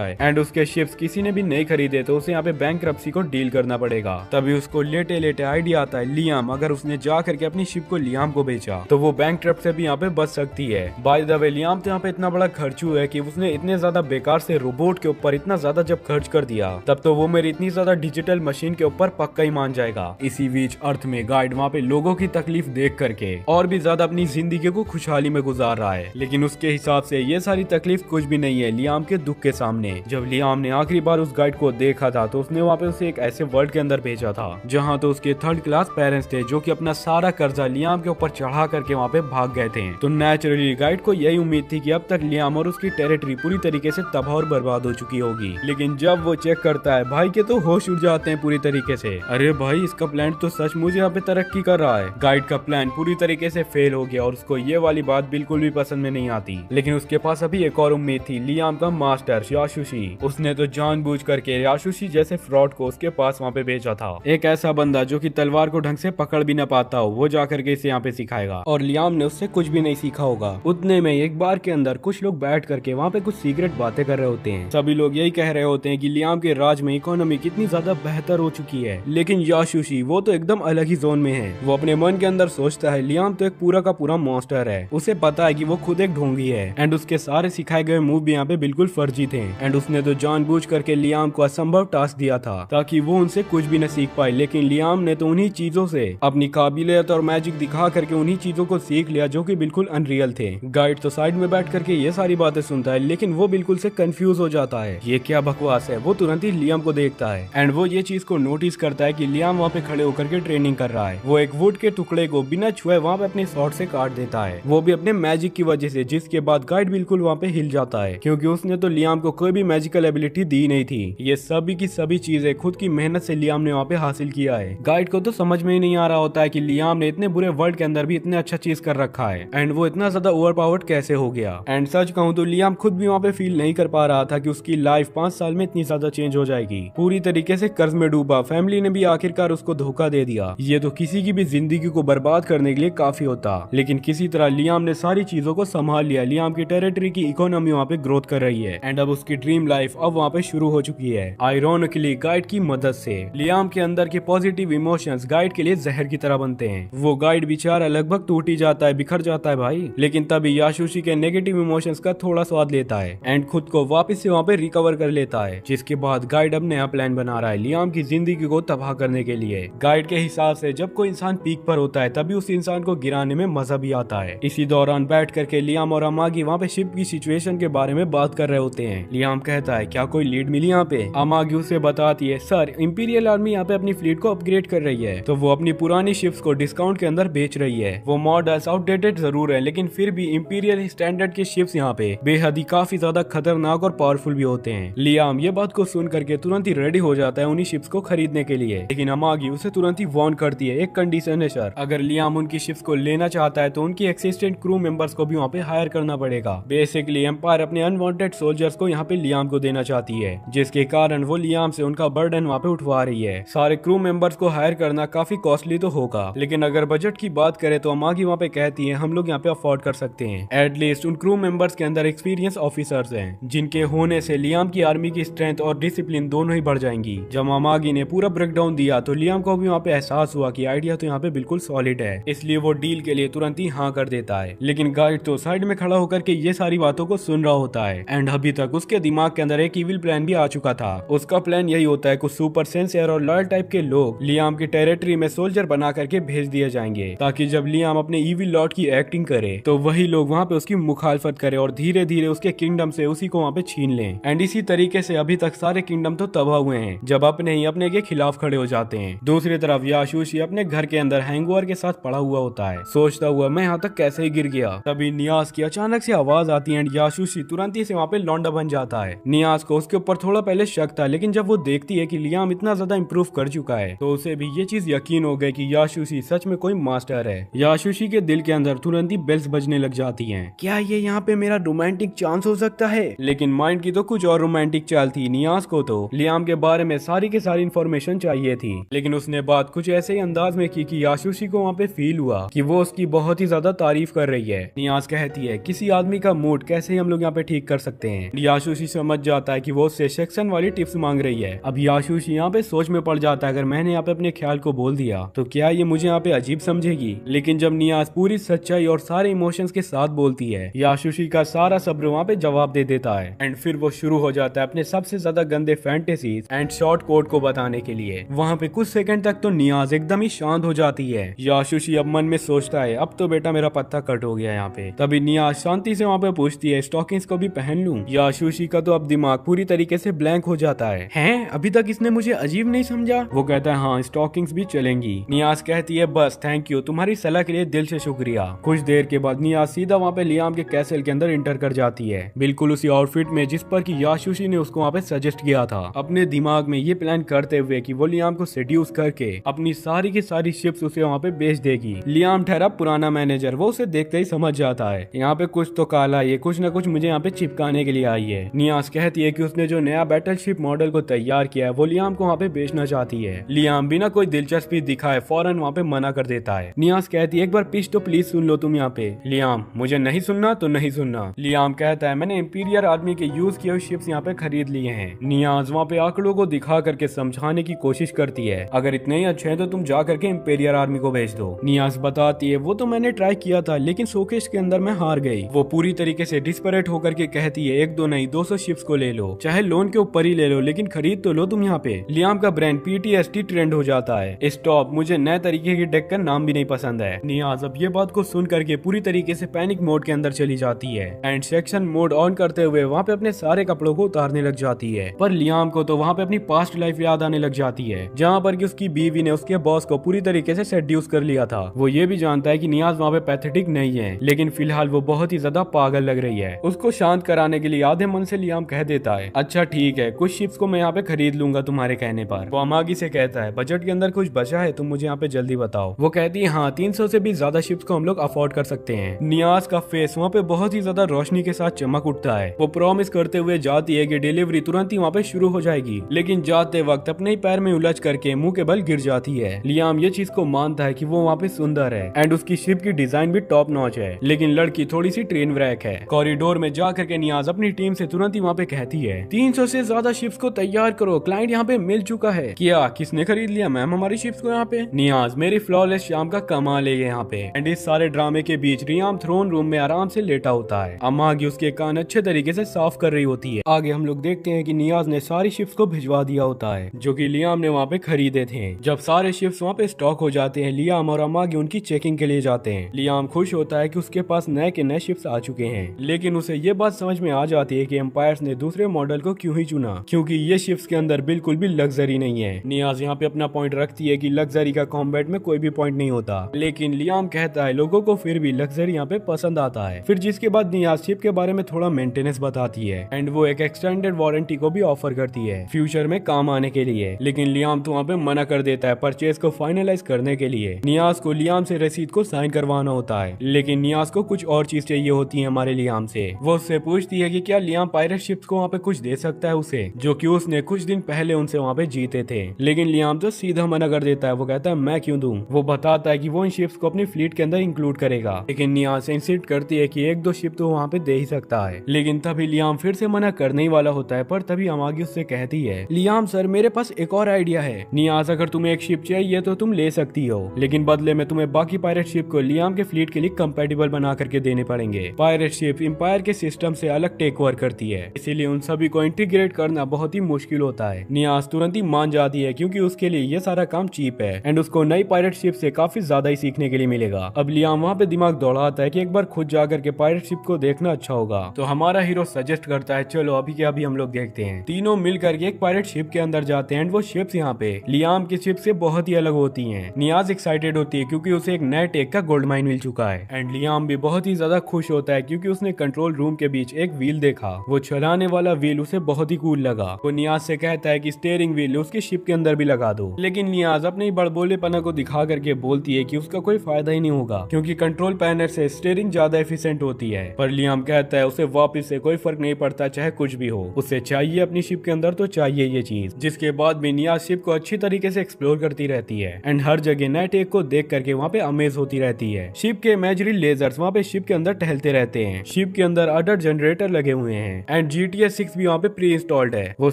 है एंड उसके शिप्स किसी ने भी नहीं खरीदे तो उसे यहाँ पे बैंकरप्सी को डील करना पड़ेगा। तभी उसको लेटे लेटे आइडिया आता है लियाम अगर उसने जा करके अपनी शिप को लियाम को बेचा तो वो बैंकरप्ट से भी यहाँ पे बच सकती है। बाय द वे लियाम तो यहाँ पे इतना बड़ा खर्चू है कि उसने इतने ज्यादा बेकार से रोबोट के ऊपर इतना ज्यादा जब खर्च कर दिया तब तो वो मेरी इतनी ज्यादा डिजिटल मशीन के ऊपर पक्का ही मान जाएगा। इसी बीच अर्थ में गाइड वहाँ पे लोगों की तकलीफ देख करके और भी ज्यादा अपनी जिंदगी को खुशहाली में गुजार रहा है, लेकिन उसके हिसाब से ये सारी तकलीफ कुछ भी नहीं है लियाम के दुख के सामने। जब लियाम ने आखिरी बार उस गाइड को देखा था तो उसने वहाँ पे उसे एक ऐसे वर्ल्ड के अंदर भेजा था जहाँ तो उसके थर्ड क्लास पेरेंट्स थे जो कि अपना सारा कर्जा लियाम के ऊपर चढ़ा करके वहाँ पे भाग गए थे। तो नेचुरली गाइड को यही उम्मीद थी कि अब तक लियाम और उसकी टेरिटरी पूरी तरीके से तबाह और बर्बाद हो चुकी होगी, लेकिन जब वो चेक करता है भाई के तो होश उड़ जाते हैं पूरी तरीके से। अरे भाई इसका प्लान तो सचमुच यहाँ पे तरक्की कर रहा है। गाइड का प्लान पूरी तरीके से फेल हो गया और उसको ये वाली बात बिल्कुल भी पसंद में नहीं आती, लेकिन उसके पास अभी एक और उम्मीद थी लियाम का मास्टर याशुशी। उसने तो जानबूझ करके याशुशी जैसे फ्रॉड को उसके पास वहाँ पे भेजा था, एक ऐसा बंदा जो कि तलवार को ढंग से पकड़ भी न पाता हो वो जाकर के इसे यहाँ पे सिखाएगा और लियाम ने उससे कुछ भी नहीं सीखा होगा। उतने में एक बार के अंदर कुछ लोग बैठ करके वहाँ पे कुछ सीक्रेट बातें कर रहे होते हैं। सभी लोग यही कह रहे होते हैं कि लियाम के राज में इकोनॉमी कितनी ज्यादा बेहतर हो चुकी है, लेकिन याशुशी वो तो एकदम अलग ही जोन में है। वो अपने मन के अंदर सोचता है लियाम तो एक पूरा का पूरा मॉन्स्टर है, उसे पता है कि वो खुद एक ढोंगी है एंड उसके सारे सिखाए गए मूव भी यहाँ पे बिल्कुल फर्जी थे एंड उसने तो जानबूझ करके लियाम को असंभव टास्क दिया था ताकि वो उनसे कुछ भी न सीख पाए, लेकिन लियाम ने तो उन्हीं चीजों से अपनी काबिलियत और मैजिक दिखा करके उन्हीं चीजों को सीख लिया जो कि बिल्कुल अनरियल थे। गाइड तो साइड में बैठ करके ये सारी बातें सुनता है, लेकिन वो बिल्कुल से कंफ्यूज हो जाता है ये क्या बकवास है। वो तुरंत ही लियाम को देखता है एंड वो ये चीज को नोटिस करता है कि लियाम वहाँ पे खड़े होकर के ट्रेनिंग कर रहा है। वो एक वुड के टुकड़े को बिना छुए वहाँ पे अपने शॉर्ट से काट देता है, वो भी अपने मैजिक की वजह से, जिसके बाद गाइड बिल्कुल वहाँ पे हिल जाता है क्योंकि उसने तो लियाम को कोई भी मैजिकल एबिलिटी दी नहीं थी। ये सभी की सभी चीजें खुद की मेहनत से लियाम ने वहाँ पे हासिल किया है। गाइड को तो समझ में ही नहीं आ रहा होता है कि लियाम ने इतने बुरे वर्ल्ड के अंदर भी इतने अच्छा चीज कर रखा है एंड वो इतना ज्यादा ओवर पावर्ड कैसे हो गया। एंड सच कहूँ तो लियाम खुद भी वहाँ पे फील नहीं कर पा रहा था कि उसकी लाइफ 5 साल में इतनी ज्यादा चेंज हो जाएगी। पूरी तरीके से कर्ज में डूबा, फैमिली ने भी आखिरकार उसको धोखा दे दिया। ये तो किसी की भी जिंदगी को बर्बाद करने के लिए काफी होता, लेकिन किसी तरह लियाम ने सारी चीजों को संभाल लिया। लियाम की टेरिटरी की इकोनॉमी वहाँ पे ग्रोथ कर रही है एंड अब उसकी ड्रीम लाइफ अब वहाँ पे शुरू हो चुकी है। आयरॉनिकली गाइड की मदद से लियाम के अंदर के पॉजिटिव इमोशंस गाइड के लिए जहर की तरह बनते हैं। वो गाइड बेचारा लगभग टूट ही जाता है, बिखर जाता है भाई, लेकिन तभी याशुशी के नेगेटिव इमोशंस का थोड़ा स्वाद लेता है एंड खुद को वापस से वहाँ पे रिकवर कर लेता है, जिसके बाद गाइड अब नया प्लान बना रहा है लियाम की जिंदगी को तबाह करने के लिए। गाइड के हिसाब से जब कोई इंसान पीक पर होता है तभी उस इंसान को गिराने में मजा भी आता है। इसी दौरान बैठ करके लियाम और अमागी वहाँ पे शिप की सिचुएशन के बारे में बात कर रहे होते हैं। लियाम कहता है क्या कोई लीड मिली यहाँ पे? अमागी उसे बताती है सर इंपीरियल आर्मी यहाँ पे अपनी फ्लीट को अपग्रेड कर रही है, तो वो अपनी पुरानी शिप्स को डिस्काउंट के अंदर बेच रही है। वो मॉडल्स आउटडेटेड जरूर है, लेकिन फिर भी इंपीरियल स्टैंडर्ड के शिप्स यहाँ पे बेहद ही काफी ज्यादा खतरनाक और पावरफुल भी होते हैं। लियाम ये बात को सुन करके तुरंत ही रेडी हो जाता है उन्हीं शिप्स को खरीदने के लिए, लेकिन अमागी उसे तुरंत ही वार्न करती है एक कंडीशन है सर, अगर लियाम उनकी शिप्स को लेना चाहता है तो उनकी एक्सिस्टेंट क्रू मेंबर मेंबर्स को भी वहाँ पे हायर करना पड़ेगा। बेसिकली एम्पायर अपने अनवांटेड सोल्जर्स को यहाँ पे लियाम को देना चाहती है, जिसके कारण वो लियाम से उनका बर्डन वहाँ पे उठवा रही है। सारे क्रू मेंबर्स को हायर करना काफी कॉस्टली तो होगा, लेकिन अगर बजट की बात करें तो अमागी वहाँ पे कहती है हम लोग यहाँ पे अफोर्ड कर सकते हैं। एटलीस्ट उन क्रू मेंबर्स के अंदर एक्सपीरियंस ऑफिसर्स हैं, जिनके होने से लियाम की आर्मी की स्ट्रेंथ और डिसिप्लिन दोनों ही बढ़ जाएंगी। जब अमागी ने पूरा ब्रेकडाउन दिया तो लियाम को भी वहाँ पे एहसास हुआ कि आइडिया तो यहाँ पे बिल्कुल सॉलिड है, इसलिए वो डील के लिए तुरंत ही हाँ कर देता है। लेकिन गाइड तो साइड में खड़ा होकर के ये सारी बातों को सुन रहा होता है एंड अभी तक उसके दिमाग के अंदर एक इविल प्लान भी आ चुका था। उसका प्लान यही होता है कुछ सुपर सिंसियर और लॉयल टाइप के लोग लियाम की टेरिटरी में सोल्जर बना करके भेज दिए जाएंगे, ताकि जब लियाम अपने इविल लॉर्ड की एक्टिंग करे तो वही लोग वहाँ पे उसकी मुखालफत करे और धीरे धीरे उसके किंगडम से उसी को वहाँ पे छीन लें। एंड इसी तरीके से अभी तक सारे किंगडम तो तबाह हुए हैं जब अपने ही अपने के खिलाफ खड़े हो जाते हैं। दूसरी तरफ याशुशी अपने घर के अंदर हैंगओवर के साथ पड़ा हुआ होता है, सोचता हुआ मैं यहाँ तक कैसे ही गिर गया। तभी नियाज की अचानक से आवाज आती है एंड याशुशी तुरंत ही से वहाँ पे लौंडा बन जाता है। नियाज को उसके ऊपर थोड़ा पहले शक था, लेकिन जब वो देखती है कि लियाम इतना ज्यादा इम्प्रूव कर चुका है तो उसे भी ये चीज यकीन हो गई कि याशुशी सच में कोई मास्टर है। याशुशी के दिल के अंदर तुरंत ही बेल्स बजने लग जाती हैं। क्या ये यहाँ पे मेरा रोमांटिक चांस हो सकता है? लेकिन माइंड की तो कुछ और रोमांटिक चाल थी। नियाज को तो लियाम के बारे में सारी की सारी इन्फॉर्मेशन चाहिए थी, लेकिन उसने बात कुछ ऐसे ही अंदाज में की कि याशुशी को वहाँ पे फील हुआ कि वो उसकी बहुत ही ज्यादा तारीफ कर रही है। नियाज कहती है किसी आदमी का मूड कैसे हम लोग यहाँ पे ठीक कर सकते हैं। याशुशी समझ जाता है कि वो उससे सेक्शन वाली टिप्स मांग रही है। अब याशुशी यहाँ पे सोच में पड़ जाता है अगर मैंने यहाँ पे अपने ख्याल को बोल दिया तो क्या ये मुझे यहाँ पे अजीब समझेगी। लेकिन जब नियाज पूरी सच्चाई और सारे इमोशंस के साथ बोलती है, याशुशी का सारा सब्र वहाँ पे जवाब दे देता है एंड फिर वो शुरू हो जाता है अपने सबसे ज्यादा गंदे फैंटेसीज एंड शॉर्ट कोड को बताने के लिए। वहाँ पे कुछ सेकंड तक तो नियाज एकदम ही शांत हो जाती है। याशुशी अब मन में सोचता है अब तो बेटा मेरा पत्ता कट हो गया यहाँ पे। तभी नियाज शांति से वहाँ पे पूछती है स्टॉकिंग्स को भी पहन लूं? याशुशी का तो अब दिमाग पूरी तरीके से ब्लैंक हो जाता है। हैं? अभी तक इसने मुझे अजीब नहीं समझा? वो कहता है हाँ स्टॉकिंग्स भी चलेंगी। नियाज कहती है बस थैंक यू, तुम्हारी सलाह के लिए दिल से शुक्रिया। कुछ देर के बाद नियाज सीधा वहाँ पे लियाम के कैसल के अंदर इंटर कर जाती है, बिल्कुल उसी आउटफिट में जिस पर की याशुशी ने उसको वहाँ पे सजेस्ट किया था। अपने दिमाग में ये प्लान करते हुए कि वो लियाम को सेड्यूस करके अपनी सारी की सारी शिप्स उसे वहाँ पे बेच देगी। लियाम ठहरा पुराना मैनेजर, वो उसे देखते ही समझ जाता है यहाँ पे कुछ तो काला, ये कुछ न कुछ मुझे यहाँ पे चिपकाने के लिए आई है। नियाज कहती है कि उसने जो नया बैटलशिप मॉडल को तैयार किया है वो लियाम को वहाँ पे बेचना चाहती है। लियाम बिना कोई दिलचस्पी दिखाए फौरन वहाँ पे मना कर देता है। नियाज कहती है एक बार पिच तो प्लीज सुन लो तुम यहाँ पे। लियाम मुझे नहीं सुनना तो नहीं सुनना। लियाम कहता है मैंने इंपीरियर आर्मी के यूज किए हुए शिप्स यहाँ पे खरीद लिए हैं। नियाज वहाँ पे आंकड़ों को दिखा करके समझाने की कोशिश करती है अगर इतने ही अच्छे हैं तो तुम जा करके इंपीरियर आर्मी को भेज दो। नियाज बताती है वो तो मैंने ट्राई किया था लेकिन शोकेस के अंदर मैं हार गई। वो पूरी तरीके से डिस्परेट होकर के कहती है एक दो नहीं 200 शिप्स को ले लो, चाहे लोन के ऊपर ही ले लो, लेकिन खरीद तो लो तुम यहाँ पे। लियाम का ब्रेन PTSD ट्रेंड हो जाता है। स्टॉप, मुझे नए तरीके की डेक का नाम भी नहीं पसंद है। नियाज अब ये बात को सुन करके पूरी तरीके से पैनिक मोड के अंदर चली जाती है एंड सेक्शन मोड ऑन करते हुए वहाँ पे अपने सारे कपड़ों को उतारने लग जाती है। पर लियाम को तो वहाँ पे अपनी पास्ट लाइफ याद आने लग जाती है जहाँ पर कि उसकी बीवी ने उसके बॉस को पूरी तरीके से सेड्यूस कर लिया था। वो ये भी जानता है कि नियाज वहाँ पे पैथेटिक नहीं है, लेकिन फिलहाल वो बहुत ही ज्यादा पागल लग रही है। उसको शांत कराने के लिए आधे मन से लियाम कह देता है अच्छा ठीक है कुछ शिप्स को मैं यहाँ पे खरीद लूंगा तुम्हारे कहने पर। वो अमागी से कहता है बजट के अंदर कुछ बचा है तुम मुझे यहाँ पे जल्दी बताओ। वो कहती है हाँ 300 से भी ज्यादा शिप्स को हम लोग अफोर्ड कर सकते हैं। नियाज का फेस वहाँ पे बहुत ही ज्यादा रोशनी के साथ चमक उठता है। वो प्रॉमिस करते हुए जाती है कि डिलीवरी तुरंत ही वहाँ पे शुरू हो जाएगी, लेकिन जाते वक्त अपने ही पैर में उलझ करके मुंह के बल गिर जाती है। लियाम ये चीज को मानता है कि वो वहाँ पे सुंदर है एंड उसकी शिप की डिजाइन भी टॉप नॉच है, लेकिन लड़की थोड़ी सी ट्रेन व्रैक है। कॉरिडोर में जा करके नियाज अपनी टीम से तुरंत ही वहाँ पे कहती है 300 से ज्यादा शिप्स को तैयार करो, क्लाइंट यहाँ पे मिल चुका है। क्या किसने खरीद लिया मैम हमारी शिप्स को यहाँ पे? नियाज मेरी फ्लॉलेस शाम का कमाल है यहाँ पे। एंड इस सारे ड्रामे के बीच रियाम थ्रोन रूम में आराम से लेटा होता है। अमागी उसके कान अच्छे तरीके से साफ कर रही होती है। आगे हम लोग देखते हैं कि नियाज ने सारी शिप्स को भिजवा दिया होता है जो कि लियाम ने वहाँ पे खरीदे थे। जब सारे शिप्स वहाँ पे स्टॉक हो जाते हैं लियाम और अमागी उनकी चेकिंग के लिए जाते हैं। लियाम खुश होता है कि उसके पास नए के नए शिप्स आ चुके हैं, लेकिन उसे ये बात समझ में आ जाती है कि एम्पायर्स ने दूसरे मॉडल को क्यों ही चुना, क्योंकि ये शिप्स के अंदर बिल्कुल भी लग्जरी नहीं है। नियाज यहाँ पे अपना पॉइंट रखती है कि लग्जरी का कॉम्बैट में कोई भी पॉइंट नहीं होता, लेकिन लियाम कहता है लोगों को फिर भी लग्जरी यहाँ पे पसंद आता है। फिर जिसके बाद नियाज शिप के बारे में थोड़ा मेंटेनेंस बताती है एंड वो एक एक्सटेंडेड वारंटी को भी ऑफर करती है फ्यूचर में काम आने के लिए, लेकिन लियाम तो वहाँ पे मना कर देता है परचेज को फाइनलाइज करने के लिए। नियाज को लियाम से रसीद को साइन करवाना होता है, लेकिन नियाज को कुछ और चीज चाहिए होती है हमारे लियाम से। वो उससे पूछती है कि क्या लियाम पायरेट शिप्स को वहाँ पे कुछ दे सकता है उसे, जो कि उसने कुछ दिन पहले उनसे वहाँ पे जीते थे। लेकिन लियाम तो सीधा मना कर देता है। वो कहता है मैं क्यों दूं। वो बताता है कि वो इन शिप्स को अपनी फ्लीट के अंदर इंक्लूड करेगा, लेकिन नियाज इंसिस्ट करती है कि एक दो शिप तो वहाँ पे दे ही सकता है। लेकिन तभी लियाम फिर से मना करने ही वाला होता है, पर तभी अमागी उससे कहती है लियाम सर मेरे पास एक और आइडिया है। नियाज अगर तुम्हें एक शिप चाहिए तो तुम ले सकती हो, लेकिन बदले में तुम्हें बाकी पायरेट शिप को लियाम के फ्लीट के लिए कंपैटिबल बना करके देने पड़ेंगे। पायरेट शिप एम्पायर के सिस्टम से अलग टेक ओवर करती है, इसीलिए उन सभी को इंटीग्रेट करना बहुत ही मुश्किल होता है। नियाज तुरंत ही मान जाती है क्योंकि उसके लिए ये सारा काम चीप है एंड उसको नई पायरेट शिप से काफी ज्यादा ही सीखने के लिए मिलेगा। अब लियाम वहाँ पे दिमाग दौड़ाता है कि एक बार खुद जाकर के पायरेट शिप को देखना अच्छा होगा। तो हमारा हीरो सजेस्ट करता है चलो अभी के अभी हम लोग देखते हैं। तीनों मिल करके एक पायरेट शिप के अंदर जाते हैं एंड वो शिप्स यहाँ पे लियाम की शिप से बहुत ही अलग होती हैं। नियाज एक्साइटेड होती है क्योंकि उसे एक नए टेक का गोल्ड माइन मिल चुका है एंड लियाम भी बहुत ही ज्यादा खुश होता है क्योंकि उसने कंट्रोल रूम के बीच एक व्हील देखा। वो चलाने वाला व्हील उसे बहुत ही कूल लगा। वो नियाज से कहता है कि स्टीयरिंग व्हील उसकी शिप के अंदर भी लगा दो, लेकिन नियाज अपने बड़बोलेपना को दिखा करके बोलती है कि उसका कोई फायदा ही नहीं होगा क्योंकि कंट्रोल पैनल से स्टीयरिंग ज्यादा एफिशिएंट होती है। पर लियाम कहता है उसे वापस से कोई फर्क नहीं पड़ता चाहे कुछ भी हो, उसे चाहिए अपनी शिप के अंदर तो चाहिए ये चीज। जिसके बाद भी नियाज शिप को अच्छी तरीके से एक्सप्लोर करती रहती है एंड हर जगह नए टेक को देख करके वहाँ पे अमेज होती रहती है। शिप के इमेजिनरी लेजर्स वहाँ पे शिप के अंदर टहलते रहते हैं। शिप के अंदर अडर जनरेटर लगे हुए हैं एंड GTA 6 भी वहाँ पे प्री इंस्टॉल्ड है। वो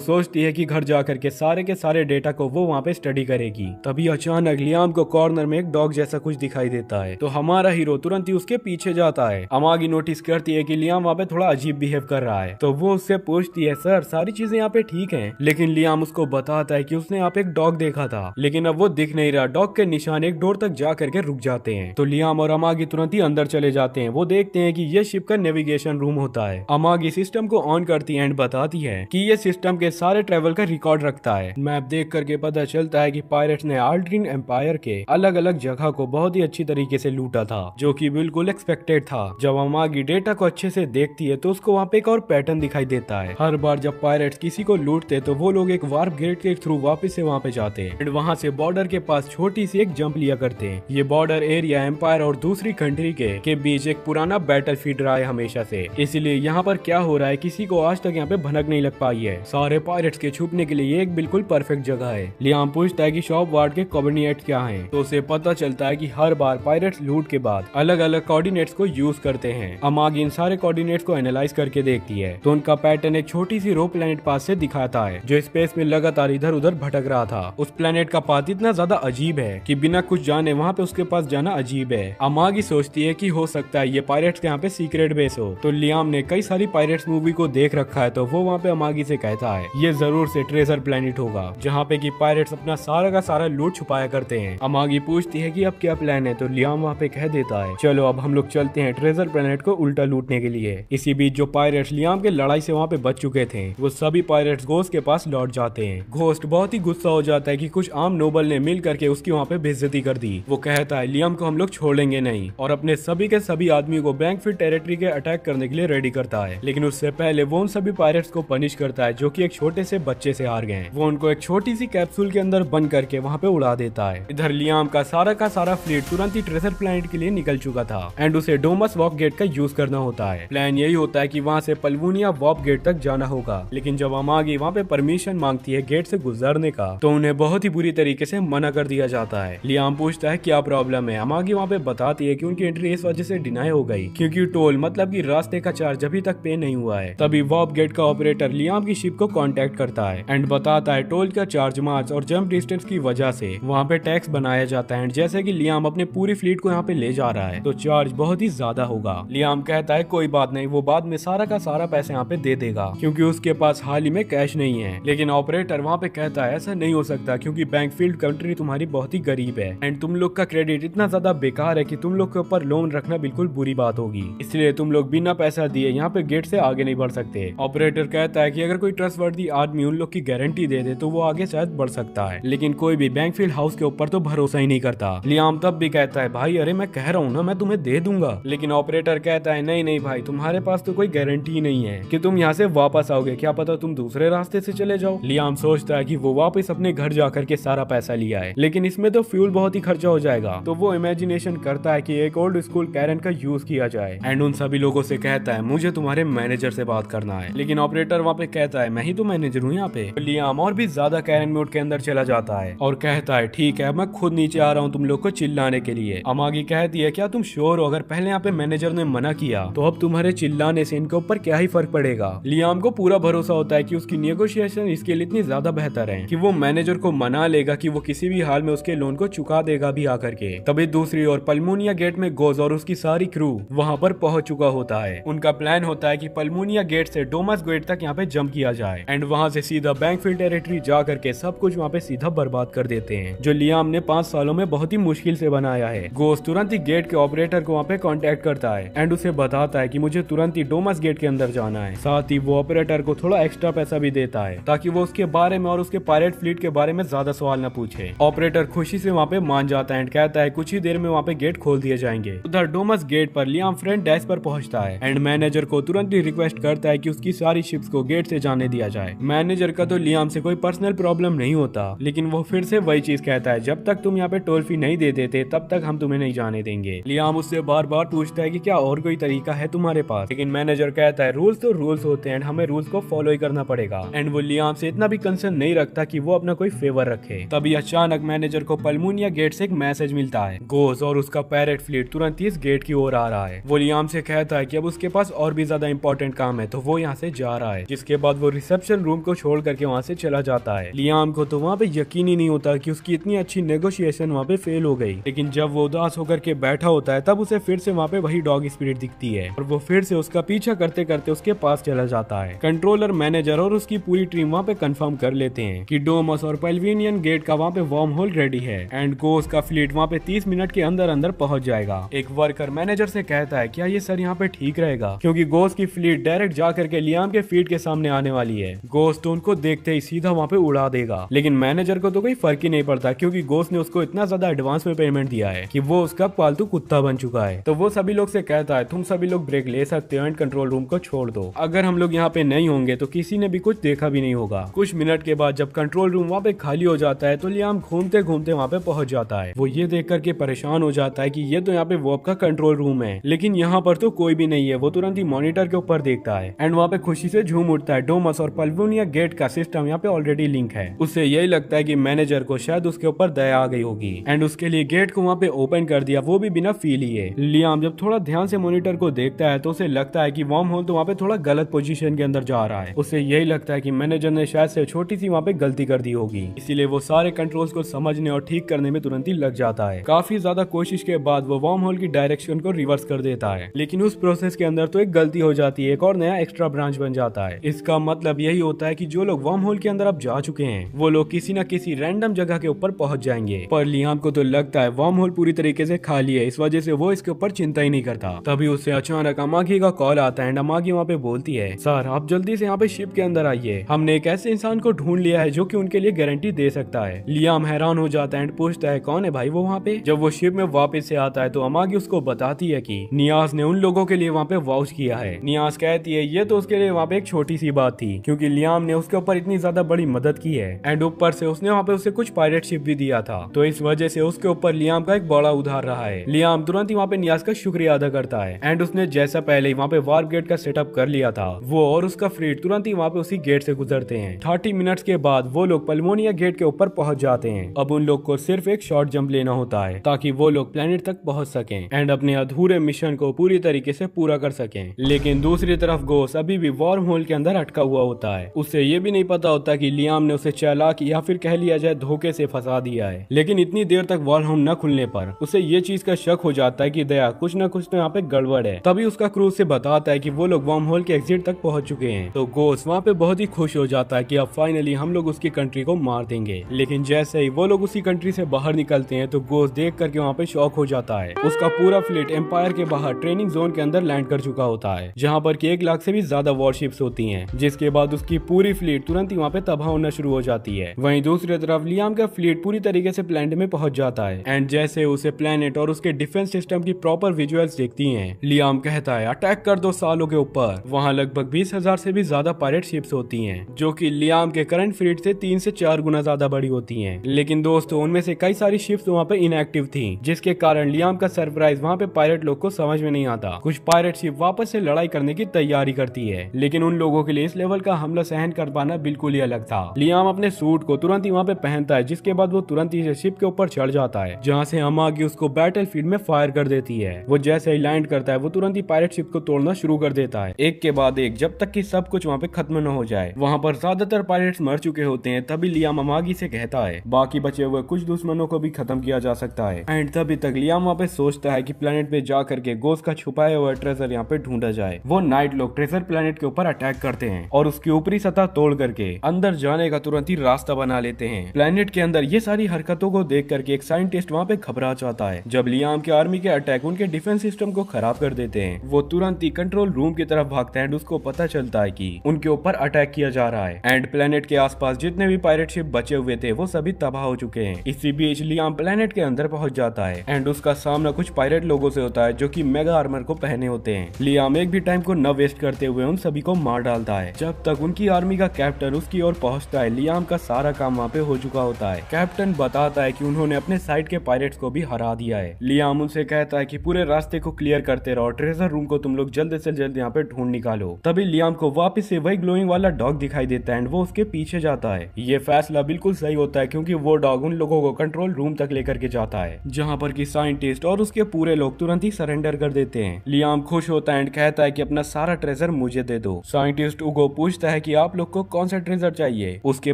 सोचती है कि घर जाकर के सारे डेटा को वो वहाँ पे स्टडी करेगी। तभी अचानक लियाम को कॉर्नर में एक डॉग जैसा कुछ दिखाई देता है, तो हमारा हीरो तुरंत ही उसके पीछे जाता है। अमागी नोटिस करती है कि लियाम वहाँ पे थोड़ा अजीब बिहेव कर रहा है, तो वो उससे पूछती है सर सारी चीजें यहाँ पे ठीक हैं, लेकिन लियाम उसको बताता है कि उसने यहाँ पे एक डॉग देखा था लेकिन अब वो दिख नहीं रहा। डॉग के निशान एक डोर तक जा करके रुक जाते हैं, तो लियाम और अमागी तुरंत ही अंदर चले जाते हैं। वो देखते हैं कि ये शिप का नेविगेशन रूम होता है। अमागी सिस्टम को ऑन करती है एंड बताती है कि ये सिस्टम के सारे ट्रेवल का रिकॉर्ड रखता है। मैप देख करके पता चलता है कि पायरेट्स ने आल्ड्रीन एम्पायर के अलग अलग जगह को बहुत ही अच्छी तरीके से लूटा था, जो कि बिल्कुल एक्सपेक्टेड था। जब अमागी डेटा को अच्छे से देखती है तो उसको वहाँ पे एक और पैटर्न दिखाई देता है। हर बार जब पायरेट्स किसी को लूटते तो वो लोग एक वार्प गेट के थ्रू वापस से वहाँ पे जाते हैं, वहाँ से बॉर्डर के पास छोटी सी एक जंप लिया करते हैं। ये बॉर्डर एरिया एम्पायर और दूसरी कंट्री के बीच एक पुराना बैटलफील्ड रहा है हमेशा से, इसलिए यहाँ पर क्या हो रहा है किसी को आज तक यहाँ पे भनक नहीं लग पाई है। सारे पायरेट्स के छुपने के लिए ये एक बिल्कुल परफेक्ट जगह है। लियाम पूछता है कि शॉप वार्ड के कोऑर्डिनेट क्या हैं, तो उसे पता चलता है कि हर बार पायरेट्स लूट के बाद अलग अलग कोऑर्डिनेट्स को यूज करते हैं। अमागी इन सारे कोऑर्डिनेट्स को एनालाइज करके देखती है तो उनका पैटर्न एक छोटी सी रो प्लेनेट पास से दिखाता है जो स्पेस में लगातार इधर उधर भटक रहा था। उस प्लेनेट का पाथ इतना ज्यादा अजीब है कि बिना कुछ जाने वहाँ पे उसके पास जाना अजीब है। अमागी सोचती है कि हो सकता है ये पायरेट्स के यहाँ पे सीक्रेट बेस हो। तो लियाम ने कई सारी पायरेट्स मूवी को देख रखा है, तो वो वहाँ पे अमागी से कहता है ये जरूर से ट्रेजर प्लेनेट होगा जहाँ पे कि पायरेट्स अपना सारा का सारा लूट छुपाया करते हैं। अमागी पूछती है कि अब क्या प्लान है, तो लियाम वहाँ पे कह देता है चलो अब हम लोग चलते हैं ट्रेजर प्लेनेट को उल्टा लूटने के लिए। इसी बीच जो पायरेट्स लियाम के लड़ाई से वहाँ पे बच चुके थे वो सभी पायरेट्स घोस्ट के पास लौट जाते हैं। घोस्ट बहुत ही गुस्सा हो जाता है कि कुछ आम नोबल ने मिल करके उसकी वहाँ पे बेइज्जती कर दी। वो कहता है लियाम को हम लोग छोड़ेंगे नहीं और अपने सभी के सभी आदमी को बैंकफील्ड टेरिटरी के अटैक करने के लिए रेडी करता है। लेकिन उससे पहले वो उन सभी पायरेट्स को पनिश करता है जो कि एक छोटे से बच्चे से हार गए। वो उनको एक छोटी सी कैप्सूल के अंदर बंद करके वहाँ पे उड़ा देता है। इधर लियाम का सारा फ्लीट तुरंत ही ट्रेजर प्लैनेट के लिए निकल चुका था एंड उसे डोमस वॉक गेट का यूज करना होता है। प्लान यही होता है कि वहाँ से पल्वूनिया वॉक गेट तक जाना होगा, लेकिन जब अमागी वहाँ पे परमिशन मांगती है गेट से गुजरने का तो उन्हें बहुत ही बुरी तरीके से मना कर दिया जाता है। लियाम पूछता है क्या प्रॉब्लम है। अमागी वहाँ पे बताती है कि उनकी एंट्री इस वजह से डिनाई हो गई क्योंकि टोल मतलब कि रास्ते का चार्ज अभी तक पे नहीं हुआ है। तभी वॉक गेट का ऑपरेटर लियाम की शिप को कांटेक्ट करता है एंड बताता है टोल का चार्ज मार्च और जंप डिस्टेंस की वजह से वहाँ पे टैक्स बनाया जाता है। जैसे कि लियाम अपने पूरी फ्लीट को यहाँ पे ले जा रहा है तो चार्ज बहुत ही ज्यादा होगा। लियाम कहता है कोई बात नहीं, वो बाद में सारा का सारा पैसे यहाँ पे दे देगा क्योंकि उसके पास हाल ही में कैश नहीं है। लेकिन ऑपरेटर वहाँ पे कहता है ऐसा नहीं हो सकता क्योंकि बैंकफील्ड कंट्री तुम्हारी बहुत ही गरीब है एंड तुम लोग का क्रेडिट इतना ज्यादा बेकार है कि तुम लोग के ऊपर लोन रखना बिल्कुल बुरी बात होगी, इसलिए तुम लोग बिना पैसा दिए यहाँ पे गेट से आगे नहीं बढ़ सकते। ऑपरेटर कहता है कि अगर कोई ट्रस्टवर्दी आदमी उन लोग की गारंटी दे दे तो वो आगे शायद बढ़ सकता है, लेकिन कोई भी बैंकफील्ड हाउस के ऊपर तो भरोसा ही नहीं करता। लियाम तब भी कहता है भाई अरे मैं कह रहा हूँ ना मैं तुम्हें दे दूंगा, लेकिन ऑपरेटर कहता है नहीं नहीं भाई तुम्हारे पास तो कोई गारंटी नहीं है कि तुम यहाँ से वापस आओगे, क्या पता तुम दूसरे रास्ते से चले जाओ। लियाम सोचता है कि वो वापस अपने घर जाकर के सारा पैसा लिया है, लेकिन इसमें तो फ्यूल बहुत ही खर्चा हो जाएगा। तो वो इमेजिनेशन करता है कि एक ओल्ड स्कूल पावरफुल कैरन का यूज किया जाए एंड उन सभी लोगों से कहता है मुझे तुम्हारे मैनेजर से बात करना है। लेकिन ऑपरेटर वहाँ पे कहता है मैं ही तो मैनेजर हूँ यहाँ पे। लियाम और भी ज्यादा कैरन मोड के अंदर चला जाता है और कहता है ठीक है मैं खुद नीचे आ रहा हूँ तुम लोग को चिल्लाने के लिए। अमागी कहती है क्या तुम श्योर हो? अगर पहले यहाँ पे मैनेजर ने मना किया तो अब तुम्हारे चिल्लाने से इनके ऊपर क्या ही फर्क पड़ेगा। लियाम को पूरा भरोसा होता है कि उसकी नेगोशिएशन इसके लिए इतनी ज्यादा बेहतर है कि वो मैनेजर को मना लेगा कि वो किसी भी हाल में उसके लोन को चुका देगा भी आकर के। तभी दूसरी ओर पल्मोनिया गेट में गोज और उसकी सारी क्रू वहाँ पर पहुंच चुका होता है। उनका प्लान होता है कि पल्मोनिया गेट से डोमस गेट तक यहाँ पे जंप किया जाए एंड वहाँ से सीधा बैंकफील्ड टेरिटरी जा करके सब कुछ वहाँ पे सीधा बर्बाद कर देते हैं जो लियाम ने 5 सालों में बहुत ही मुश्किल से बनाया है। गोज तुरंत ही गेट के ऑपरेटर को वहाँ पे कांटेक्ट करता है एंड उसे बताता है कि मुझे तुरंत ही डोमस गेट के अंदर जाना है। साथ ही वो ऑपरेटर को थोड़ा एक्स्ट्रा पैसा भी देता है ताकि वो उसके बारे में और उसके पायरेट फ्लीट के बारे में ज्यादा सवाल न पूछे। ऑपरेटर खुशी से वहाँ पे मान जाता है एंड कहता है कुछ ही देर में वहाँ पे गेट खोल दिए जाएंगे। उधर डोमस गेट पर लियाम फ्रंट डेस्क पर पहुंचता है एंड मैनेजर को तुरंत ही रिक्वेस्ट करता है कि उसकी सारी शिप्स को गेट से जाने दिया जाए। मैनेजर का तो लियाम से कोई पर्सनल प्रॉब्लम नहीं होता लेकिन वो फिर से वही चीज कहता है जब तक तुम यहाँ पे टोल फी नहीं दे देते तब तक हम तुम्हें नहीं जाने देंगे। लियाम उससे बार बार पूछता है कि क्या और कोई तरीका है तुम्हारे पास, लेकिन मैनेजर कहता है रूल्स तो रूल्स होते हैं, हमें रूल्स को फॉलो ही करना पड़ेगा। एंड वो लियाम से इतना भी कंसर्न नहीं रखता कि वो अपना कोई फेवर रखे। तभी अचानक मैनेजर को पल्मोनिया गेट से एक मैसेज मिलता है। गोज और उसका पैरेट फ्लीट तुरंत ही इस गेट की ओर आ रहा है। वो लियाम से कहता है कि अब उसके पास और भी ज्यादा इंपॉर्टेंट काम है तो वो यहाँ से जा रहा है, जिसके बाद वो रिसेप्शन रूम को छोड़ करके वहाँ से चला जाता है। लियाम को तो वहाँ पे यकीन ही नहीं होता कि उसकी इतनी अच्छी नेगोशिएशन वहाँ पे फेल हो गई। लेकिन जब वो उदास होकर के बैठा होता है तब उसे फिर से वहाँ पे वही डॉग स्पिरिट दिखती है और वो फिर से उसका पीछा करते करते उसके पास चला जाता है। कंट्रोलर, मैनेजर और उसकी पूरी टीम वहाँ पे कंफर्म कर लेते हैं कि डोमस और पल्वेनियन गेट का वहाँ पे वार्म होल रेडी है एंड गोस का फ्लीट वहाँ पे 30 मिनट के अंदर अंदर पहुंच जाएगा। एक वर्कर मैनेजर से कहता है क्या ये सर यहाँ पे ठीक रहेगा, क्योंकि गोस की फ्लीट डायरेक्ट जा करके लियाम के फीट के सामने आने वाली है। गोस तो उनको देखते ही सीधा वहाँ पे उड़ा देगा, लेकिन मैनेजर को तो कोई फर्क ही नहीं पड़ता क्योंकि गोस ने उसको इतना ज्यादा एडवांस में पेमेंट दिया है कि वो उसका पालतू कुत्ता बन चुका है। तो वो सभी लोग से कहता है तुम सभी लोग ब्रेक ले सकते हो एंड कंट्रोल रूम को छोड़ दो। अगर हम लोग यहाँ पे नहीं होंगे तो किसी ने भी कुछ देखा भी नहीं होगा। कुछ मिनट के बाद जब कंट्रोल रूम वहाँ पे खाली हो जाता है तो लियाम घूमते घूमते वहाँ पे पहुंच जाता है। वो ये देख करके परेशान हो जाता है कि ये तो यहाँ पे वॉप का कंट्रोल रूम है, लेकिन यहाँ पर तो कोई भी नहीं है। वो तुरंत ही मॉनिटर के ऊपर देखता है एंड वहाँ पे खुशी से झूम उठता है। डोमस और पल्वेनिया गेट का सिस्टम यहाँ पे ऑलरेडी लिंक है। उससे यही लगता है कि मैनेजर को शायद उसके ऊपर दया आ गई होगी एंड उसके लिए गेट को वहाँ पे ओपन कर दिया, वो भी बिना फी लिए। लियाम जब थोड़ा ध्यान से मॉनिटर को देखता है तो उसे लगता है कि वार्म होल तो वहाँ पे थोड़ा गलत पोजीशन के अंदर जा रहा है। उसे यही लगता है कि मैनेजर ने शायद से छोटी सी वहाँ पे गलती कर दी होगी, इसीलिए वो सारे कंट्रोल्स को समझने और ठीक करने में तुरंत ही लग जाता है। काफी ज्यादा कोशिश के बाद वो वार्म होल की डायरेक्शन को रिवर्स कर देता है, लेकिन उस प्रोसेस के अंदर तो एक गलती हो जाती है, एक और नया एक्स्ट्रा ब्रांच बन जाता है। इसका मतलब यही होता है कि जो लोग वार्म होल के अंदर अब जा चुके हैं वो लोग किसी न किसी रैंडम जगह के ऊपर पहुंच जाएंगे। पर लियाम को तो लगता है वार्म होल पूरी तरीके से खाली है, इस वजह से वो इसके ऊपर चिंता ही नहीं करता। तभी उसे अचानक अमागी का कॉल आता है एंड अमागी वहाँ पे बोलती है सर आप जल्दी से यहाँ पे शिप के अंदर आइए, हमने एक ऐसे इंसान को ढूंढ लिया है जो कि उनके लिए गारंटी दे सकता है। लियाम हैरान हो जाता है एंड पूछता है कौन है भाई वो वहाँ पे। जब वो शिप में वापस से आता है तो अमागी उसको बताती है कि नियाज ने उन लोगों के लिए वहाँ पे वाउच किया है। नियाज कहती है ये तो उसके लिए वहाँ पे एक छोटी सी बात थी क्योंकि लियाम ने उसके ऊपर इतनी ज्यादा बड़ी मदद की है एंड ऊपर से उसने वहाँ पे उसे कुछ पायरेट शिप भी दिया था, तो इस वजह से उसके ऊपर लियाम का एक बड़ा उधार रहा है। लियाम तुरंत ही वहाँ पे नियाज का शुक्रिया अदा करता है एंड उसने जैसा पहले ही वहाँ पे वार्प गेट का सेटअप कर लिया था वो और उसका फ्लीट तुरंत ही वहाँ पे उसी गेट से गुजरते हैं। 30 मिनट्स के बाद वो लोग पल्मोनिया गेट के ऊपर पहुंच जाते हैं। अब उन लोग को सिर्फ एक शॉर्ट जंप लेना होता है ताकि वो लोग प्लेनेट तक पहुंच सकें एंड अपने अधूरे मिशन को पूरी तरीके से पूरा कर सकें। लेकिन दूसरी तरफ गोस अभी भी वार्म होल के अंदर अटका हुआ होता है। उसे ये भी नहीं पता होता कि लियाम ने उसे चालाक या फिर कह लिया जाए धोखे से फंसा दिया है। लेकिन इतनी देर तक वार्म होल न खुलने पर उसे ये चीज का शक हो जाता है कि दया कुछ न कुछ तो यहाँ पे गड़बड़ है। तभी उसका क्रू से बताता है कि वो लोग वार्म होल के एग्जिट तक पहुंच चुके हैं। तो गोस वहाँ पे बहुत ही खुश हो जाता है कि अब फाइनली हम लोग उसकी कंट्री को मार देंगे। लेकिन जैसे ही वो लोग उसी कंट्री से बाहर निकलते हैं तो गोस देख करके वहाँ पे शॉक हो जाता है। उसका पूरा फ्लीट एम्पायर के बाहर ट्रेनिंग जोन के अंदर लैंड कर चुका होता है, जहाँ पर कि 1 लाख से भी ज्यादा वॉरशिप्स होती हैं, जिसके बाद उसकी पूरी फ्लीट तुरंत ही वहाँ पे तबाह होना शुरू हो जाती है। वहीं दूसरी तरफ लियाम का फ्लीट पूरी तरीके से प्लेनेट में पहुंच जाता है एंड जैसे उसे प्लेनेट और उसके डिफेंस सिस्टम की प्रॉपर विजुअल्स दिखती हैं, लियाम कहता है अटैक कर दो सालों के ऊपर। वहाँ लगभग 20,000 से भी ज्यादा पायरेट शिप्स होती हैं, जो कि लियाम के करंट फ्लीट से 3 से 4 गुना ज्यादा बड़ी होती हैं। लेकिन दोस्तों उनमें से कई सारी शिप्स वहाँ पे इनएक्टिव थी, जिसके कारण लियाम का सरप्राइज गाइस वहाँ पे पायरेट लोग को समझ में नहीं आता। कुछ पायरेट शिप वापस से लड़ाई करने की तैयारी करती है, लेकिन उन लोगों के लिए इस लेवल का हमला सहन कर पाना बिल्कुल ही अलग था। लियाम अपने सूट को तुरंत ही वहाँ पे पहनता है, जिसके बाद वो तुरंत ही शिप के ऊपर चढ़ जाता है, जहाँ से अमागी उसको बैटल फील्ड में फायर कर देती है। वो जैसे ही लैंड करता है वो तुरंत ही पायरेट शिप को तोड़ना शुरू कर देता है, एक के बाद एक, जब तक कि सब कुछ वहाँ पे खत्म न हो जाए। वहाँ पर ज्यादातर पायरेट्स मर चुके होते हैं। तभी लियाम अमागी से कहता है बाकी बचे हुए कुछ दुश्मनों को भी खत्म किया जा सकता है। एंड तभी तक लियाम वहाँ पे सोचता है कि प्लेनेट पे जा करके गोस्ट का छुपाया हुआ ट्रेजर यहाँ पे ढूंढा जाए। वो नाइट लोग ट्रेजर प्लेनेट के ऊपर अटैक करते हैं और उसकी ऊपरी सतह तोड़ करके अंदर जाने का तुरंत ही रास्ता बना लेते हैं। प्लेनेट के अंदर ये सारी हरकतों को देख करके एक साइंटिस्ट वहाँ पे घबरा जाता है। जब लियाम के आर्मी के अटैक उनके डिफेंस सिस्टम को खराब कर देते हैं, वो तुरंत ही कंट्रोल रूम की तरफ भागता है। उसको पता चलता है कि उनके ऊपर अटैक किया जा रहा है एंड प्लेनेट के आसपास जितने भी पायरेट शिप बचे हुए थे वो सभी तबाह हो चुके हैं। इसी बीच लियाम प्लेनेट के अंदर पहुंच जाता है एंड उसका सामना कुछ पायरेट लोगों से होता है जो कि मेगा आर्मर को पहने होते हैं। लियाम एक भी टाइम को न वेस्ट करते हुए उन सभी को मार डालता है। जब तक उनकी आर्मी का कैप्टन उसकी ओर पहुंचता है, लियाम का सारा काम वहाँ पे हो चुका होता है। कैप्टन बताता है कि उन्होंने अपने साइड के पायरेट्स को भी हरा दिया है। लियाम उनसे कहता है कि पूरे रास्ते को क्लियर करते रहो, ट्रेजर रूम को तुम लोग जल्द से जल्द यहाँ पे ढूंढ निकालो। तभी लियाम को वापस से वही ग्लोइंग वाला डॉग दिखाई देता है एंड वो उसके पीछे जाता है। ये फैसला बिल्कुल सही होता है क्योंकि वो डॉग उन लोगों को कंट्रोल रूम तक लेकर के जाता है, जहाँ पर कि साइंटिस्ट और उसके पूरे लोग तुरंत ही सरेंडर कर देते हैं। लियाम खुश होता है एंड कहता है कि अपना सारा ट्रेजर मुझे दे दो। साइंटिस्ट उगो पूछता है कि आप लोग को कौन सा ट्रेजर चाहिए। उसके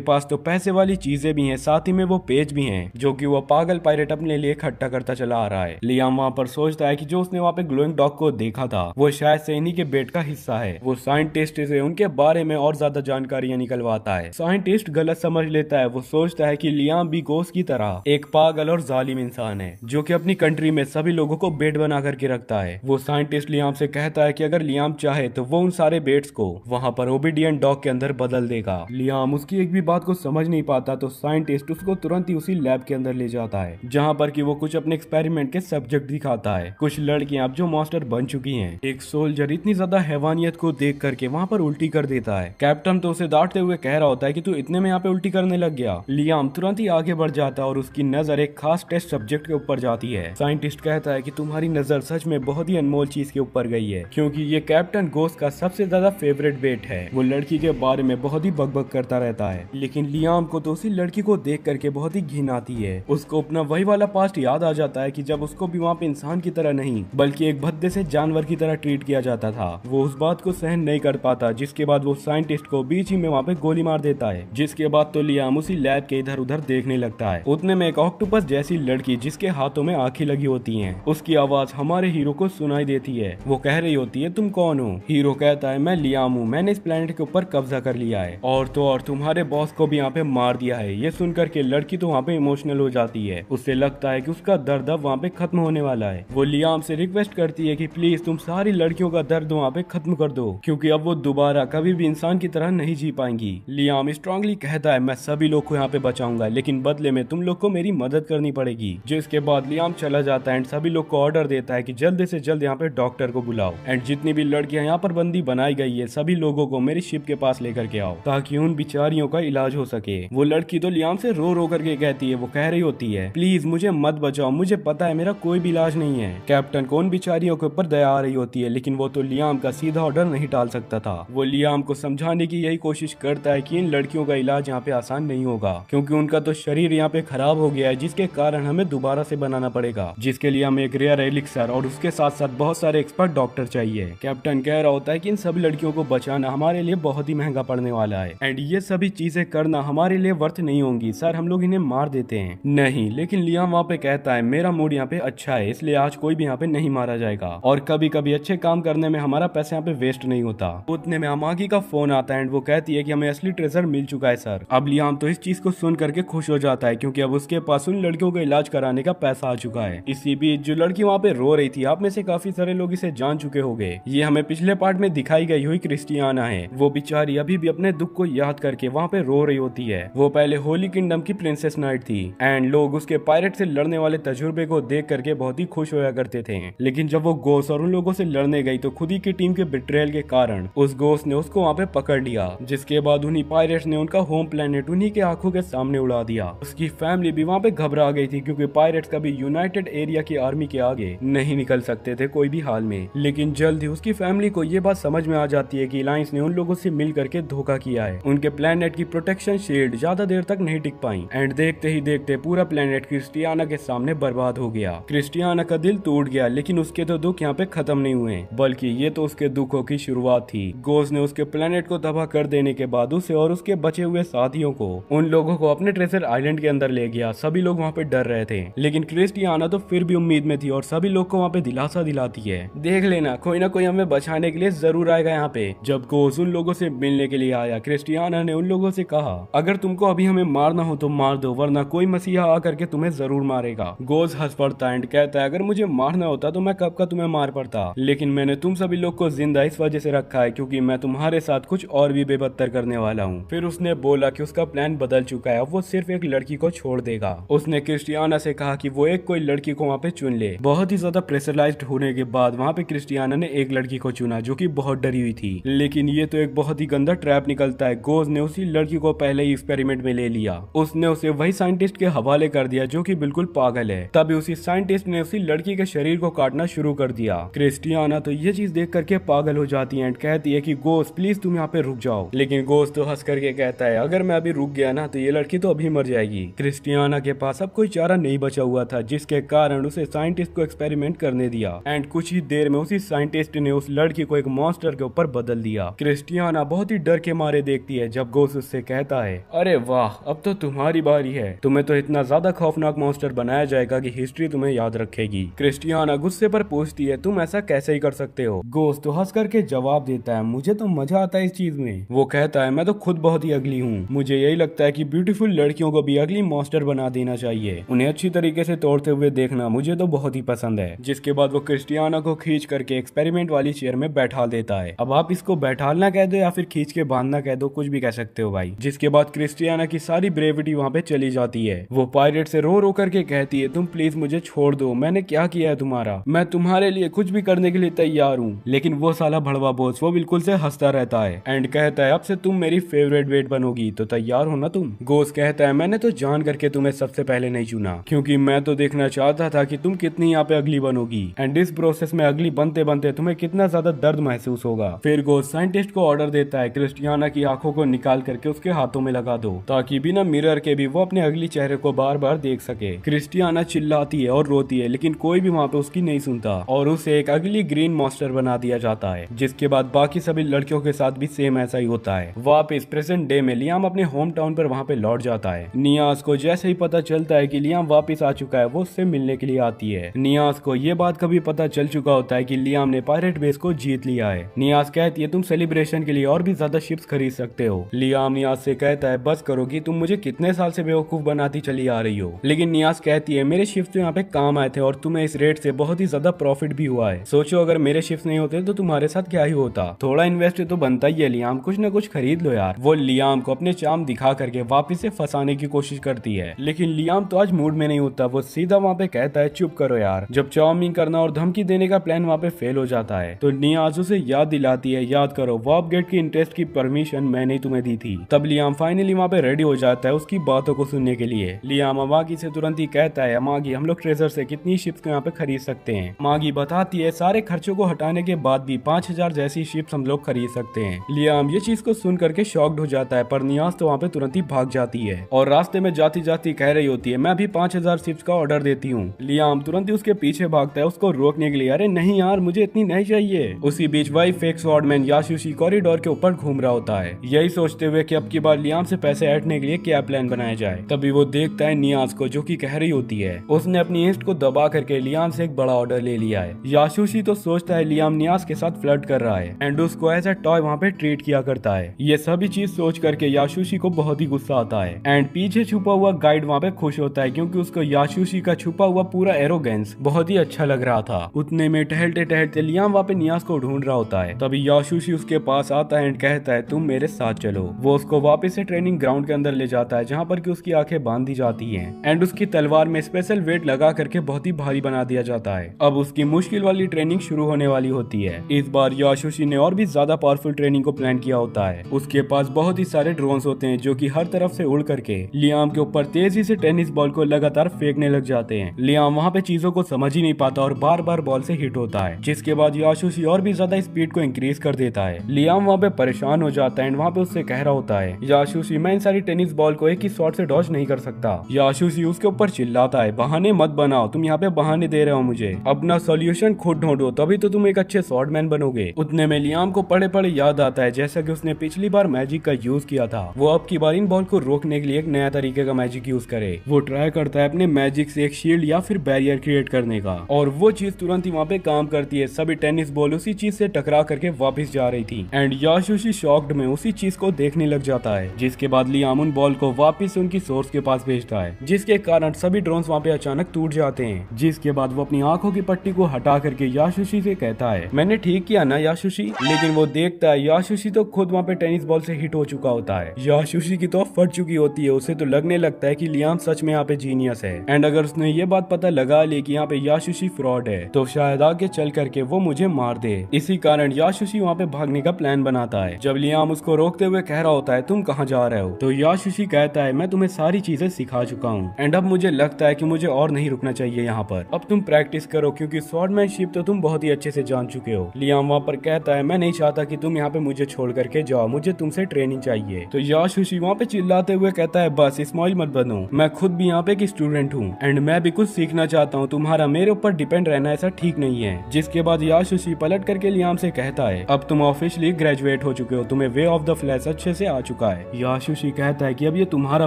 पास तो पैसे वाली चीजें भी हैं, साथ ही में वो पेज भी हैं जो कि वो पागल पायरेट अपने लिए इकट्ठा करता चला आ रहा है। लियाम वहाँ पर सोचता है कि जो उसने वहाँ पे ग्लोइंग डॉग को देखा था वो शायद से इन्हीं के बेट का हिस्सा है। वो साइंटिस्ट से उनके बारे में और ज्यादा जानकारियां निकलवाता है। साइंटिस्ट गलत समझ लेता है। वो सोचता है कि लियाम भी गोस्ट की तरह एक पागल और जालिम इंसान है जो कि अपनी कंट्री में सभी लोगों को बेट बना करके रखता है। वो साइंटिस्ट लियाम से कहता है कि अगर लियाम चाहे तो वो उन सारे बेट्स को वहाँ पर ओबीडियंट डॉग के अंदर बदल देगा। लियाम उसकी एक भी बात को समझ नहीं पाता तो साइंटिस्ट उसको तुरंत ही उसी लैब के अंदर ले जाता है जहाँ पर कि वो कुछ अपने एक्सपेरिमेंट के सब्जेक्ट दिखाता है। कुछ लड़कियां अब जो मास्टर बन चुकी हैं। एक सोल्जर इतनी ज्यादा हैवानियत को देख करके वहाँ पर उल्टी कर देता है। कैप्टन तो उसे डांटते हुए कह रहा होता है कि तू इतने में यहाँ पे उल्टी करने लग गया। लियाम तुरंत ही आगे बढ़ जाता है और उसकी नजर एक खास टेस्ट सब्जेक्ट के ऊपर जाती है। साइंटिस्ट कहता है कि तुम्हारी नजर सच में बहुत ही अनमोल चीज के ऊपर गई है क्योंकि ये कैप्टन गोस्ट का सबसे ज्यादा फेवरेट बेट है। वो लड़की के बारे में बहुत ही बकबक करता रहता है, लेकिन लियाम को तो उसी लड़की को देख करके बहुत ही घिन आती है। उसको अपना वही वाला पास्ट याद आ जाता है कि जब उसको भी वहाँ पे इंसान की तरह नहीं बल्कि एक भद्दे से जानवर की तरह ट्रीट किया जाता था। वो उस बात को सहन नहीं कर पाता, जिसके बाद वो साइंटिस्ट को बीच ही में वहाँ पे गोली मार देता है। जिसके बाद तो लियाम उसी लैब के इधर उधर देखने लगता है। उतने में एक ऑक्टोपस जैसी लड़की जिसके हाथों में आंखें लगी होती हैं, उसकी आवाज हमारे हीरो को सुनाई देती है। वो कह रही होती है तुम कौन हो। हीरो कहता है मैं लियाम हूँ, मैंने इस प्लेनेट के ऊपर कब्जा कर लिया है और तो और तुम्हारे बॉस को भी यहाँ पे मार दिया है। ये सुनकर के लड़की तो वहाँ पे इमोशनल हो जाती है। उससे लगता है कि उसका दर्द अब वहाँ पे खत्म होने वाला है। वो लियाम से रिक्वेस्ट करती है कि प्लीज तुम सारी लड़कियों का दर्द वहाँ पे खत्म कर दो क्योंकि अब वो दोबारा कभी भी इंसान की तरह नहीं जी पाएंगी। लियाम स्ट्रांगली कहता है मैं सभी लोग को यहाँ पे बचाऊंगा लेकिन बदले में तुम लोग को मेरी मदद करनी पड़ेगी। जिसके बाद लियाम चला जाता है एंड सभी लोग को ऑर्डर देता है कि जल्दी से जल्द यहाँ पे डॉक्टर को बुलाओ एंड जितनी भी लड़कियां यहाँ पर बंदी बनाई गई है सभी लोगों को मेरी शिप के पास लेकर के आओ ताकि उन बिचारियों का इलाज हो सके। वो लड़की तो लियाम से रो रो करके कहती है, वो कह रही होती है प्लीज मुझे मत बचाओ, मुझे पता है मेरा कोई भी इलाज नहीं है। कैप्टन को उन बिचारियों के ऊपर दया आ रही होती है लेकिन वो तो लियाम का सीधा ऑर्डर नहीं टाल सकता था। वो लियाम को समझाने की यही कोशिश करता है कि इन लड़कियों का इलाज यहाँ पे आसान नहीं होगा क्योंकि उनका तो शरीर यहाँ पे खराब हो गया है जिसके कारण हमें दोबारा से बनाना पड़ेगा, जिसके लिए हमें एक रेयर एलिक्सर और उसके साथ साथ बहुत सारे एक्सपर्ट डॉक्टर चाहिए। कैप्टन कह रहा होता है कि इन सभी लड़कियों को बचाना हमारे लिए बहुत ही महंगा पड़ने वाला है एंड ये सभी चीजें करना हमारे लिए वर्थ नहीं होंगी सर, हम लोग इन्हें मार देते हैं। नहीं, लेकिन लियाम वहाँ पे कहता है मेरा मूड यहाँ पे अच्छा है इसलिए आज कोई भी यहाँ पे नहीं मारा जाएगा और कभी कभी अच्छे काम करने में हमारा पैसा यहाँ पे वेस्ट नहीं होता। उतने में अमागी का फोन आता है एंड वो कहती है कि हमें असली ट्रेजर मिल चुका है सर। अब लियाम तो इस चीज को सुन करके खुश हो जाता है क्योंकि अब उसके पास उन लड़कियों का इलाज कराने का पैसा आ चुका है। इसी बीच जो लड़की वहाँ पे रो रही थी, आप में से काफी सारे लोग इसे जान चुके होंगे, ये हमें पिछले पार्ट में दिखाई गई हुई क्रिस्टियाना है। वो बेचारी अभी भी अपने दुख को याद करके वहाँ पे रो रही होती है। वो पहले होली किंगडम की प्रिंसेस नाइट थी एंड लोग उसके पायरेट से लड़ने वाले तजुर्बे को देख करके बहुत ही खुश होया करते थे। लेकिन जब वो गोस्ट और उन लोगों से लड़ने गई तो खुद ही की टीम के बिट्रेयल के कारण उस गोस्ट ने उसको वहाँ पे पकड़ लिया, जिसके बाद उन्हीं पायरेट्स ने उनका होम प्लेनेट उन्हीं के आंखों के सामने उड़ा दिया। उसकी फैमिली भी वहाँ पे घबरा गई थी क्योंकि पायरेट्स कभी यूनाइटेड एरिया की आर्मी आर्मी के आगे नहीं निकल सकते थे कोई भी हाल में। लेकिन जल्द ही उसकी फैमिली को ये बात समझ में आ जाती है कि अलायंस ने उन लोगों से मिल करके धोखा किया है। उनके प्लेनेट की प्रोटेक्शन शील्ड ज्यादा देर तक नहीं टिक पाई एंड देखते ही देखते पूरा प्लेनेट क्रिस्टियाना के सामने बर्बाद हो गया। क्रिस्टियाना का दिल टूट गया, लेकिन उसके तो दुख यहाँ पे खत्म नहीं हुए, बल्कि ये तो उसके दुखों की शुरुआत थी। गोज ने उसके प्लेनेट को तबाह कर देने के बाद उसे और उसके बचे हुए साथियों को, उन लोगों को अपने ट्रेजर आइलैंड के अंदर ले गया। सभी लोग वहाँ पे डर रहे थे, लेकिन क्रिस्टियाना तो फिर भी उम्मीद में थी और सभी लोग को वहाँ पे दिलासा दिलाती है, देख लेना कोई ना कोई हमें बचाने के लिए जरूर आएगा यहाँ पे। जब गोज उन लोगों से मिलने के लिए आया, क्रिस्टियाना ने उन लोगों से कहा, अगर तुमको अभी हमें मारना हो तो मार दो, वरना कोई मसीहा आकर के तुम्हें जरूर मारेगा। गोज हंस पड़ता है एंड कहता है, अगर मुझे मारना होता तो मैं कब का तुम्हें मार पड़ता, लेकिन मैंने तुम सभी लोग को जिंदा इस वजह से रखा है क्योंकि मैं तुम्हारे साथ कुछ और भी बेबत्तर करने वाला हूँ। फिर उसने बोला कि उसका प्लान बदल चुका है, अब वो सिर्फ एक लड़की को छोड़ देगा। उसने क्रिस्टियाना से कहा कि वो एक कोई लड़की को वहाँ पे चुन ले। बहुत ही ज्यादा प्रेशराइज्ड होने के बाद वहाँ पे क्रिस्टियाना ने एक लड़की को चुना जो कि बहुत डरी हुई थी, लेकिन ये तो एक बहुत ही गंदा ट्रैप निकलता है। गोज ने उसी लड़की को पहले ही एक्सपेरिमेंट में ले लिया। उसने उसे वही साइंटिस्ट के हवाले कर दिया जो कि बिल्कुल पागल है। तभी उसी साइंटिस्ट ने उसी लड़की के शरीर को काटना शुरू कर दिया। क्रिस्टियाना तो ये चीज देख करके पागल हो जाती है एंड कहती है कि गोज प्लीज तुम यहाँ पे रुक जाओ, लेकिन गोज तो हंस करके कहता है, अगर मैं अभी रुक गया ना तो ये लड़की तो अभी मर जाएगी। क्रिस्टियाना के पास अब कोई चारा नहीं बचा हुआ था, जिसके कारण उसे साइंटिस्ट को एक्सपेरिमेंट करने दिया एंड कुछ ही देर में उसी साइंटिस्ट ने उस लड़की को एक मॉन्स्टर के ऊपर बदल दिया। क्रिस्टियाना बहुत ही डर के मारे देखती है जब गोज उससे कहता है, अरे वाह अब तो तुम्हारी बारी है, तुम्हें तो इतना ज्यादा खौफनाक मॉन्स्टर बनाया जाएगा कि हिस्ट्री तुम्हें याद रखेगी। क्रिस्टियाना गुस्से पर पूछती है, तुम ऐसा कैसे ही कर सकते हो? गोज तो हंस करके जवाब देता है, मुझे तो मजा आता है इस चीज में। वो कहता है, मैं तो खुद बहुत ही अगली हूँ, मुझे यही लगता है कि ब्यूटीफुल लड़कियों को भी अगली मॉन्स्टर बना देना चाहिए, उन्हें अच्छी तरीके से तोड़ते हुए देखना मुझे तो बहुत ही पसंद है। जिसके बाद वो क्रिस्टियाना को खींच करके एक्सपेरिमेंट वाली चेयर में बैठा देता है। अब आप इसको बैठालना कह दो या फिर खींच के बांधना कह दो, कुछ भी कह सकते हो भाई। जिसके बाद क्रिस्टियाना की सारी ब्रेविटी वहाँ पे चली जाती है। वो पायरेट से रो रो करके कहती है, तुम प्लीज मुझे छोड़ दो, मैंने क्या किया है तुम्हारा, मैं तुम्हारे लिए कुछ भी करने के लिए तैयार हूँ। लेकिन वो साला भड़वा बॉस वो बिल्कुल से हंसता रहता है एंड कहता है, अब से तुम मेरी फेवरेट वेट बनोगी, तो तैयार हो ना तुम? गोस कहता है, मैंने तो जान करके तुम्हें सबसे पहले नहीं चुना, क्योंकि मैं तो देखना चाहता था कि तुम कितनी यहाँ पे अगली बनोगी एंड इस प्रोसेस में अगली बनते बनते तुम्हें कितना ज्यादा दर्द महसूस होगा। फिर गोस साइंटिस्ट को ऑर्डर देता है, क्रिस्टियाना की आंखों को निकाल करके उसके हाथों में लगा दो, ताकि बिना मिरर के भी वो अपने अगली चेहरे को बार बार देख सके। क्रिस्टियाना चिल्लाती है और रोती है, लेकिन कोई भी वहाँ पे उसकी नहीं सुनता और उसे एक अगली ग्रीन मॉन्स्टर बना दिया जाता है। जिसके बाद बाकी सभी लड़कियों के साथ भी सेम ऐसा ही होता है। वापस प्रेजेंट डे में लियाम अपने होम टाउन पर वहाँ पे लौट जाता है। नियाज को जैसे ही पता चलता है कि लियाम वापस आ चुका है, वो उससे मिलने के लिए आती है। नियाज को ये बात कभी पता चल चुका होता है कि लियाम ने पायरेट बेस को जीत लिया है। नियाज कहती है, तुम सेलिब्रेशन के लिए और भी ज्यादा शिप्स खरीद सकते हो। लियाम नियाज से कहता है, बस करोगी, तुम मुझे कितने साल से बेवकूफ बनाती चली आ रही हो। लेकिन नियाज कहती है, मेरे शिप्स तो यहाँ पे काम आए थे और तुम्हें इस रेट से बहुत ही ज्यादा प्रॉफिट भी हुआ है। सोचो अगर मेरे शिप्स नहीं होते तो तुम्हारे साथ क्या ही होता। थोड़ा इन्वेस्ट तो बनता ही है लियाम, कुछ न कुछ खरीद लो यार। वो लियाम को अपने चार्म दिखा करके वापिस से फंसाने की कोशिश करती है, लेकिन लियाम तो आज मूड में नहीं होता। वो सीधा वहाँ पे कहता है, चुप करो यार। जब चार्मिंग करना और धमकी देने का प्लान वहाँ पे फेल हो जाता है तो नियाज उसे याद दिलाती है, याद करो वॉप गेट की इंटरेस्ट की परमिशन मैंने तुम्हें दी थी। तब लियाम फाइनली वहाँ पे रेडी हो जाता है उसकी बातों को सुनने के लिए। लियाम अमागी से तुरंत ही कहता है, अमागी हम लोग ट्रेजर से कितनी शिप्स को यहाँ पे खरीद सकते हैं? मागी बताती है, सारे खर्चों को हटाने के बाद भी 5000 जैसी शिप्स हम लोग खरीद सकते हैं। लियाम ये चीज को सुन करके शॉक्ड हो जाता है, पर नियाज तो वहाँ पे तुरंत ही भाग जाती है और रास्ते में जाती जाती कह रही होती है, मैं अभी 5000 शिप्स का ऑर्डर देती हूँ। लियाम तुरंत ही उसके पीछे भागता है उसको रोकने के लिए, अरे नहीं यार मुझे इतनी नहीं चाहिए। उसी बीच वही फेक स्वॉर्डमैन याशुशी कॉरिडोर के ऊपर घूम रहा होता है, यही सोचते हुए कि अब की बार लियाम से पैसे ऐंठने के लिए क्या प्लान बनाया जाए। तभी वो देखता है नियाज को, जो कि कह रही होती है उसने अपनी इंस्ट को दबा करके लियाम से एक बड़ा ऑर्डर ले लिया है। याशुशी तो सोचता है लियाम नियाज के साथ फ्लर्ट कर रहा है एंड उसको एज अ टॉय वहाँ पे ट्रीट किया करता है। ये सभी चीज सोच करके याशुशी को बहुत ही गुस्सा आता है एंड पीछे छुपा हुआ गाइड वहाँ पे खुश होता है क्योंकि उसको याशुशी का छुपा हुआ पूरा एरोगेंस बहुत ही अच्छा लग रहा था। उतने में टहलते टहलते लियाम वहाँ पे नियाज को ढूंढ रहा होता है। तभी याशुशी उसके पास आता है एंड कहता है, तुम मेरे साथ चलो। वो उसको वापस से ट्रेनिंग ग्राउंड के अंदर ले जाता है जहाँ पर कि उसकी आंखें बांध दी जाती हैं एंड उसकी तलवार में स्पेशल वेट लगा करके बहुत ही भारी बना दिया जाता है। अब उसकी मुश्किल वाली ट्रेनिंग शुरू होने वाली होती है। इस बार याशुशी ने और भी ज्यादा पावरफुल ट्रेनिंग को प्लान किया होता है। उसके पास बहुत ही सारे ड्रोन्स होते हैं जो कि हर तरफ से उड़ करके लियाम के ऊपर तेजी से टेनिस बॉल को लगातार फेंकने लग जाते हैं। लियाम वहाँ पे चीजों को समझ ही नहीं पाता और बार बार बॉल से हिट होता है, जिसके बाद याशुशी और भी ज्यादा स्पीड को इंक्रीज कर देता है। लियाम वहाँ पे परेशान हो जाता है एंड वहाँ पे उससे कह रहा होता है, याशुशी मैं इन सारी टेनिस बॉल को एक ही शॉट से डॉज नहीं कर सकता। याशुशी उसके ऊपर चिल्लाता है, बहाने मत बनाओ, तुम यहाँ पे बहाने दे रहे हो मुझे, अपना सोल्यूशन खुद ढूंढो, तभी तो तुम एक अच्छे शॉटमैन बनोगे। उतने में लियाम को पढ़े पढ़े याद आता है जैसा कि उसने पिछली बार मैजिक का यूज किया था, वो अब की बार इन बॉल को रोकने के लिए एक नया तरीके का मैजिक यूज करे। वो ट्राई करता है अपने मैजिक से एक शील्ड या फिर बैरियर क्रिएट करने का, और वो चीज तुरंत ही वहाँ पे काम करती है। सभी टेनिस बॉल उसी चीज से टकरा करके वापस जा रही थी एंड याशुशी शॉक्ड में उसी चीज को देखने लग जाता है, जिसके बाद लियाम उन बॉल को वापस उनकी सोर्स के पास भेजता है, जिसके कारण सभी ड्रोन्स वहाँ पे अचानक टूट जाते हैं। जिसके बाद वो अपनी आंखों की पट्टी को हटा करके याशुशी से कहता है, मैंने ठीक किया ना याशुशी। लेकिन वो देखता है याशुशी तो खुद वहाँ पे टेनिस बॉल से हिट हो चुका होता है। याशुशी की तो फट चुकी होती है, उसे तो लगने लगता है कि लियाम सच में यहाँ पे जीनियस है एंड अगर उसने ये बात पता लगा ली कि यहाँ पे याशुशी फ्रॉड है तो शायद आगे चल करके वो मुझे मार दे। इसी कारण याशुशी वहाँ पे भागने का प्लान बनाता है। जब लियाम उसको रोकते हुए कह रहा होता है, तुम कहाँ जा रहे हो, तो याशुशी कहता है, मैं तुम्हें सारी चीजें सिखा चुका हूँ एंड अब मुझे लगता है कि मुझे और नहीं रुकना चाहिए यहाँ पर, अब तुम प्रैक्टिस करो क्योंकि स्वॉर्डमैनशिप तो तुम बहुत ही अच्छे से जान चुके हो। लियाम वहाँ पर कहता है, मैं नहीं चाहता कि तुम यहाँ पे मुझे छोड़ करके जाओ, मुझे तुमसे ट्रेनिंग चाहिए। तो याशुशी वहाँ पे चिल्लाते हुए कहता है, बस इस्माइल मत बनो, मैं खुद भी यहाँ पे एक स्टूडेंट हूँ एंड मैं भी कुछ सीखना चाहता हूँ, तुम्हारा मेरे ऊपर डिपेंड रहना ऐसा ठीक नहीं है। जिसके बाद याशुशी पलट करके लियाम से कहता है, अब तुम ऑफिशियली ग्रेजुएट हो चुके हो, तुम्हें वे ऑफ द फ्लैश अच्छे से आ चुका है। याशुशी कहता है कि अब ये तुम्हारा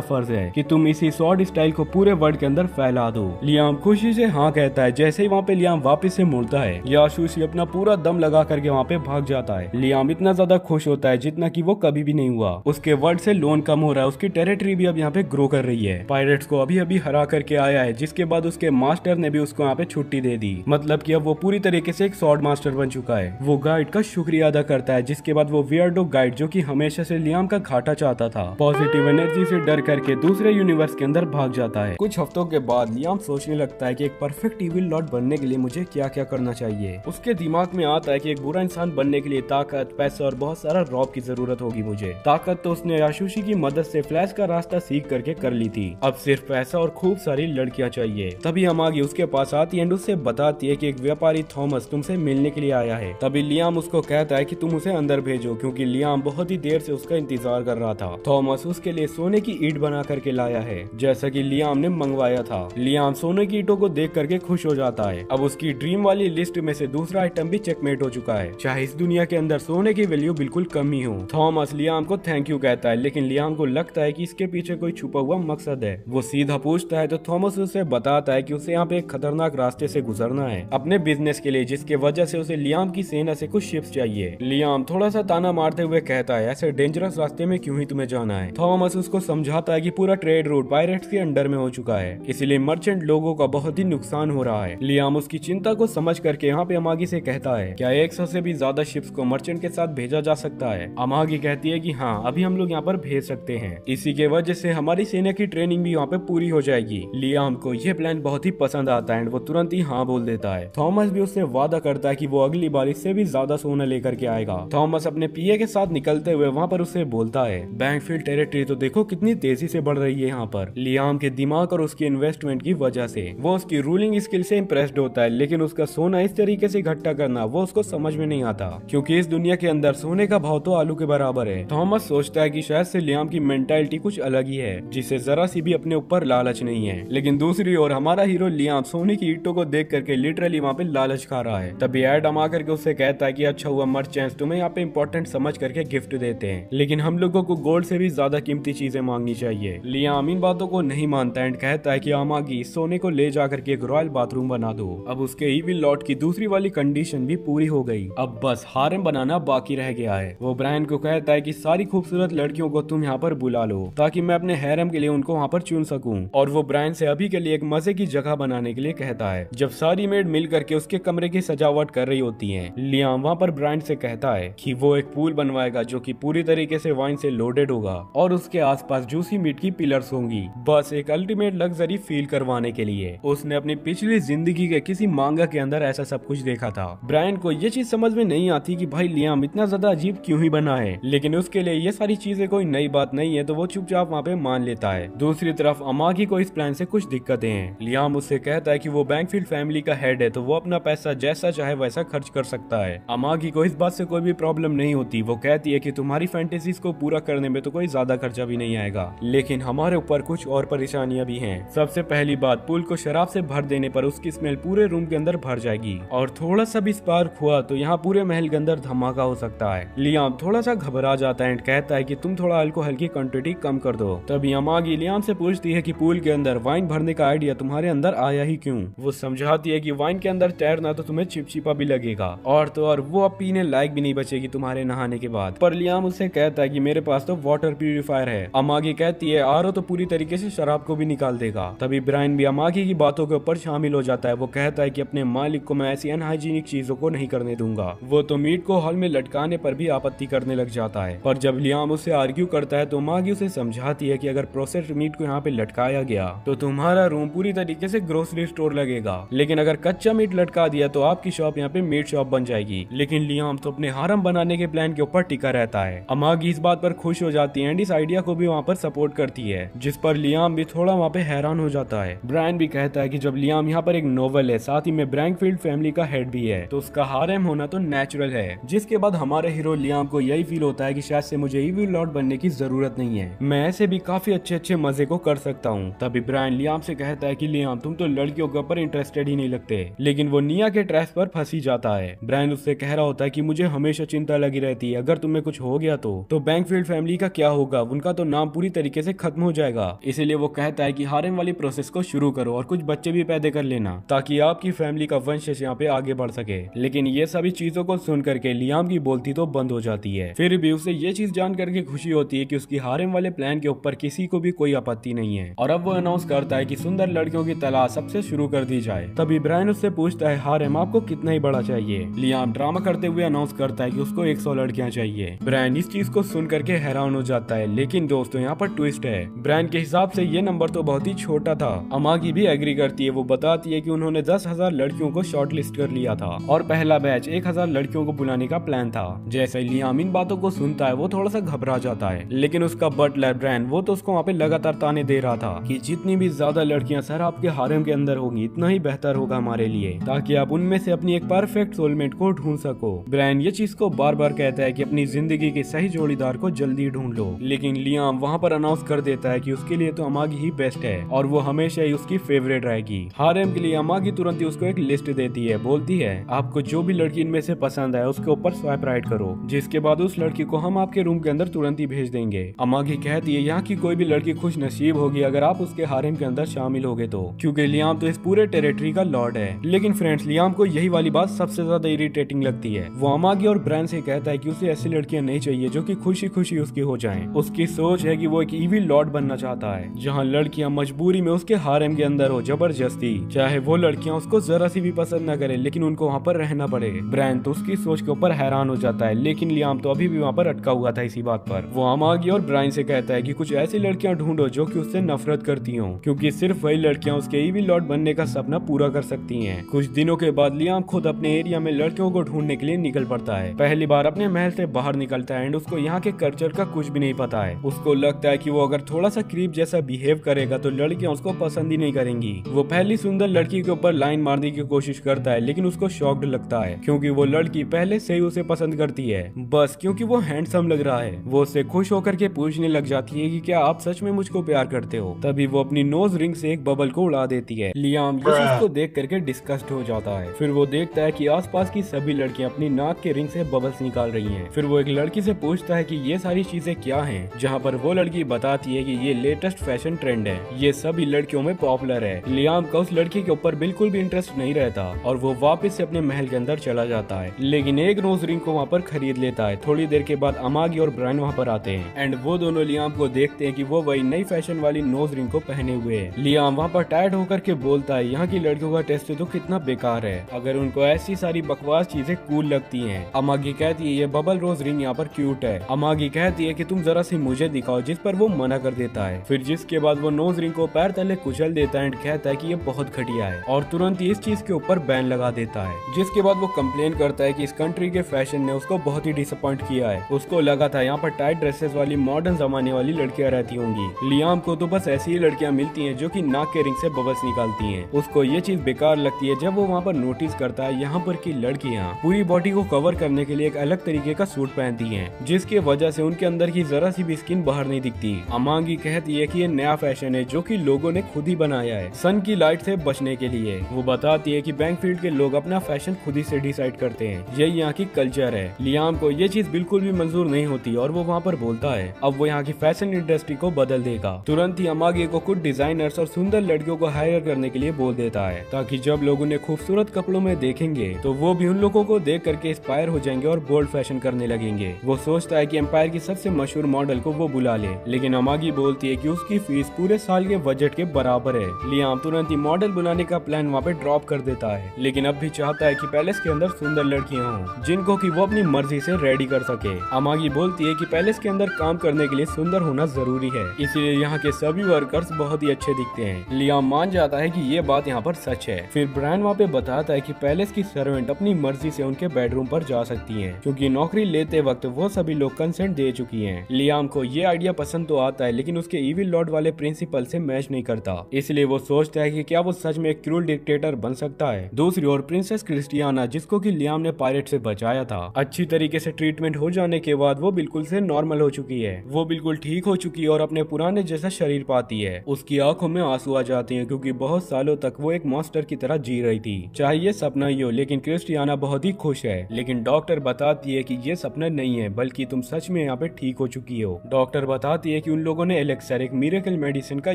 फर्ज है कि तुम इसी शॉर्ट स्टाइल को पूरे वर्ल्ड के अंदर फैला दो। लियाम खुशी से हाँ कहता है। जैसे ही वहाँ पे लियाम वापस से मुड़ता है, याशुशी अपना पूरा दम लगा करके वहाँ पे भाग जाता है। लियाम इतना ज्यादा खुश होता है जितना कि वो कभी भी नहीं हुआ। उसके वर्ल्ड से लोन कम हो रहा है, उसकी टेरिटरी भी अब यहाँ पे ग्रो कर रही है। पायरेट्स को अभी अभी हरा करके आया है, जिसके बाद उसके मास्टर ने भी उसको यहाँ पे छुट्टी दे दी, मतलब कि अब वो पूरी तरीके से एक स्वॉर्ड मास्टर बन चुका है। वो गाइड का शुक्रिया अदा करता है, जिसके बाद वो वियर्डो गाइड जो कि हमेशा से लियाम का घाटा चाहता था, पॉजिटिव एनर्जी से डर करके दूसरे यूनिवर्स के अंदर भाग जाता है। कुछ हफ्तों के बाद लियाम सोचने लगता है कि एक परफेक्ट इविल लॉर्ड बनने के लिए मुझे क्या क्या करना चाहिए। उसके दिमाग में आता है कि एक बुरा इंसान बनने के लिए ताकत, पैसा और बहुत सारा रॉब की जरूरत होगी मुझे। ताकत तो उसने याशुशी की मदद से फ्लैश का रास्ता सीख करके कर ली थी, अब सिर्फ पैसा और खूब सारी लड़कियां चाहिए। तभी अमागी उसके पास आती है एंड उससे बताती है कि एक व्यापारी थॉमस तुमसे मिलने के लिए आया है। तभी लियाम उसको कहता है कि तुम उसे अंदर भेजो, क्योंकि लियाम बहुत ही देर से उसका इंतजार कर रहा था। थॉमस उसके लिए सोने की ईंट बना करके लाया है, जैसा कि लियाम ने मंगवाया था। लियाम सोने की ईंटों को देख करके खुश हो जाता है। अब उसकी ड्रीम वाली लिस्ट में से दूसरा आइटम भी चेकमेट हो चुका है, चाहे इस दुनिया के अंदर सोने की वैल्यू बिल्कुल कम ही हो। थॉमस लियाम को थैंक यू कहता है, लेकिन लियाम को लगता है कि इसके पीछे कोई छुपा हुआ मकसद है। वो सीधा पूछता है तो थॉमस उसे बताता है कि उसे यहाँ पे एक खतरनाक रास्ते से गुजरना है अपने बिजनेस के लिए, जिसके वजह से उसे लियाम की सेना से कुछ शिप्स चाहिए। लियाम थोड़ा सा ताना मारते हुए कहता है, ऐसे डेंजरस रास्ते में क्यों ही तुम्हें जाना है। थॉमस उसको समझाता है कि पूरा ट्रेड रूट पायरेट्स के अंडर में हो चुका है, इसलिए मर्चेंट लोगों का बहुत ही नुकसान हो रहा है। लियाम उसकी चिंता को समझ करके यहाँ पे अमागी से कहता है, क्या 100 से भी ज्यादा शिप्स को मर्चेंट के साथ भेजा जा सकता है। अमागी कहती है कि हाँ, अभी हम लोग यहाँ पर भेज सकते हैं, इसी के वजह से हमारी सेना की ट्रेनिंग भी यहाँ पे पूरी हो जाएगी। लियाम को यह प्लान बहुत ही पसंद आता है, वो तुरंत ही हाँ बोल देता है। थॉमस भी उससे वादा करता है कि वो अगली बार इससे भी ज्यादा सोना लेकर के आएगा। थॉमस अपने पीए के साथ निकलते हुए वहाँ पर उससे बोलता है, बैंकफील्ड टेरिटरी तो देखो कितनी तेजी से बढ़ रही है यहाँ पर। लियाम के दिमाग और उसकी इन्वेस्टमेंट की वजह से वो उसकी रूलिंग स्किल से इम्प्रेस्ड होता है, लेकिन उसका सोना इस तरीके से इकट्ठा करना वो उसको समझ में नहीं आता, क्योंकि इस दुनिया के अंदर सोने का भाव तो आलू के बराबर है। थॉमस सोचता है कि शायद से लियाम की मेंटालिटी कुछ अलग ही है, जिसे जरा सी भी अपने ऊपर लालच नहीं है। लेकिन दूसरी ओर हमारा हीरो लियाम सोने की ईंटों को देख करके लिटरली वहाँ पे लालच खा रहा है। तभी एडम आकर के उससे कहता है कि अच्छा हुआ मर्चेंट्स तुम्हें यहाँ पे इम्पोर्टेंट समझ करके गिफ्ट देते हैं, लेकिन हम लोगों को गोल्ड से भी ज्यादा कीमती चीजें मांगनी चाहिए। लियाम इन बातों को नहीं मानता एंड कहता है कि अमागी सोने को ले जाकर के एक रॉयल बाथरूम बना दो। अब उसके इविल लॉर्ड की दूसरी वाली कंडीशन भी पूरी हो गई, अब बस हारेम बनाना बाकी रह गया है। वो ब्रायन को कहता है कि सारी खूबसूरत लड़कियों को तुम यहाँ पर बुला लो ताकि मैं अपने हैरम के लिए उनको वहाँ पर चुन सकूं, और वो ब्रायन से अभी के लिए एक मजे की जगह बनाने के लिए कहता है। जब सारी मेड मिल करके उसके कमरे की सजावट कर रही होती है, लियाम वहाँ पर ब्रायन से कहता है कि वो एक पूल बनवाएगा जो कि पूरी तरीके से वाइन से लोडेड होगा और उसके आसपास जूसी मीट की पिलर्स होंगी, बस एक अल्टीमेट लग्जरी फील करवाने के लिए। उसने अपनी पिछली जिंदगी के किसी मांगा के अंदर ऐसा सब कुछ देखा था। ब्रायन को ये चीज समझ में नहीं आती कि भाई लियाम इतना ज्यादा अजीब क्यों ही बना है, लेकिन उसके लिए ये सारी चीजें कोई नई बात नहीं है, तो वो चुपचाप वहाँ पे मान लेता है। दूसरी तरफ अमागी को इस प्लान से कुछ दिक्कतें हैं। लियाम उससे कहता है कि वो बैंकफील्ड फैमिली का हेड है तो वो अपना पैसा जैसा चाहे वैसा खर्च कर सकता है। अमागी को इस बात से कोई भी प्रॉब्लम नहीं होती। वो कहती है कि तुम्हारी फैंटेसीज को पूरा करने में तो कोई ज्यादा खर्चा भी नहीं आएगा, लेकिन हमारे ऊपर कुछ और परेशानियां भी हैं। सबसे पहली बात, पूल को शराब से भर देने पर उसकी स्मेल पूरे रूम के अंदर भर जाएगी और थोड़ा सा भी स्पार्क हुआ तो यहाँ पूरे महल के अंदर धमाका हो सकता है। लियाम थोड़ा सा घबरा जाता है एंड कहता है कि तुम थोड़ा अल्कोहल की क्वांटिटी कम कर दो। तभी अमागी लियाम से पूछती है कि पूल के अंदर वाइन भरने का आइडिया तुम्हारे अंदर आया ही क्यों। वो समझाती है कि वाइन के अंदर तैरना तो तुम्हें चिपचिपा भी लगेगा और तो और वो अब पीने लायक भी नहीं बचेगी तुम्हारे नहाने के बाद। पर लियाम उससे कहता है कि मेरे पास तो वाटर प्यूरिफायर है। अमागी कहती है आरओ तो पूरी तरीके से शराब को भी निकाल देगा। तभी ब्रायन भी अमागी की बातों के ऊपर शामिल हो जाता है। वो कहता है कि अपने मालिक को मैं ऐसी अनहाइजीनिक चीजों को नहीं करने दूंगा। वो तो मीट को हॉल में लटकाने पर भी आपत्ति करने लग जाता है। पर जब लियाम उससे आर्ग्यू करता है तो अमागी उसे समझाती है कि अगर प्रोसेस्ड मीट को यहाँ पे लटकाया गया तो तुम्हारा रूम पूरी तरीके से ग्रोसरी स्टोर लगेगा, लेकिन अगर कच्चा मीट लटका दिया तो आपकी शॉप यहाँ पे मीट शॉप बन जाएगी। लेकिन लियाम तो अपने हारम बनाने के प्लान के ऊपर टिका रहता है। अमागी इस बात पर खुश हो जाती है एंड इस आइडिया को भी वहाँ पर सपोर्ट करती है, जिस पर लियाम भी थोड़ा वहाँ पे हैरान हो जाता है। ब्रायन भी कहता है कि जब लियाम यहाँ पर एक नोवेल है, साथ ही में बैंकफील्ड फैमिली का हेड भी है, तो उसका हारेम होना तो नेचुरल है। जिसके बाद हमारे हीरो लियाम को यही फील होता है कि शायद से मुझे इविल लॉर्ड बनने की जरूरत नहीं है, मैं ऐसे भी काफी अच्छे अच्छे मजे को कर सकता हूँ। तभी ब्रायन लियाम से कहता है कि लियाम तुम तो लड़कियों के ऊपर इंटरेस्टेड ही नहीं लगते, लेकिन वो निया के ट्रैप पर फंसी जाता है। ब्रायन उससे कह रहा होता है कि मुझे हमेशा चिंता लगी रहती है, अगर तुम्हें कुछ हो गया तो बैंकफील्ड फैमिली का क्या होगा, उनका तो नाम पूरी तरीके से खत्म हो जाएगा। इसीलिए वो कहता है कि हारेम वाली प्रोसेस को शुरू करो और कुछ बच्चे भी पैदा कर लेना ताकि आपकी फैमिली का वंश यहाँ पे आगे बढ़ सके। लेकिन ये सभी चीजों को सुन करके लियाम की बोलती तो बंद हो जाती है। फिर भी उसे ये चीज जान करके खुशी होती है कि उसकी हारेम वाले प्लान के ऊपर किसी को भी कोई आपत्ति नहीं है और अब वो अनाउंस करता है कि सुंदर लड़कियों की तलाश सबसे शुरू कर दी जाए। तभी ब्रायन उससे पूछता है हारेम आपको कितना ही बड़ा चाहिए। लियाम ड्रामा करते हुए अनाउंस करता है कि उसको 100 लड़कियां चाहिए। ब्रायन इस चीज को सुन करके हैरान हो जाता है, लेकिन दोस्तों यहाँ पर ट्विस्ट है। ब्रायन के हिसाब से ये नंबर तो बहुत ही छोटा था। अमागी भी एग्री करती है। वो बताती है कि उन्होंने 10,000 लड़कियों को शॉर्ट लिस्ट कर लिया था और पहला बैच 1,000 लड़कियों को बुलाने का प्लान था। जैसे लियाम इन बातों को सुनता है वो थोड़ा सा घबरा जाता है, लेकिन उसका बटलर ब्रायन वो तो उसको वहाँ पे लगातार ताने दे रहा था कि जितनी भी ज्यादा लड़कियां सर आपके हारेम के अंदर होंगी इतना ही बेहतर होगा हमारे लिए, ताकि आप उनमें से अपनी एक परफेक्ट सोलमेट को ढूंढ सको। ब्रायन ये चीज को बार बार कहता है कि अपनी जिंदगी के सही जोड़ीदार को जल्दी ढूंढ लो, लेकिन लियाम वहाँ पर अनाउंस कर देता है कि उसके लिए तो अमागी ही बेस्ट है और वो हमेशा ही उसकी फेवरेट रहेगी। हारेम के लिए अमागी तुरंत ही उसको एक लिस्ट देती है, बोलती है आपको जो भी लड़की इनमें से पसंद है उसके ऊपर स्वाइप राइट करो, जिसके बाद उस लड़की को हम आपके रूम के अंदर तुरंत ही भेज देंगे। अमागी कहती है यहाँ की कोई भी लड़की खुश नसीब होगी अगर आप उसके हारेम के अंदर शामिल होगे तो, क्योंकि लियाम तो इस पूरे टेरिटरी का लॉर्ड है। लेकिन फ्रेंड्स लियाम को यही वाली बात सबसे ज्यादा इरिटेटिंग लगती है। वो अमागी और ब्रायन से कहता है कि उसे ऐसी लड़कियां नहीं चाहिए जो कि खुशी खुशी उसकी हो जाएं। उसकी सोच है कि वो एक इविल लॉर्ड बनना चाहता है जहाँ लड़कियां मजबूरी में उसके हारेम के अंदर हो जबरदस्ती, चाहे वो लड़कियां उसको जरा सी भी पसंद न करे लेकिन उनको वहाँ पर रहना पड़े। ब्रायन तो उसकी सोच के ऊपर हैरान हो जाता है, लेकिन लियाम तो अभी भी वहाँ पर अटका हुआ था इसी बात पर। वो अमागी और ब्रायन से कहता है कि कुछ ऐसी लड़कियां ढूंढो जो कि उससे नफरत करती हों, क्योंकि सिर्फ वही लड़कियां उसके इविल लॉर्ड बनने का सपना पूरा कर सकती हैं। कुछ दिनों के बाद लियाम खुद अपने एरिया में लड़कियों को ढूंढने के लिए निकल पड़ता है। पहली बार अपने महल से बाहर निकलता है एंड उसको यहाँ के कल्चर का कुछ भी नहीं पता है। उसको लगता है कि वो अगर थोड़ा सा क्रीप जैसा बिहेव करेगा तो लड़कियां उसको पसंद ही नहीं करेंगी। वो पहली सुंदर लड़की के ऊपर लाइन मारने की कोशिश करता है, लेकिन उसको शॉक्ड लगता है क्योंकि वो लड़की पहले से ही उसे पसंद करती है, बस क्योंकि वो हैंडसम लग रहा है। वो उससे खुश होकर के पूछने लग जाती है कि क्या आप सच में मुझको प्यार करते हो। तभी वो अपनी नोज रिंग से एक बबल को उड़ा देती है। लियाम ये चीज को देख करके डिस्कस्ट हो जाता है। फिर वो देखता है कि आसपास की सभी लड़कियां अपनी नाक के रिंग से बबल्स निकाल रही हैं। फिर वो एक लड़की से पूछता है कि ये सारी चीजें क्या हैं, जहाँ पर वो लड़की बताती है कि ये लेटेस्ट फैशन ट्रेंड है, ये सभी लड़कियों में पॉपुलर है। लियाम का उस लड़की के ऊपर बिल्कुल भी इंटरेस्ट नहीं रहता और वो वापस से अपने महल के अंदर चला जाता है, लेकिन एक नोज रिंग को वहाँ पर खरीद लेता है। थोड़ी देर के बाद अमागी और ब्रायन वहाँ पर आते हैं एंड वो दोनों लियाम को देखते हैं कि वो वही नई फैशन वाली नोज रिंग को पहने हुए है। लियाम वहाँ पर टायर्ड होकर के बोलता है यहाँ की लड़कियों का टेस्ट तो कितना बेकार है, अगर उनको ऐसी सारी बकवास चीजें कूल लगती हैं। अमागी कहती है ये बबल रोज रिंग यहाँ पर क्यूट है। अमागी कहती है कि तुम जरा सी मुझे दिखाओ, जिस पर वो मना कर देता है। फिर जिसके बाद वो नोज रिंग को पैर तले कुचल देता है एंड कहता है कि ये बहुत घटिया है और तुरंत ही इस चीज के ऊपर बैन लगा देता है। जिसके बाद वो कंप्लेन करता है कि इस कंट्री के फैशन ने उसको बहुत ही डिसअपॉइंट किया है। उसको लगा था यहाँ पर टाइट ड्रेसेस वाली मॉडर्न जमाने वाली लड़कियां रहती होंगी। लियाम को तो बस ऐसी ही लड़कियां मिलती हैं जो कि नाक के रिंग से बबल्स निकाल डालती हैं। उसको ये चीज बेकार लगती है जब वो वहाँ पर नोटिस करता है यहाँ पर की लड़कियाँ पूरी बॉडी को कवर करने के लिए एक अलग तरीके का सूट पहनती हैं, जिसकी वजह से उनके अंदर की जरा सी भी स्किन बाहर नहीं दिखती। अमांगी कहती है कि ये नया फैशन है जो कि लोगों ने खुद ही बनाया है सन की लाइट से बचने के लिए। वो बताती है कि बैंकफील्ड के लोग अपना फैशन खुद ही से डिसाइड करते हैं, यही यहाँ की कल्चर है। लियाम को ये चीज बिल्कुल भी मंजूर नहीं होती और वो वहाँ पर बोलता है अब वो यहाँ की फैशन इंडस्ट्री को बदल देगा। तुरंत ही अमागी को कुछ डिजाइनर्स और सुंदर लड़कियों को हायर करने के लिए बोल देता है ताकि जब लोग उन्हें खूबसूरत कपड़ों में देखेंगे तो वो भी उन लोगों को देख करके इंस्पायर हो जाएंगे और बोल्ड फैशन करने लगेंगे। वो सोचता है कि एम्पायर की सबसे मशहूर मॉडल को वो बुला ले, लेकिन अमागी बोलती है कि उसकी फीस पूरे साल के बजट के बराबर है। लियाम तुरंत ही मॉडल बुलाने का प्लान वहाँ पे ड्रॉप कर देता है, लेकिन अब भी चाहता है कि पैलेस के अंदर सुंदर लड़कियां हों जिनको कि वो अपनी मर्जी से रेडी कर सके। अमागी बोलती है कि पैलेस के अंदर काम करने के लिए सुंदर होना जरूरी है, इसलिए यहाँ के सभी वर्कर्स बहुत ही अच्छे दिखते हैं। लियाम मान जाता है कि ये बात यहाँ पर सच है। फिर ब्रायन वहाँ पे बताता है कि पैलेस की सर्वेंट अपनी मर्जी से उनके बेडरूम पर जा सकती हैं, क्योंकि नौकरी लेते वक्त वो सभी लोग कंसेंट दे चुकी हैं। लियाम को ये आइडिया पसंद तो आता है, लेकिन उसके इविल लॉर्ड वाले प्रिंसिपल से मैच नहीं करता, इसलिए वो सोचता है कि क्या वो सच में एक क्रूर डिक्टेटर बन सकता है। दूसरी ओर प्रिंसेस क्रिस्टियाना, जिसको कि लियाम ने पायरेट से बचाया था, अच्छी तरीके से ट्रीटमेंट हो जाने के बाद वो बिल्कुल से नॉर्मल हो चुकी है। वो बिल्कुल ठीक हो चुकी है और अपने पुराने जैसा शरीर पाती है। उसकी आंखों में आंसू आ जाते हैं क्योंकि बहुत सालों तक वो एक मॉन्स्टर की तरह जी रही थी। चाहे ये सपना ही हो, लेकिन क्रिस्टियाना बहुत ही खुश है। लेकिन डॉक्टर बताती है कि ये सपना नहीं है, बल्कि तुम सच में यहाँ पे ठीक हो चुकी हो। डॉक्टर बताती है कि उन लोगों ने एलेक्सर, एक मिरेकल मेडिसिन का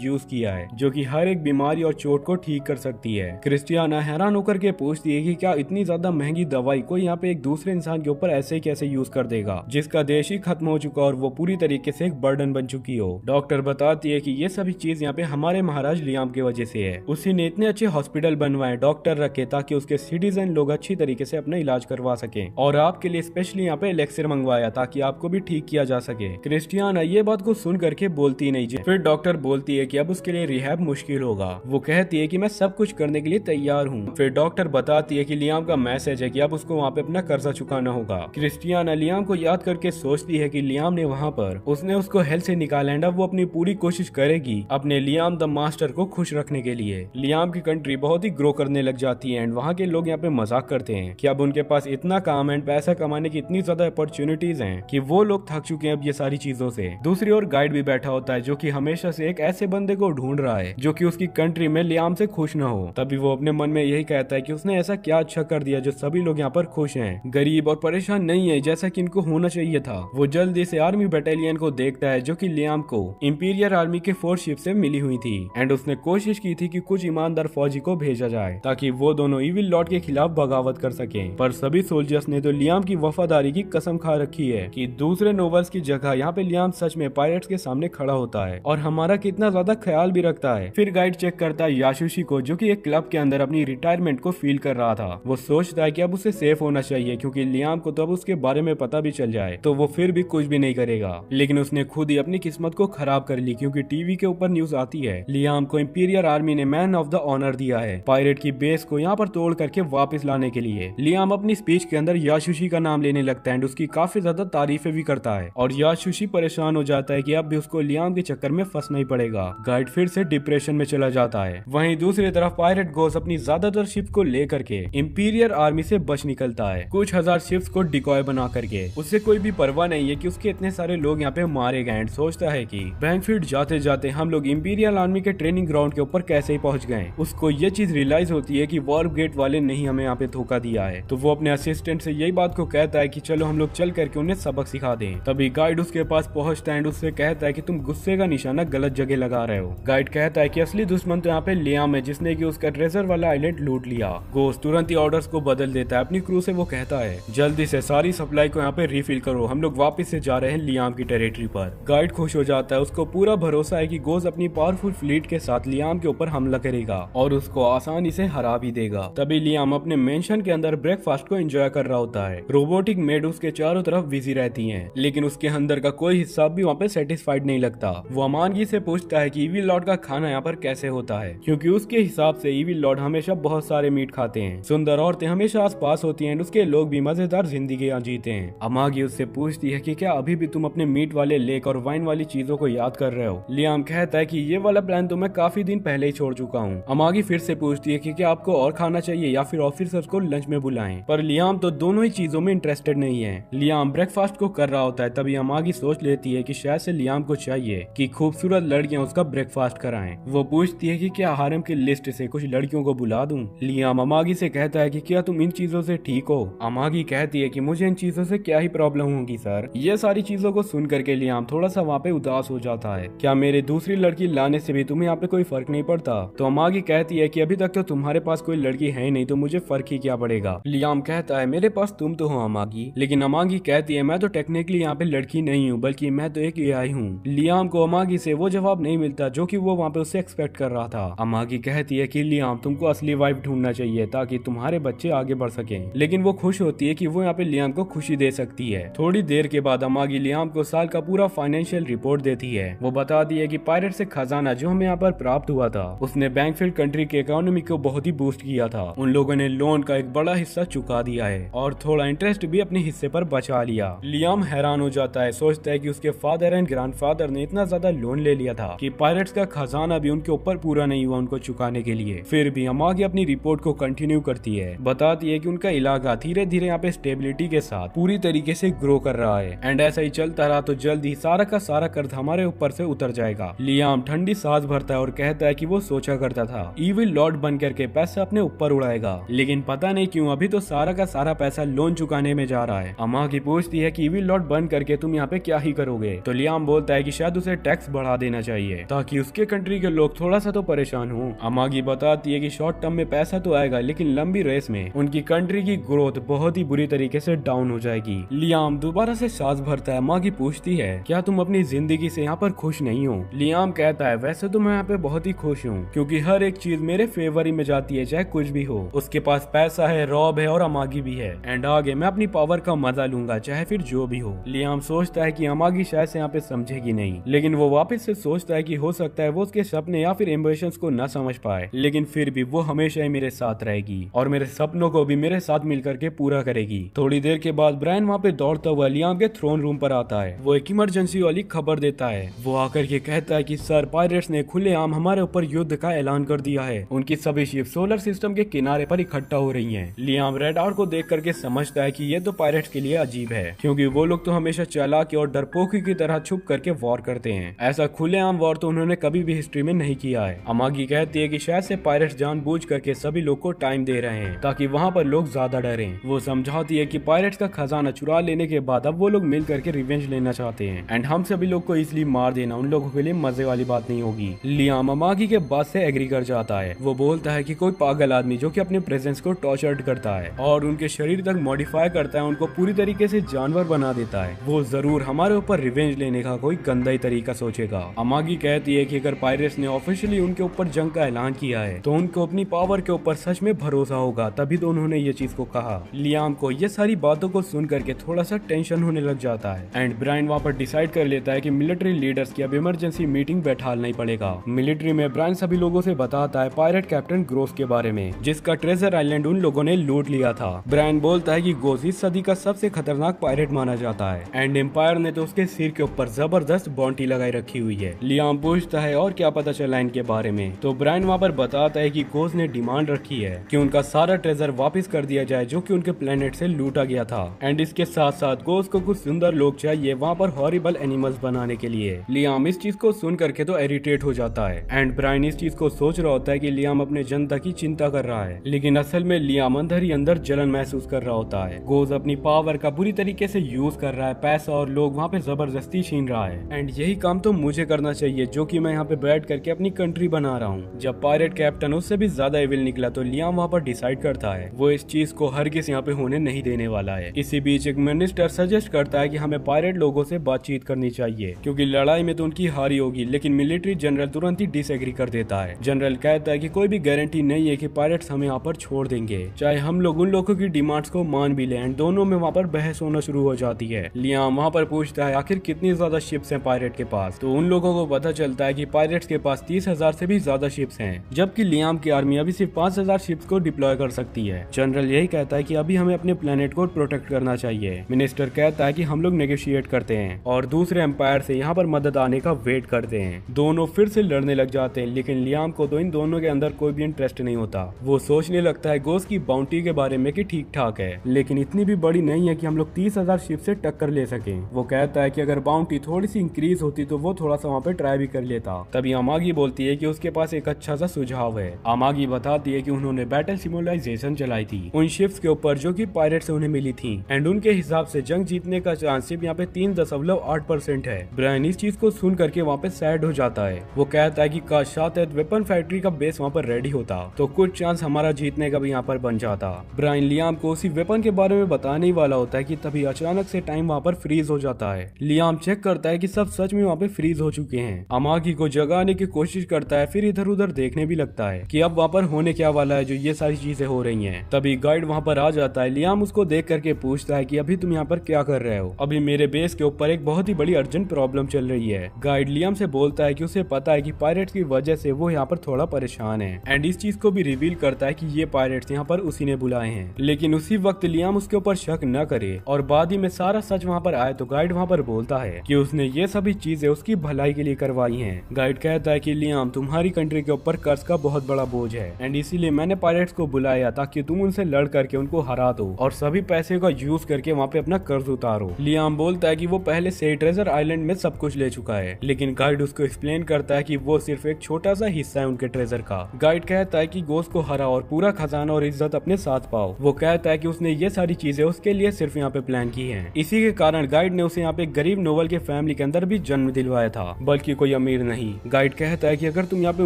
यूज किया है जो कि हर एक बीमारी और चोट को ठीक कर सकती है। क्रिस्टियाना हैरान होकर के पूछती है कि क्या इतनी ज्यादा महंगी दवाई को यहाँ पे एक दूसरे इंसान के ऊपर ऐसे कैसे यूज कर देगा जिसका देश ही खत्म हो चुका और वो पूरी तरीके से एक बर्डन बन चुकी हो। डॉक्टर बताती है कि ये सभी चीज यहाँ पे हमारे महाराज लियाम की वजह से है। उसी ने इतने अच्छे हॉस्पिटल बनवाए, डॉक्टर रखे ताकि उसके सिटीजन लोग अच्छी तरीके से अपना इलाज करवा सके, और आपके लिए स्पेशली यहाँ पे एलेक्सर मंगवाया ताकि आपको भी ठीक किया जा सके। क्रिस्टियाना ये बात को सुन करके बोलती नहीं। फिर डॉक्टर बोलती है कि अब उसके लिए रिहैब मुश्किल होगा। वो कहती है कि मैं सब कुछ करने के लिए तैयार हूँ। फिर डॉक्टर बताती है कि लियाम का मैसेज है कि अब उसको वहाँ पे अपना कर्जा चुकाना होगा। क्रिस्टियाना लियाम को याद करके सोचती है कि लियाम ने वहाँ पर उसने उसको हेल से निकाला एंड अब वो अपनी पूरी कोशिश करेगी अपने लियाम द मास्टर को खुश रखने के लिए। लियाम की कंट्री बहुत ही ग्रो करने लग जाती है एंड वहाँ के लोग यहाँ पे मजाक करते हैं कि अब उनके पास इतना काम एंड पैसा कमाने की इतनी ज्यादा अपॉर्चुनिटीज हैं कि वो लोग थक चुके हैं अब ये सारी चीजों से। दूसरी ओर गाइड भी बैठा होता है जो कि हमेशा से एक ऐसे बंदे को ढूंढ रहा है जो कि उसकी कंट्री में लियाम से खुश न हो। तभी वो अपने मन में यही कहता है कि उसने ऐसा क्या अच्छा कर दिया जो सभी लोग यहाँ पर खुश हैं, गरीब और परेशान नहीं है जैसा कि इनको होना चाहिए था। वो जल्दी से आर्मी बटालियन को देखता है जो कि लियाम को इंपीरियल आर्मी के 4 शिप से मिली हुई थी एंड उसने कोशिश की थी कि कुछ ईमानदार फौजी को भेजा जाए ताकि वो दोनों इविल लॉर्ड के खिलाफ बगावत कर सके। पर सभी सोल्जर्स ने तो लियाम की वफादारी की कसम खा रखी है कि दूसरे नोवेल्स की जगह यहाँ पे लियाम सच में पायरेट्स के सामने खड़ा होता है और हमारा कितना ज्यादा ख्याल भी रखता है। फिर गाइड चेक करता है याशुशी को जो कि एक क्लब के अंदर अपनी रिटायरमेंट को फील कर रहा था। वो सोचता है कि अब उसे सेफ होना चाहिए क्योंकि लियाम को तो अब उसके बारे में पता भी चल जाए तो वो फिर भी कुछ भी नहीं करेगा, लेकिन उसने खुद ही अपनी किस्मत को खराब कर ली क्योंकि टीवी के ऊपर न्यूज आती है लियाम को इंपीरियल आर्मी ने मैन ऑफ द ऑनर दिया है पायरेट की बेस को यहाँ पर तोड़ करके वापस लाने के लिए। लियाम अपनी स्पीच के अंदर याशुशी का नाम लेने लगता है एंड उसकी काफी ज्यादा तारीफें भी करता है और याशुशी परेशान हो जाता है कि अब भी उसको लियाम के चक्कर में फंसना ही पड़ेगा। गाइड फिर से डिप्रेशन में चला जाता है। वहीं दूसरी तरफ पायरेट गोस अपनी ज्यादातर शिप को लेकर के इंपीरियल आर्मी से बच निकलता है कुछ हजार शिप्स को डिकॉय बना करके। उससे कोई भी परवाह नहीं है कि उसके इतने सारे लोग यहाँ पे मारे गए एंड सोचता है कि बैंकफील्ड जाते जाते हम लोग इंपीरियल आर्मी के ट्रेनिंग ग्राउंड के ऊपर कैसे ही पहुंच गए। उसको ये चीज रियलाइज होती है कि वॉर गेट वाले ने ही हमें यहाँ पे धोखा दिया है, तो वो अपने असिस्टेंट से यही बात को कहता है कि चलो हम लोग चल करके उन्हें सबक सिखा दें। तभी गाइड उसके पास पहुंचता है एंड उससे कहता है कि तुम गुस्से का निशाना गलत जगह लगा रहे हो। गाइड कहता है कि असली दुश्मन तो यहाँ पे लियाम है जिसने कि उसका ट्रेजर वाला आइलैंड लूट लिया। गोस्ट तुरंत ही ऑर्डर्स को बदल देता है अपनी क्रू से। वो कहता है जल्दी से सारी सप्लाई को यहाँ पे रिफिल करो, हम लोग वापस से जा रहे हैं लियाम की टेरिटरी पर। गाइड खुश हो जाता है, उसको पूरा भरोसा है कि गोस्ट अपनी पावरफुल फ्लीट के साथ लियाम के ऊपर हमला करेगा और उसको आसानी से हरा भी देगा। तभी लियाम अपने मेंशन के अंदर ब्रेकफास्ट को एंजॉय कर रहा होता है। रोबोटिक मेड उसके चारों तरफ बिजी रहती हैं, लेकिन उसके अंदर का कोई हिस्सा भी वहाँ पे सेटिस्फाइड नहीं लगता। वो अमानगी से पूछता है कि इविल लॉर्ड का खाना यहाँ पर कैसे होता है, क्योंकि उसके हिसाब से इविल लॉर्ड हमेशा बहुत सारे मीट खाते हैं, सुंदर औरतें हमेशा आस पास होती हैं, उसके लोग भी मजेदार जिंदगी जीते हैं। अमागी उससे पूछती है कि क्या अभी भी तुम अपने मीट वाले लेक और वाइन वाली चीजों को याद कर रहे हो। लियाम कहता है कि ये वाला प्लान तो मैं काफी दिन पहले ही छोड़ चुका हूँ। अमागी फिर से पूछती है कि क्या आपको और खाना चाहिए या फिर ऑफिसर्स को लंच में बुलाएं, पर लियाम तो दोनों ही चीजों में इंटरेस्टेड नहीं है। लियाम ब्रेकफास्ट को कर रहा होता है, तभी अमागी सोच लेती है कि शायद से लियाम को चाहिए कि खूबसूरत लड़कियां उसका ब्रेकफास्ट कराएं। वो पूछती है कि क्या हारम की लिस्ट से कुछ लड़कियों को बुला दूं। लियाम अमागी से कहता है कि क्या तुम इन चीजों से ठीक हो। अमागी कहती है कि मुझे इन चीजों से क्या ही प्रॉब्लम होगी सर। ये सारी चीजों को सुन करके लियाम थोड़ा सा वहाँ पे उदास हो जाता है। क्या मेरे दूसरी लड़की लाने से भी तुम्हें यहाँ पे कोई फर्क नहीं पड़ता। तो अमागी कहती है कि अभी तक तो तुम्हारे पास कोई लड़की है नहीं, तो मुझे फर्क ही क्या पड़ेगा। लियाम कहता है मेरे पास तुम तो हो अमागी। लेकिन अमागी कहती है मैं तो टेक्निकली यहाँ पे लड़की नहीं हूँ, बल्कि मैं तो एक एआई हूँ। लियाम को अमागी से वो जवाब नहीं मिलता जो कि वो वहाँ पे उससे एक्सपेक्ट कर रहा था। अमागी कहती है कि लियाम तुमको असली वाइफ ढूंढना चाहिए ताकि तुम्हारे बच्चे आगे बढ़ सके। लेकिन वो खुश होती है कि वो यहाँ पे लियाम को खुशी दे सकती है। थोड़ी देर के बाद अमागी लियाम को साल का पूरा फाइनेंशियल रिपोर्ट देती है। वो बताती है कि पायरेट से खजाना जो हमें यहाँ पर प्राप्त हुआ था उसने बैंकफील्ड कंट्री के इकोनॉमी को बहुत ही बूस्ट किया था। उन लोगों ने लोन का एक बड़ा हिस्सा चुका दिया है और थोड़ा इंटरेस्ट भी अपने हिस्से पर बचा लिया। लियाम हैरान हो जाता है, सोचता है कि उसके फादर एंड ग्रैंडफादर ने इतना ज्यादा लोन ले लिया था कि पायरेट्स का खजाना भी उनके ऊपर पूरा नहीं हुआ उनको चुकाने के लिए। फिर भी अमागी अपनी रिपोर्ट को कंटिन्यू करती है, बताती है कि उनका इलाका धीरे धीरे यहाँ पे स्टेबिलिटी के साथ पूरी तरीके से ग्रो कर रहा है एंड ऐसा ही चलता रहा तो जल्द ही सारा का सारा कर्ज हमारे ऊपर से उतर जाएगा। लियाम ठंडी सांस भरता है और कहता है कि वो सोचा करता था इविल लॉर्ड बन करके पैसा अपने ऊपर उड़ाएगा, लेकिन पता नहीं क्यों अभी तो सारा का सारा पैसा लोन चुकाने में जा रहा है। अमागी पूछती है कि इविल लॉर्ड बन करके तुम यहाँ पे क्या ही करोगे। तो लियाम बोलता है कि शायद उसे टैक्स बढ़ा देना चाहिए ताकि उसके कंट्री के लोग थोड़ा सा तो परेशान हो। अमागी बताती है कि शॉर्ट टर्म में पैसा तो आएगा, लेकिन लंबी रेस में उनकी कंट्री की ग्रोथ बहुत ही बुरी तरीके से डाउन हो जाएगी। लियाम दोबारा से सांस भरता है। अमागी पूछती है क्या तुम अपनी जिंदगी से यहाँ पर खुश नहीं हो। लियाम कहता है वैसे तो मैं यहाँ पे बहुत ही खुश हूँ क्योंकि हर एक चीज मेरे फेवर ही में जाती है, चाहे कुछ भी हो। उसके पास पैसा है, रॉब है और अमागी भी है एंड आगे मैं अपनी पावर का मजा लूंगा चाहे फिर जो भी हो। लियाम सोचता है कि अमागी शायद से यहाँ पे समझेगी नहीं, लेकिन वो वापस से सोचता है कि हो सकता है वो उसके सपने या फिर एम्बिशंस को न समझ पाए, लेकिन फिर भी वो हमेशा ही मेरे साथ रहेगी और मेरे सपनों को भी मेरे साथ मिलकर के पूरा करेगी। थोड़ी देर के बाद ब्रायन वहाँ पे दौड़ता हुआ लियाम के थ्रोन रूम पर आता है। वो एक इमरजेंसी वाली खबर देता है। वो आकर के कहता है कि सर पायरेट्स ने खुलेआम हमारे ऊपर युद्ध का ऐलान कर दिया है। उनकी सभी शिप सोलर सिस्टम के किनारे पर इकट्ठा हो रही हैं। लियाम रेडार को देख करके समझता है कि ये तो पायरेट्स के लिए अजीब है क्योंकि वो लोग तो हमेशा चालाकी और डरपोकी की तरह छुप करके वॉर करते हैं। ऐसा खुलेआम वॉर तो उन्होंने कभी भी हिस्ट्री में नहीं किया है। अमागी कहती है कि शायद से पायरेट्स जानबूझ करके सभी लोग को टाइम दे रहे हैं ताकि वहाँ पर लोग ज्यादा डरें। वो समझाती है कि पायरेट्स का खजाना चुरा लेने के बाद अब वो लोग मिल करके रिवेंज लेना चाहते हैं एंड हम सभी लोग को इजिली मार देना उन लोगों के लिए मजे वाली बात नहीं होगी। लियाम अमागी के बात से एग्री कर जाता है। वो बोलता है कि कोई पागल आदमी जो कि अपने प्रेजेंस को टॉर्चर्ड करता है और उनके शरीर तक मॉडिफाई करता है, उनको पूरी तरीके से जानवर बना देता है, वो जरूर हमारे ऊपर रिवेंज लेने का कोई गंदा ही तरीका सोचेगा। अमागी कहती है कि अगर पायरेट्स ने ऑफिशियली उनके ऊपर जंग का ऐलान किया है तो उनको अपनी पावर के ऊपर सच में भरोसा होगा, तभी तो उन्होंने ये चीज को कहा। लियाम को ये सारी बातों को सुन करके थोड़ा सा टेंशन होने लग जाता है एंड ब्रायन वहाँ पर डिसाइड कर लेता है कि मिलिट्री लीडर्स की अब इमरजेंसी मीटिंग बैठाना ही पड़ेगा। मिलिट्री में ब्रायन सभी लोगों से बताता है पायरेट कैप्टन ग्रोस के बारे में जिसका ट्रेजर आइलैंड उन लोगों ने लूट लिया था। ब्रायन बोलता है कि ग्रोस इस सदी का सबसे खतरनाक पायरेट माना जाता है एंड एम्पायर ने तो उसके सिर के ऊपर जबरदस्त बाउंटी लगाई रखी हुई है। लियाम पूछता है और क्या पता चला इनके बारे में, तो ब्रायन वहाँ पर बताता है कि ग्रोस ने डिमांड रखी है कि उनका सारा ट्रेजर वापस कर दिया जाए जो कि उनके प्लेनेट से लूटा गया था एंड इसके साथ साथ ग्रोस को कुछ सुंदर लोग चाहिए वहाँ पर हॉरिबल एनिमल्स बनाने के लिए। लियाम इस चीज को सुन करके तो इरिटेट हो जाता है एंड ब्रायन इस चीज को सोच रहा होता है कि लियाम अपने जनता की चिंता कर रहा है, लेकिन असल में लियाम अंदर ही अंदर जलन महसूस कर रहा होता है। गोज अपनी पावर का बुरी तरीके से यूज कर रहा है, पैसा और लोग वहाँ पे जबरदस्ती छीन रहा है एंड यही काम तो मुझे करना चाहिए जो कि मैं यहाँ पे बैठ करके अपनी कंट्री बना रहा हूँ। जब पायरेट कैप्टन उससे भी ज्यादा एविल निकला तो लियाम वहाँ पर डिसाइड करता है वो इस चीज को हरगिज़ यहाँ पे होने नहीं देने वाला है। इसी बीच एक मिनिस्टर सजेस्ट करता है कि हमें पायरेट लोगों से बातचीत करनी चाहिए क्योंकि लड़ाई में तो उनकी हारी होगी, लेकिन मिलिट्री जनरल तुरंत ही डिसएग्री कर देता है। जनरल कहता है कि कोई भी गारंटी नहीं है कि पायरेट्स हमें यहाँ पर छोड़ देंगे, चाहे हम लोग उन लोगों की डिमांड्स को मान भी लें एंड दोनों में वहाँ पर बहस होना शुरू हो जाती है। लियाम वहाँ पर पूछता है आखिर कितनी ज्यादा शिप्स हैं पायरेट के पास, तो उन लोगों को पता चलता है कि पायरेट्स के पास 30,000 से भी ज्यादा शिप्स हैं, जबकि लियाम की आर्मी अभी सिर्फ 5,000 शिप्स को डिप्लॉय कर सकती है। जनरल यही कहता है कि अभी हमें अपने प्लेनेट को प्रोटेक्ट करना चाहिए। मिनिस्टर कहता है कि हम लोग नेगोशिएट करते हैं और दूसरे एम्पायर से यहाँ पर मदद आने का वेट करते हैं। दोनों फिर से लड़ने लग जाते हैं, लेकिन लेकिन लियाम को तो इन दोनों के अंदर कोई भी इंटरेस्ट नहीं होता। वो सोचने लगता है गोस्ट की बाउंटी के बारे में कि ठीक ठाक है, लेकिन इतनी भी बड़ी नहीं है कि हम लोग 30,000 शिप से टक्कर ले सकें। वो कहता है कि अगर बाउंटी थोड़ी सी इंक्रीज होती तो वो थोड़ा सा वहाँ पे ट्राई भी कर लेता। तभी अमागी बोलती है कि उसके पास एक अच्छा सा सुझाव है। अमागी बताती है कि उन्होंने बैटल सिमुलाइजेशन चलाई थी उन शिप्स के ऊपर जो कि पायरेट से उन्हें मिली थी, एंड उनके हिसाब से जंग जीतने का चांस सिर्फ यहाँ पे 3.8% है। ब्रायन इस चीज को सुन करके वहाँ पे सैड हो जाता है। वो कहता है कि काश शायद वेपन फैक्ट्री का बेस वहाँ पर रेडी होता तो कुछ चांस हमारा जीतने का भी यहाँ पर बन जाता। ब्रायन लियाम को उसी वेपन के बारे में बताने ही वाला होता है कि तभी अचानक से टाइम वहाँ पर फ्रीज हो जाता है। लियाम चेक करता है कि सब सच में वहाँ पे फ्रीज हो चुके हैं। अमागी को जगाने की कोशिश करता है, फिर इधर उधर देखने भी लगता है कि अब वहाँ पर होने क्या वाला है जो ये सारी चीजें हो रही हैं। तभी गाइड वहाँ पर आ जाता है। लियाम उसको देख करके पूछता है कि अभी तुम यहाँ पर क्या कर रहे हो? अभी मेरे बेस के ऊपर एक बहुत ही बड़ी अर्जेंट प्रॉब्लम चल रही है। गाइड लियाम से बोलता है कि उसे पता है कि पायरेट्स की वजह से वो यहाँ पर थोड़ा परेशान है, एंड इस चीज को भी रिवील करता है कि ये पायरेट्स यहाँ पर उसी ने बुलाए हैं। लेकिन उसी वक्त लियाम उसके ऊपर शक न करे और बाद ही में सारा सच वहाँ पर आए तो गाइड वहाँ पर बोलता है कि उसने ये सभी चीजें उसकी भलाई के लिए करवाई हैं। गाइड कहता है कि लियाम तुम्हारी कंट्री के ऊपर कर्ज का बहुत बड़ा बोझ है, एंड इसीलिए मैंने पायरेट्स को बुलाया ताकि तुम उनसे लड़ करके उनको हरा दो और सभी पैसे का यूज करके वहाँ पे अपना कर्ज उतारो। लियाम बोलता है कि वो पहले से ट्रेजर आइलैंड में सब कुछ ले चुका है, लेकिन गाइड उसको एक्सप्लेन करता है कि वो सिर्फ एक छोटा सा हिस्सा है उनके ट्रेजर का। गाइड कहता है कि गोस्ट को हरा और पूरा खजाना और इज्जत अपने साथ पाओ। वो कहता है कि उसने ये सारी चीजें उसके लिए सिर्फ यहाँ पे प्लान की है। इसी के कारण गाइड ने उसे यहाँ पे गरीब नोबल के फैमिली के अंदर भी जन्म दिलवाया था, बल्कि कोई अमीर नहीं। गाइड कहता है कि अगर तुम यहाँ पे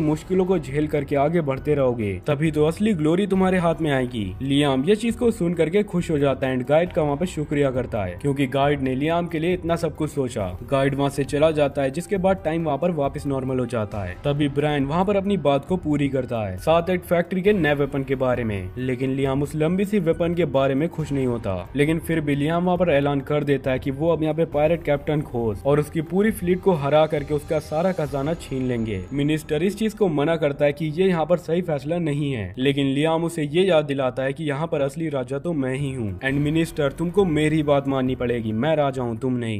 मुश्किलों को झेल करके आगे बढ़ते रहोगे तभी तो असली ग्लोरी तुम्हारे हाथ में आएगी। लियाम ये चीज को सुन करके खुश हो जाता है एंड गाइड का वहाँ पे शुक्रिया करता है क्योंकि गाइड ने लियाम के लिए इतना सब कुछ सोचा। गाइड वहाँ से चला जाता है, जिसके बाद टाइम वहाँ पर वापस नॉर्मल हो जाता है। तभी ब्रायन वहाँ पर अपनी बात को पूरी करता है, साथ एक फैक्ट्री के नए वेपन के बारे में। लेकिन लियाम उस लंबी सी वेपन के बारे में खुश नहीं होता। लेकिन फिर भी लियाम वहाँ पर ऐलान कर देता है कि वो अब यहाँ पे पायरेट कैप्टन खोज और उसकी पूरी फ्लीट को हरा करके उसका सारा खजाना छीन लेंगे। मिनिस्टर इस चीज को मना करता है कि ये यहाँ पर सही फैसला नहीं है, लेकिन लियाम उसे ये याद दिलाता है कि यहाँ पर असली राजा तो मैं ही हूँ, एंड मिनिस्टर तुमको मेरी बात माननी पड़ेगी, मैं राजा हूँ तुम नहीं।